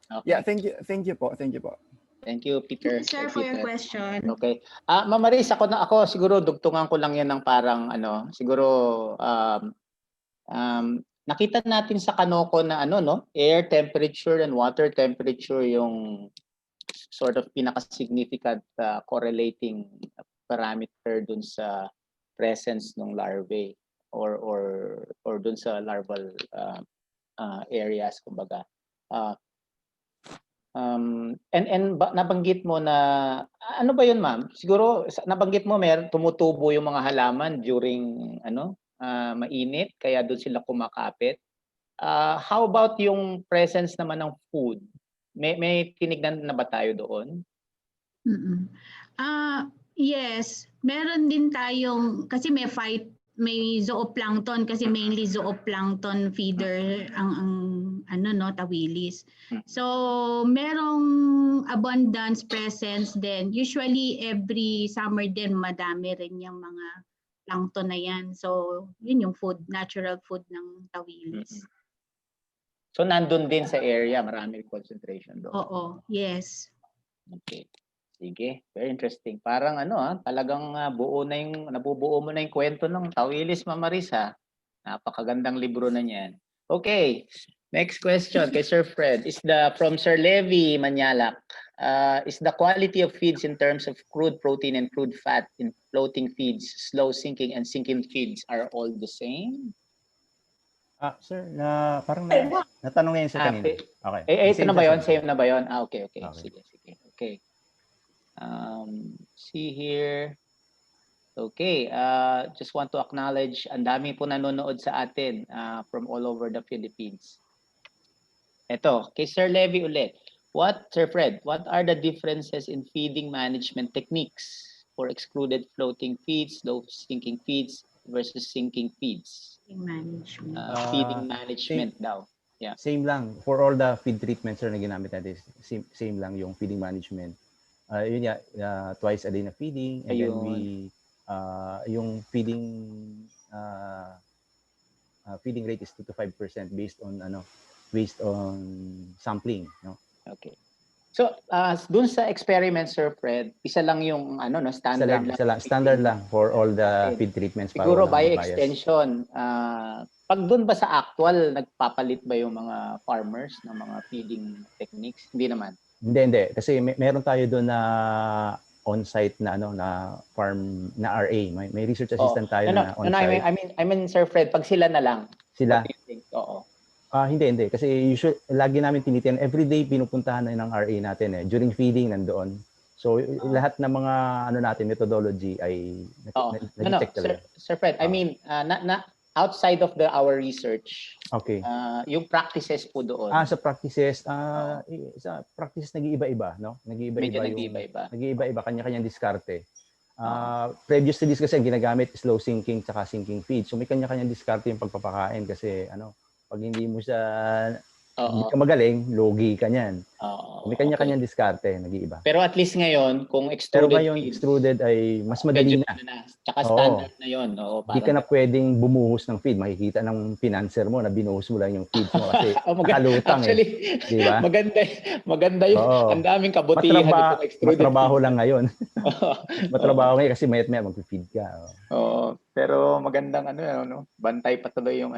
po. Okay. Yeah, thank you po. Thank you po. Thank you, Peter. Thank you, sir, for your question. Okay. Ma'am Maris, ako siguro dugtungan ko lang 'yan ng parang siguro nakita natin sa Kanoko na air temperature and water temperature yung sort of pinaka-significant correlating parameter dun sa presence ng larvae or dun sa larval areas kumbaga. Nabanggit mo na ano ba 'yun, ma'am? Siguro nabanggit mo tumutubo yung mga halaman during mainit kaya doon sila kumakapit. How about yung presence naman ng food? May tinignan na ba tayo doon? Yes, meron din tayong kasi may zooplankton kasi mainly zooplankton feeder ang tawilis. So merong abundance presence din. Usually every summer din madami rin yung mga plankton na yan. So yun yung natural food ng tawilis. So nandun din sa area, marami concentration doon. Oo, yes. Okay. Sige, very interesting. Parang talagang nabubuo mo na yung kwento ng Tawilis, Ma'am Maris, ha? Napakagandang libro na niyan. Okay, next question kay Sir Fred. From Sir Levi Manyalak. Is the quality of feeds in terms of crude protein and crude fat in floating feeds, slow sinking and sinking feeds are all the same? Sir, parang natanong ngayon sa kanina. Okay. Ito na ba yun? Same na ba yun? Okay. Sige. Okay. See here. Okay, just want to acknowledge ang dami po nanonood sa atin from all over the Philippines. Ito, kay Sir Levi ulit. Sir Fred, what are the differences in feeding management techniques for excluded floating feeds, low sinking feeds versus sinking feeds? Feeding management daw. Yeah. Same lang. For all the feed treatments na ginamit natin, same lang yung feeding management. Yun twice a day na feeding, and then yung feeding rate is 2 to 5% based on sampling, no? Okay. So, dun sa experiment, Sir Fred, isa lang yung standard lang for all the feed treatments. Siguro by extension, pag dun ba sa actual, nagpapalit ba yung mga farmers ng mga feeding techniques? Hindi naman. Hindi. Kasi meron tayo doon na on-site na farm na RA. May research assistant tayo na on-site. I mean, Sir Fred, pag sila na lang. Sila? Oo. Hindi. Kasi lagi namin tinitin. Everyday pinupuntahan na ng RA natin during feeding nandoon. So lahat ng mga natin methodology ay nag-check talaga. Sir Fred, I mean outside of our research. Okay. Yung practices po doon. Sa practices, nag-iiba-iba, no? Nag-iiba-iba, kanya-kanyang diskarte. Previous to this kasi ginagamit slow sinking tsaka sinking feed. So may kanya-kanyang diskarte yung pagpapakain kasi Pag hindi mo siya, hindi Oo. ka magaling, logi ka niyan. Oo. May kanya-kanyang diskarte, nag-iiba. Pero at least ngayon, kung Pero extruded ngayon, feeds, extruded ay mas medyo madali na. ano na. Tsaka Oo. standard na yun. Oo, Hindi ka na pwedeng bumuhos ng feed. Makikita ng financer mo na binuhos mo lang yung feeds mo kasi nakalutang Actually, Di ba? maganda yun. Oo. Ang daming kabutihan itong extruded Matrabaho feeds. lang ngayon. Oo. Matrabaho ngayon kasi mayat-maya mag-feed ka. Oo. Pero magandang bantay pa tuloy yung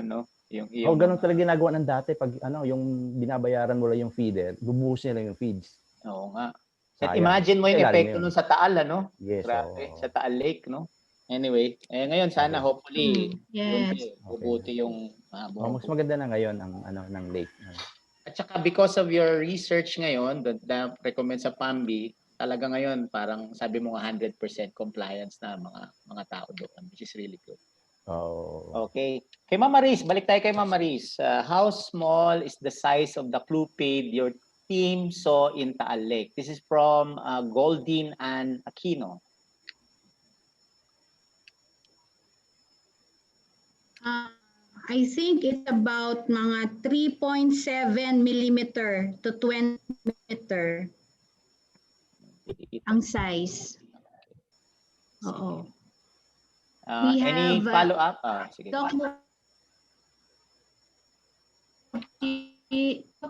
yung ganun talaga ginagawa ng dati pag yung binabayaran mo lang yung feeder, bubuhos niya lang yung feeds. Oo nga. At Sayang. imagine mo yung Kailangan epekto nun sa Taal, Yes, Grabe, sa Taal Lake, no? Anyway, ngayon sana Okay. hopefully Yes. bubuti yung mas maganda na ngayon ang ng lake. At saka because of your research ngayon, the recommend sa PAMBI, talaga ngayon parang sabi mo nga 100% compliance na mga tao doon, which is really good. Oh. Okay. Kay Ma'am Maris, balik tayo kay Ma'am Maris. How small is the size of the clupid your team saw in Taal Lake? This is from Goldin and Aquino. I think it's about mga 3.7 millimeter to 20 meter ang size. Oo. We Any have follow-up? Sige.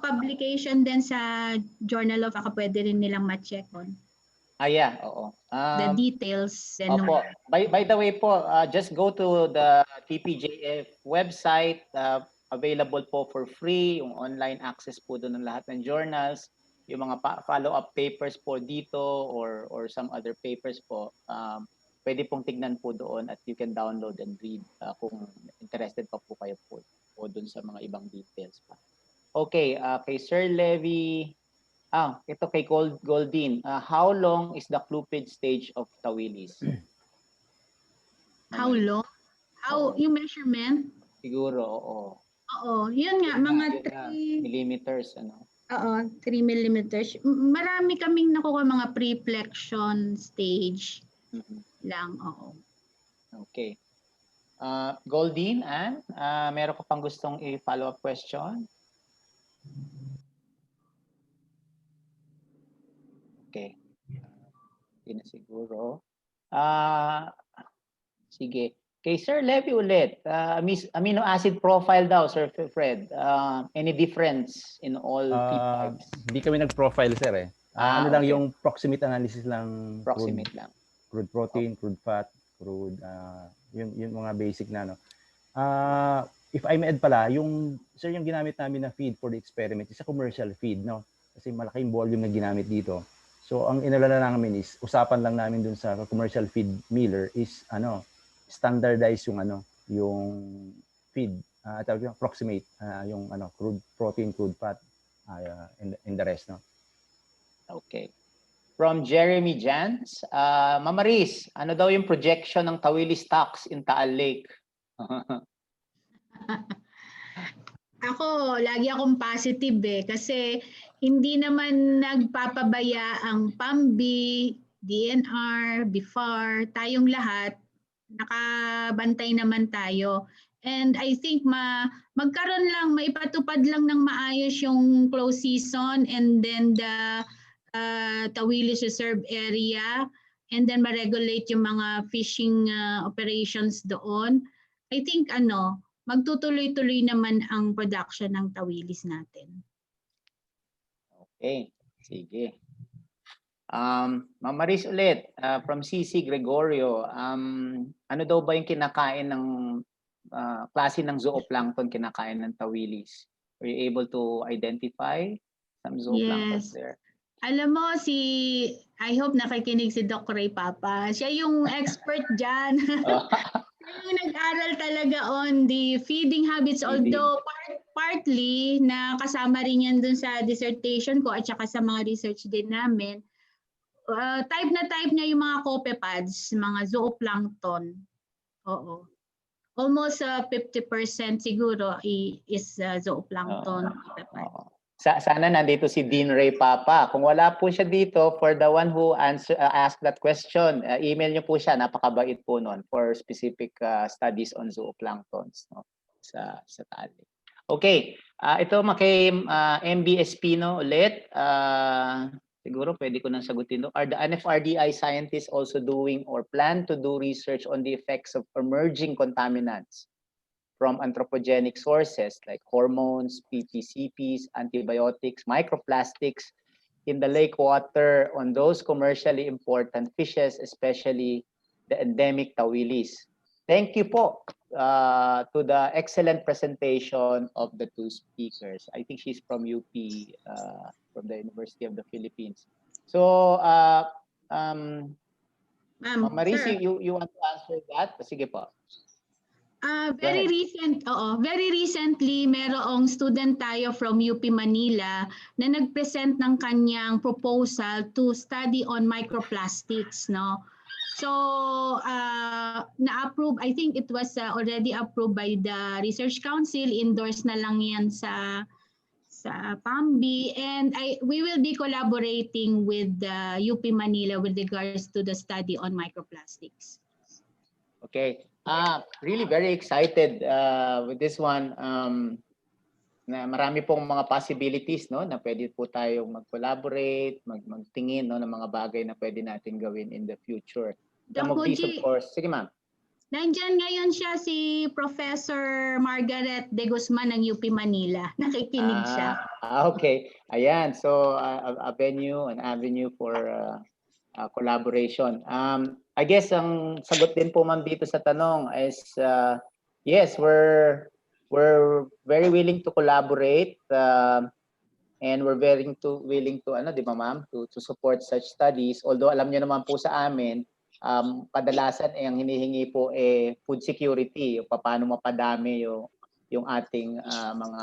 Publication din sa Journal of pwede rin nilang ma-check on. Yeah, oo. The details. Opo. By the way po, just go to the TPJF website. Available po for free, yung online access po doon ng lahat ng journals. Yung mga follow-up papers po dito or some other papers po, pwede pong tignan po doon at you can download and read kung interested pa po kayo po doon sa mga ibang details pa. Okay, kay Sir Levy, ito kay Goldin. How long is the clupid stage of Tawilis? How long? Yung measurement? Siguro, oo. Oo, yun nga, mga 3 millimeters, Oo, 3 millimeters. Marami kaming nakuha mga pre-flexion stage lang, oo. Okay. Goldin, Ann, meron ka pang gustong i-follow up question? Okay. Hindi na siguro. Sige. Kay Sir Levy ulit, amino acid profile daw, Sir Fred. Any difference in all feed types? Hindi kami nag-profile, sir. Lang yung proximate analysis lang. Proximate lang. Crude protein, crude fat, crude, yung mga basic na, if I may add pala, yung ginamit namin na feed for the experiment is a commercial feed, no? Kasi malaking volume na ginamit dito. So, ang inalala namin is, usapan lang namin dun sa commercial feed miller is, standardize yung feed, approximate, yung crude protein, crude fat, and the rest, no? Okay. From Jeremy Jans, Ma'am Maris, ano daw yung projection ng Tawilis stocks in Taal Lake? Ako, lagi akong positive kasi hindi naman nagpapabaya ang PAMBI, DNR, BIFAR, tayong lahat, nakabantay naman tayo. And I think magkaroon lang, maipatupad lang ng maayos yung close season and then the Tawilis Reserve Area and then ma-regulate yung mga fishing operations doon. I think magtutuloy-tuloy naman ang production ng Tawilis natin. Okay, sige. Ma'am Maris ulit, from CC Gregorio, ano daw ba yung kinakain ng klase ng zooplankton kinakain ng Tawilis? Were you able to identify some zooplanktons there? Alam mo, I hope nakikinig si Doc Ray Papa. Siya yung expert dyan. Yung nag-aral talaga on the feeding habits, although partly na kasama rin yan dun sa dissertation ko at saka sa mga research din namin. Type na type niya yung mga copepods, mga zooplankton. Oo. Almost 50% siguro is zooplankton. Sana nandito si Dean Ray Papa. Kung wala po siya dito, for the one who asked that question, email niyo po siya. Napakabait po nun for specific studies on zooplanktons, no? sa Taal Lake. Okay, ito kay MB Espino ulit. Siguro pwede ko nang sagutin. Are the NFRDI scientists also doing or plan to do research on the effects of emerging contaminants from anthropogenic sources like hormones, PPCPs, antibiotics, microplastics in the lake water on those commercially important fishes, especially the endemic Tawilis? Thank you po to the excellent presentation of the two speakers. I think she's from UP, from the University of the Philippines. So, Ma'am Maris, Sir. you want to answer that? Sige po. Very recently, merong student tayo from UP Manila na nag-present ng kanyang proposal to study on microplastics, no? So, na-approve, I think it was already approved by the Research Council, endorsed na lang yan sa PAMBI, and we will be collaborating with UP Manila with regards to the study on microplastics. Okay. Really very excited with this one. Na marami pong mga possibilities, no, na pwede po tayong mag-collaborate, magtingin, no, ng mga bagay na pwede natin gawin in the future. Some of these, of course. Sige, ma'am. Nandyan ngayon siya si Professor Margaret De Guzman ng UP Manila. Nakikinig siya. Okay. Ayan. So, an avenue for collaboration. I guess ang sagot din po ma'am dito sa tanong is yes, we're very willing to collaborate and we're very willing to di ba ma'am, to support such studies. Although alam niyo naman po sa amin, kadalasan ang hinihingi po food security, paano mapadami yung ating mga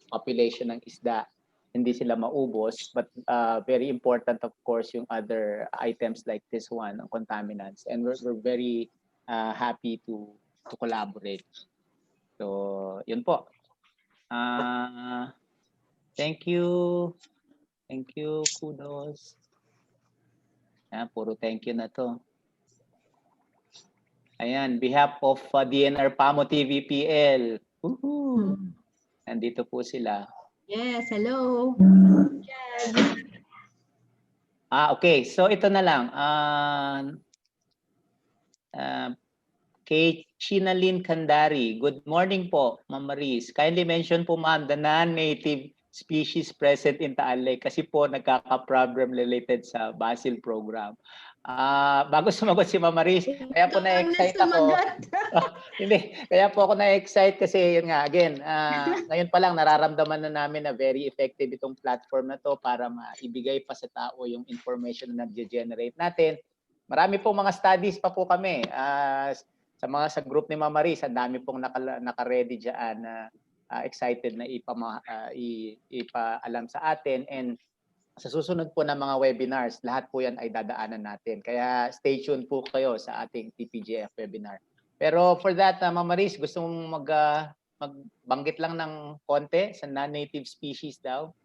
population ng isda, hindi sila maubos, but very important of course yung other items like this one, ang contaminants, and we're very happy to collaborate. So yun po. Thank you, kudos. Puro thank you na to. Ayan, behalf of DNR PAMO TVPL. Woohoo! Nandito po sila. Yes, hello. Okay. So ito na lang. Kay Chinalyn Kandari. Good morning po, Ma'am Maris. Kindly mention po ma'am the non-native species present in Taal Lake kasi po nagkaka-problem related sa basil program. Bago sumagot si Ma'am Maris, kaya po na-excite ako. Hindi, kaya po ako na-excite kasi yun nga, again, ngayon pa lang nararamdaman na namin na very effective itong platform na to para maibigay pa sa tao yung information na nag-generate natin. Marami pong mga studies pa po kami. Sa group ni Ma'am Maris, ang dami pong naka-ready dyan na excited na ipaalam sa atin, and sa susunod po ng mga webinars, lahat po yan ay dadaanan natin. Kaya stay tuned po kayo sa ating TPJF webinar. Pero for that, Ma'am Maris, gusto mong magbanggit lang ng konti sa non-native species daw?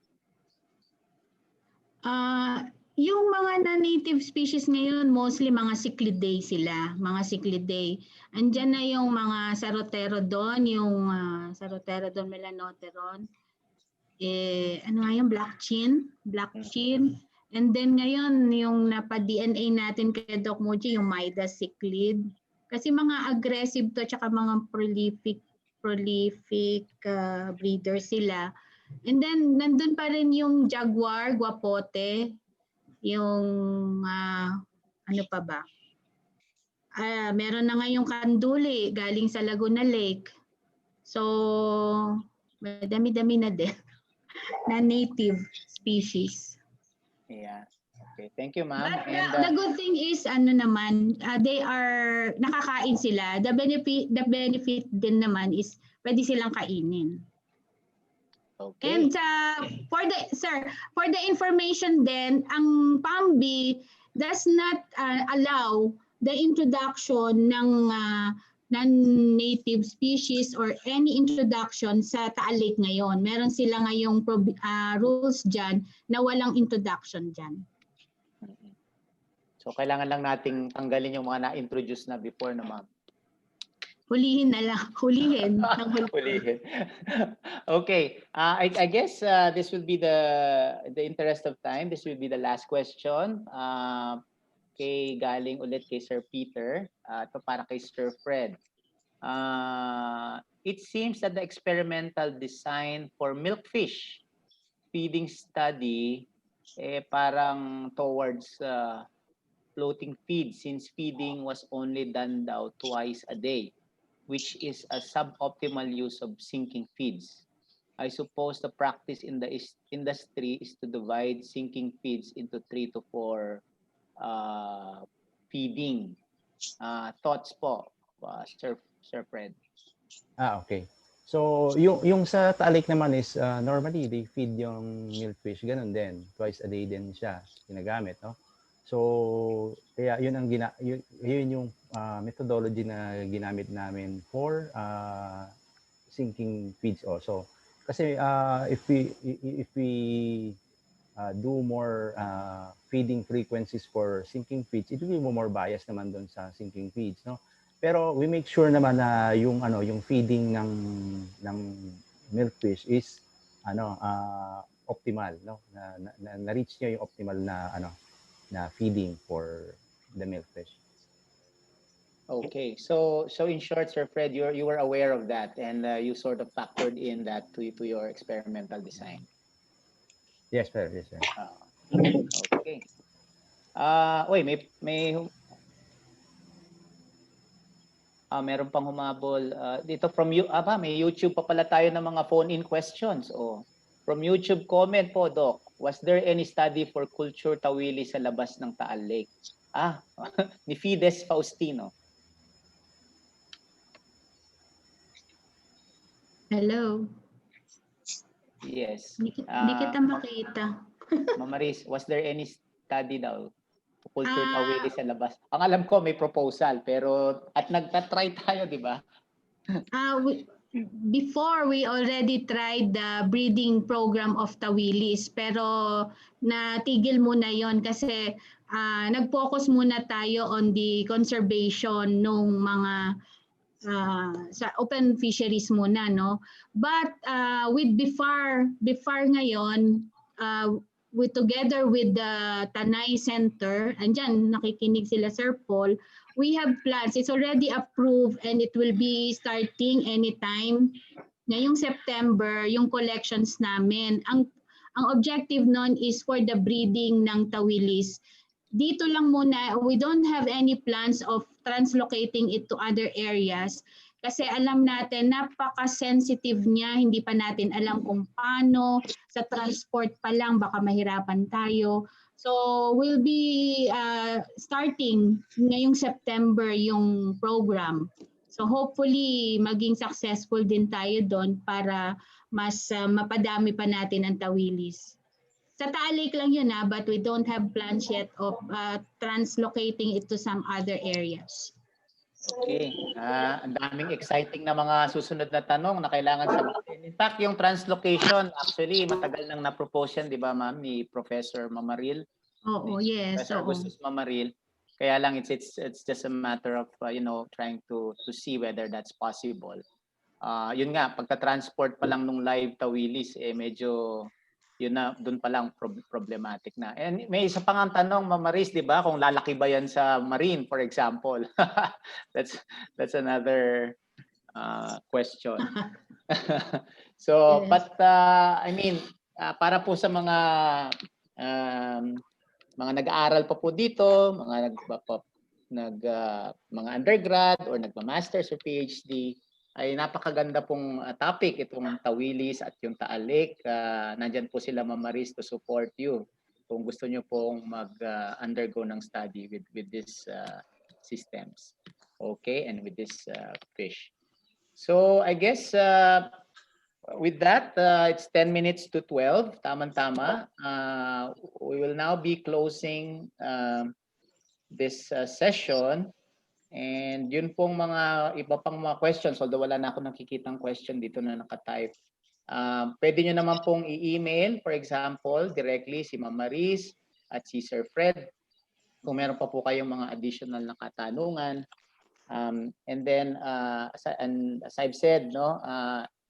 Yung mga non-native species ngayon, mostly mga cichlidae sila, mga cichlidae. Andyan na yung mga Saroterodon, yung Saroterodon melanoteron, ano nga yung black chin. And then ngayon, yung napa-DNA natin kay Doc Moji, yung Midas cichlid. Kasi mga aggressive to, tsaka mga prolific breeder sila. And then, nandun pa rin yung jaguar, guapote, yung ano pa ba? Meron na ngayong kanduli galing sa Laguna Lake. So, dami-dami na din na native species. Yeah. Okay. Thank you, ma'am. But the good thing is, they are, nakakain sila. The benefit din naman is, pwede silang kainin. Okay. And for the information then, ang PAMBI does not allow the introduction ng non-native species or any introduction sa Taal Lake ngayon. Meron sila ngayong rules dyan na walang introduction dyan. So kailangan lang nating tanggalin yung mga na-introduce na before na ma'am. Hulihin na lang. Hulihin. Ng Hulihin. Okay. I guess this will be the interest of time. This will be the last question. Galing ulit kay Sir Peter. Ito para kay Sir Fred. It seems that the experimental design for milkfish feeding study parang towards floating feed, since feeding was only done daw twice a day, which is a suboptimal use of sinking feeds. I suppose the practice in the industry is to divide sinking feeds into 3 to 4 feeding. Thoughts po, Sir Fred? Okay. So, yung sa Taal Lake naman is normally they feed yung milkfish, ganun din. Twice a day din siya ginagamit, no? So, kaya yun ang yun yung methodology na ginamit namin for sinking feeds also. Kasi if we do more feeding frequencies for sinking feeds, it will be more bias naman doon sa sinking feeds, no? Pero we make sure naman na yung feeding ng milkfish is optimal, no? Na reach niya yung optimal na feeding for the milkfish. Okay, so in short, Sir Fred, you were aware of that, and you sort of factored in that to your experimental design. Yes, sir. Yes, sir. Okay. Meron pang humabol dito from you. May YouTube pa pala tayo ng mga phone-in questions. From YouTube comment po, Doc. Was there any study for culture Tawilis sa labas ng Taal Lake? Ni Fides Faustino. Hello. Yes. Hindi kita makita. Mamaris, was there any study daw? Culture Tawilis sa labas. Ang alam ko may proposal, pero at nagtatry tayo, di ba? Before, we already tried the breeding program of Tawilis, pero natigil muna yon kasi nag-focus muna tayo on the conservation ng mga sa open fisheries muna, no? But with BIFAR ngayon, together with the Tanay Center, andyan nakikinig sila Sir Paul, we have plans. It's already approved and it will be starting anytime. Ngayong September, yung collections namin. Ang objective nun is for the breeding ng Tawilis. Dito lang muna, we don't have any plans of translocating it to other areas kasi alam natin napaka-sensitive niya, hindi pa natin alam kung paano, sa transport pa lang baka mahirapan tayo. So we'll be starting ngayong September yung program. So hopefully maging successful din tayo doon para mas mapadami pa natin ang Tawilis. Sa Taal Lake lang yun but we don't have plans yet of translocating it to some other areas. Okay. Ang daming exciting na mga susunod na tanong na kailangan sagutin. In fact, yung translocation, actually, matagal nang na-propose yan, di ba, ma'am, ni Professor Mamaril? Oo, yes. Professor Augustus Mamaril. Kaya lang, it's just a matter of, trying to see whether that's possible. Yun nga, pagka-transport pa lang nung live Tawilis, medyo yun na, doon pa lang problematic na. And may isa pang ang tanong, Mamaris, di ba, kung lalaki ba yan sa marine, for example. That's another question. So, yes. But I mean, para po sa mga nag-aaral pa po dito, mga undergrad or nagma-masters or PhD, ay napakaganda pong topic itong Tawilis at yung Taal Lake. Nandyan po sila Mamaris to support you kung gusto nyo pong mag-undergo ng study with these systems. Okay, and with this fish. So I guess with that, it's 10 minutes to 12. Tama-tama. We will now be closing this session. And yun pong mga iba pang mga questions, although wala na ako nakikitang question dito na nakatype. Pwede nyo naman pong i-email, for example, directly si Ma'am Maris at si Sir Fred. Kung meron pa po kayong mga additional na katanungan, And then, as I've said, no,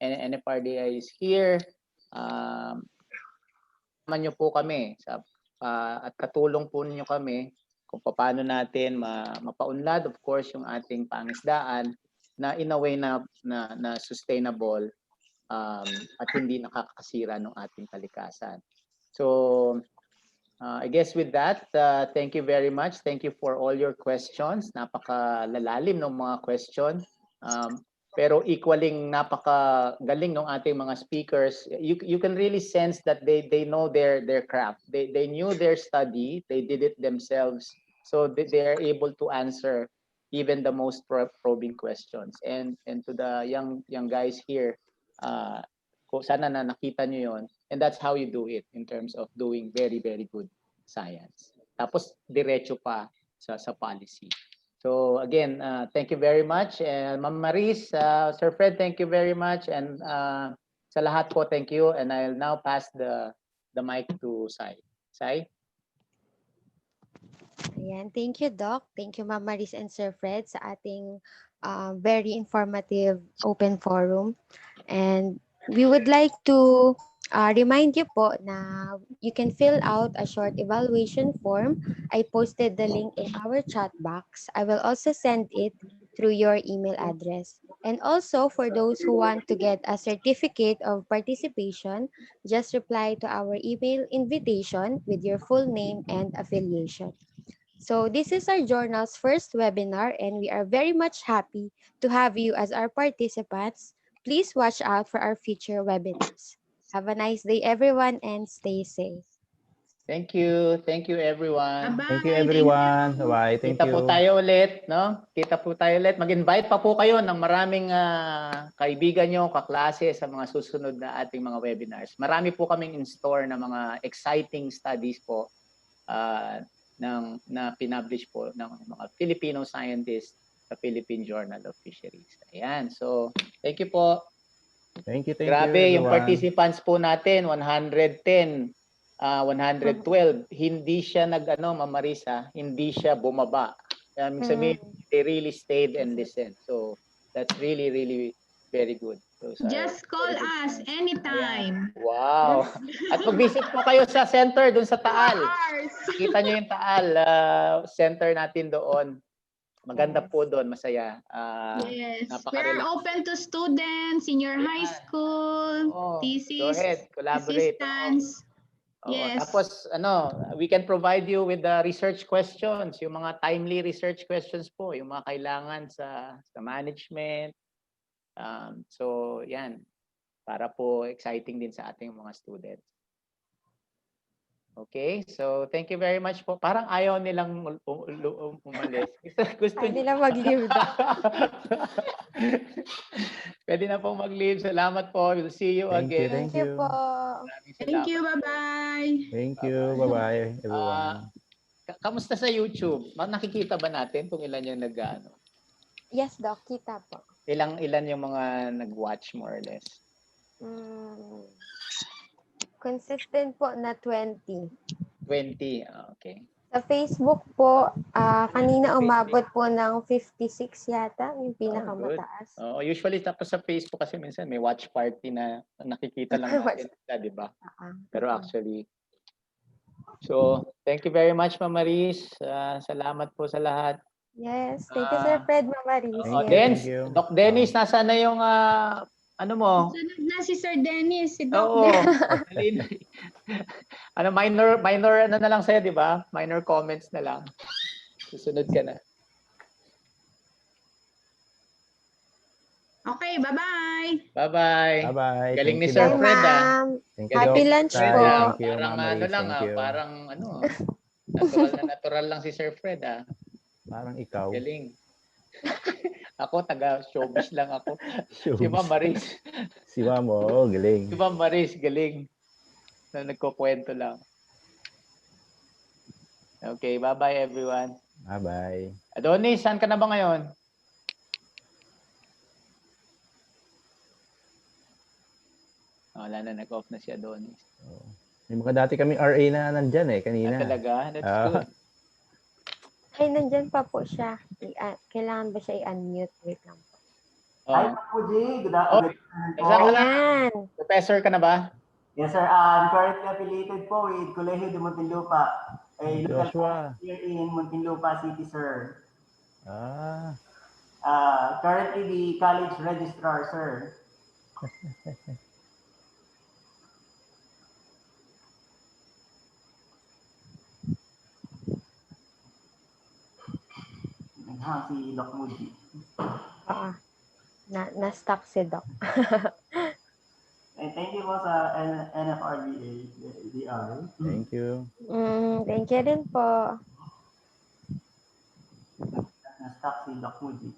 NFRDI is here. Kasama nyo po kami at katulong po ninyo kami kung paano natin mapaunlad, of course, yung ating pangisdaan na in a way na sustainable at hindi nakakasira ng ating kalikasan. So, I guess with that, thank you very much. Thank you for all your questions. Napakalalalim ng mga question. Pero equally napakagaling ng ating mga speakers. You can really sense that they know their craft. They knew their study. They did it themselves. So they are able to answer even the most probing questions. And to the young guys here, sana na nakita nyo yon. And that's how you do it in terms of doing very, very good science. Tapos diretso pa sa policy. So again, thank you very much. And Ma'am Maris, Sir Fred, thank you very much. And sa lahat po, thank you. And I'll now pass the mic to Sai. Sai? Ayan. Thank you, Doc. Thank you, Ma'am Maris and Sir Fred, sa ating very informative open forum. And we would like to remind you po na you can fill out a short evaluation form. I posted the link in our chat box. I will also send it through your email address. And also, for those who want to get a certificate of participation, just reply to our email invitation with your full name and affiliation. So this is our journal's first webinar, and we are very much happy to have you as our participants. Please watch out for our future webinars. Have a nice day, everyone, and stay safe. Thank you. Thank you, everyone. Bye-bye. Thank you, everyone. Bye-bye. Thank Kita po you. tayo ulit, no? Kita po tayo ulit. Mag-invite pa po kayo ng maraming kaibigan nyo, kaklase sa mga susunod na ating mga webinars. Marami po kaming in store na mga exciting studies po na pinablish po ng mga Filipino scientists sa Philippine Journal of Fisheries. Ayan. So, thank you po. Thank you, Grabe, yung everyone. participants po natin, 110. 112, hindi siya Ma'am Marisa, hindi siya bumaba. Sabihin, they really stayed and listened. So, that's really, really very good. Just call us anytime. Ayan. Wow. At mag-visit po kayo sa center doon sa Taal. Kita nyo yung Taal center natin doon. Maganda po doon, masaya. Yes, we're open to students, senior high school, thesis, go ahead, collaborate. assistants. Yes. Tapos we can provide you with the research questions, yung mga timely research questions po, yung mga kailangan sa management. So yan, para po exciting din sa ating mga students. Okay, so thank you very much po. Parang ayaw nilang umalis. Gusto nila mag-leave. Pwede na pong mag-leave. Salamat po. We'll see you again. Thank you po. Thank you. Bye-bye. Thank you. Bye-bye, everyone. Kamusta sa YouTube? Nakikita ba natin kung ilan yung nag-ano? Yes, Doc. Kita po. Ilan yung mga nag-watch more or less? Consistent po na 20. 20, okay. Sa Facebook po, kanina umabot po ng 56 yata, yung pinakamataas. Usually tapos sa Facebook kasi minsan may watch party na nakikita lang natin, di ba? Pero actually, so thank you very much, Ma'am Maris. Salamat po sa lahat. Yes, thank you, Sir Fred, Ma'am Maris. Yes. Doc Dennis, nasaan na yung ano mo? Sunod na si Sir Dennis, si Doc. Oo. Minor na lang sa'yo, di ba? Minor comments na lang. Susunod ka na. Okay, bye-bye. Bye-bye. Bye-bye. Galing ni Thank you, Sir Doc. Fred, Happy lunch po. Thank you, Parang Ma'am Maris. Thank you. parang natural lang si Sir Fred, Parang ikaw. Galing. Ako, taga-showbiz lang ako. Showbiz. Si Ma'am Maris. Si Ma'am, galing. Si Ma'am Maris, galing. Na nagkukwento lang. Okay, bye-bye everyone. Bye-bye. Adonis, saan ka na ba ngayon? Wala na, nag-off na si Adonis. May mga dati kaming RA na nandyan kanina. Talaga? That's good. Ay, nandyan pa po siya. Kailangan ba siya i-unmute? Wait lang po. Hi, Oh. Puji. Good Oh, afternoon po. exam ka na? Ayan. Professor ka na ba? Yes, sir. I'm currently affiliated po with Colegio de Muntinlupa, a local Joshua. college here in Muntinlupa City, sir. Ah, Currently the college registrar, sir. Si Doc Muji. Oo. Na-stuck si Doc. And thank you po sa NFRDI. thank you. Thank you din po. Na-stuck si Doc Muji.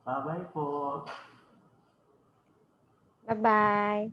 Bye-bye po. Bye-bye.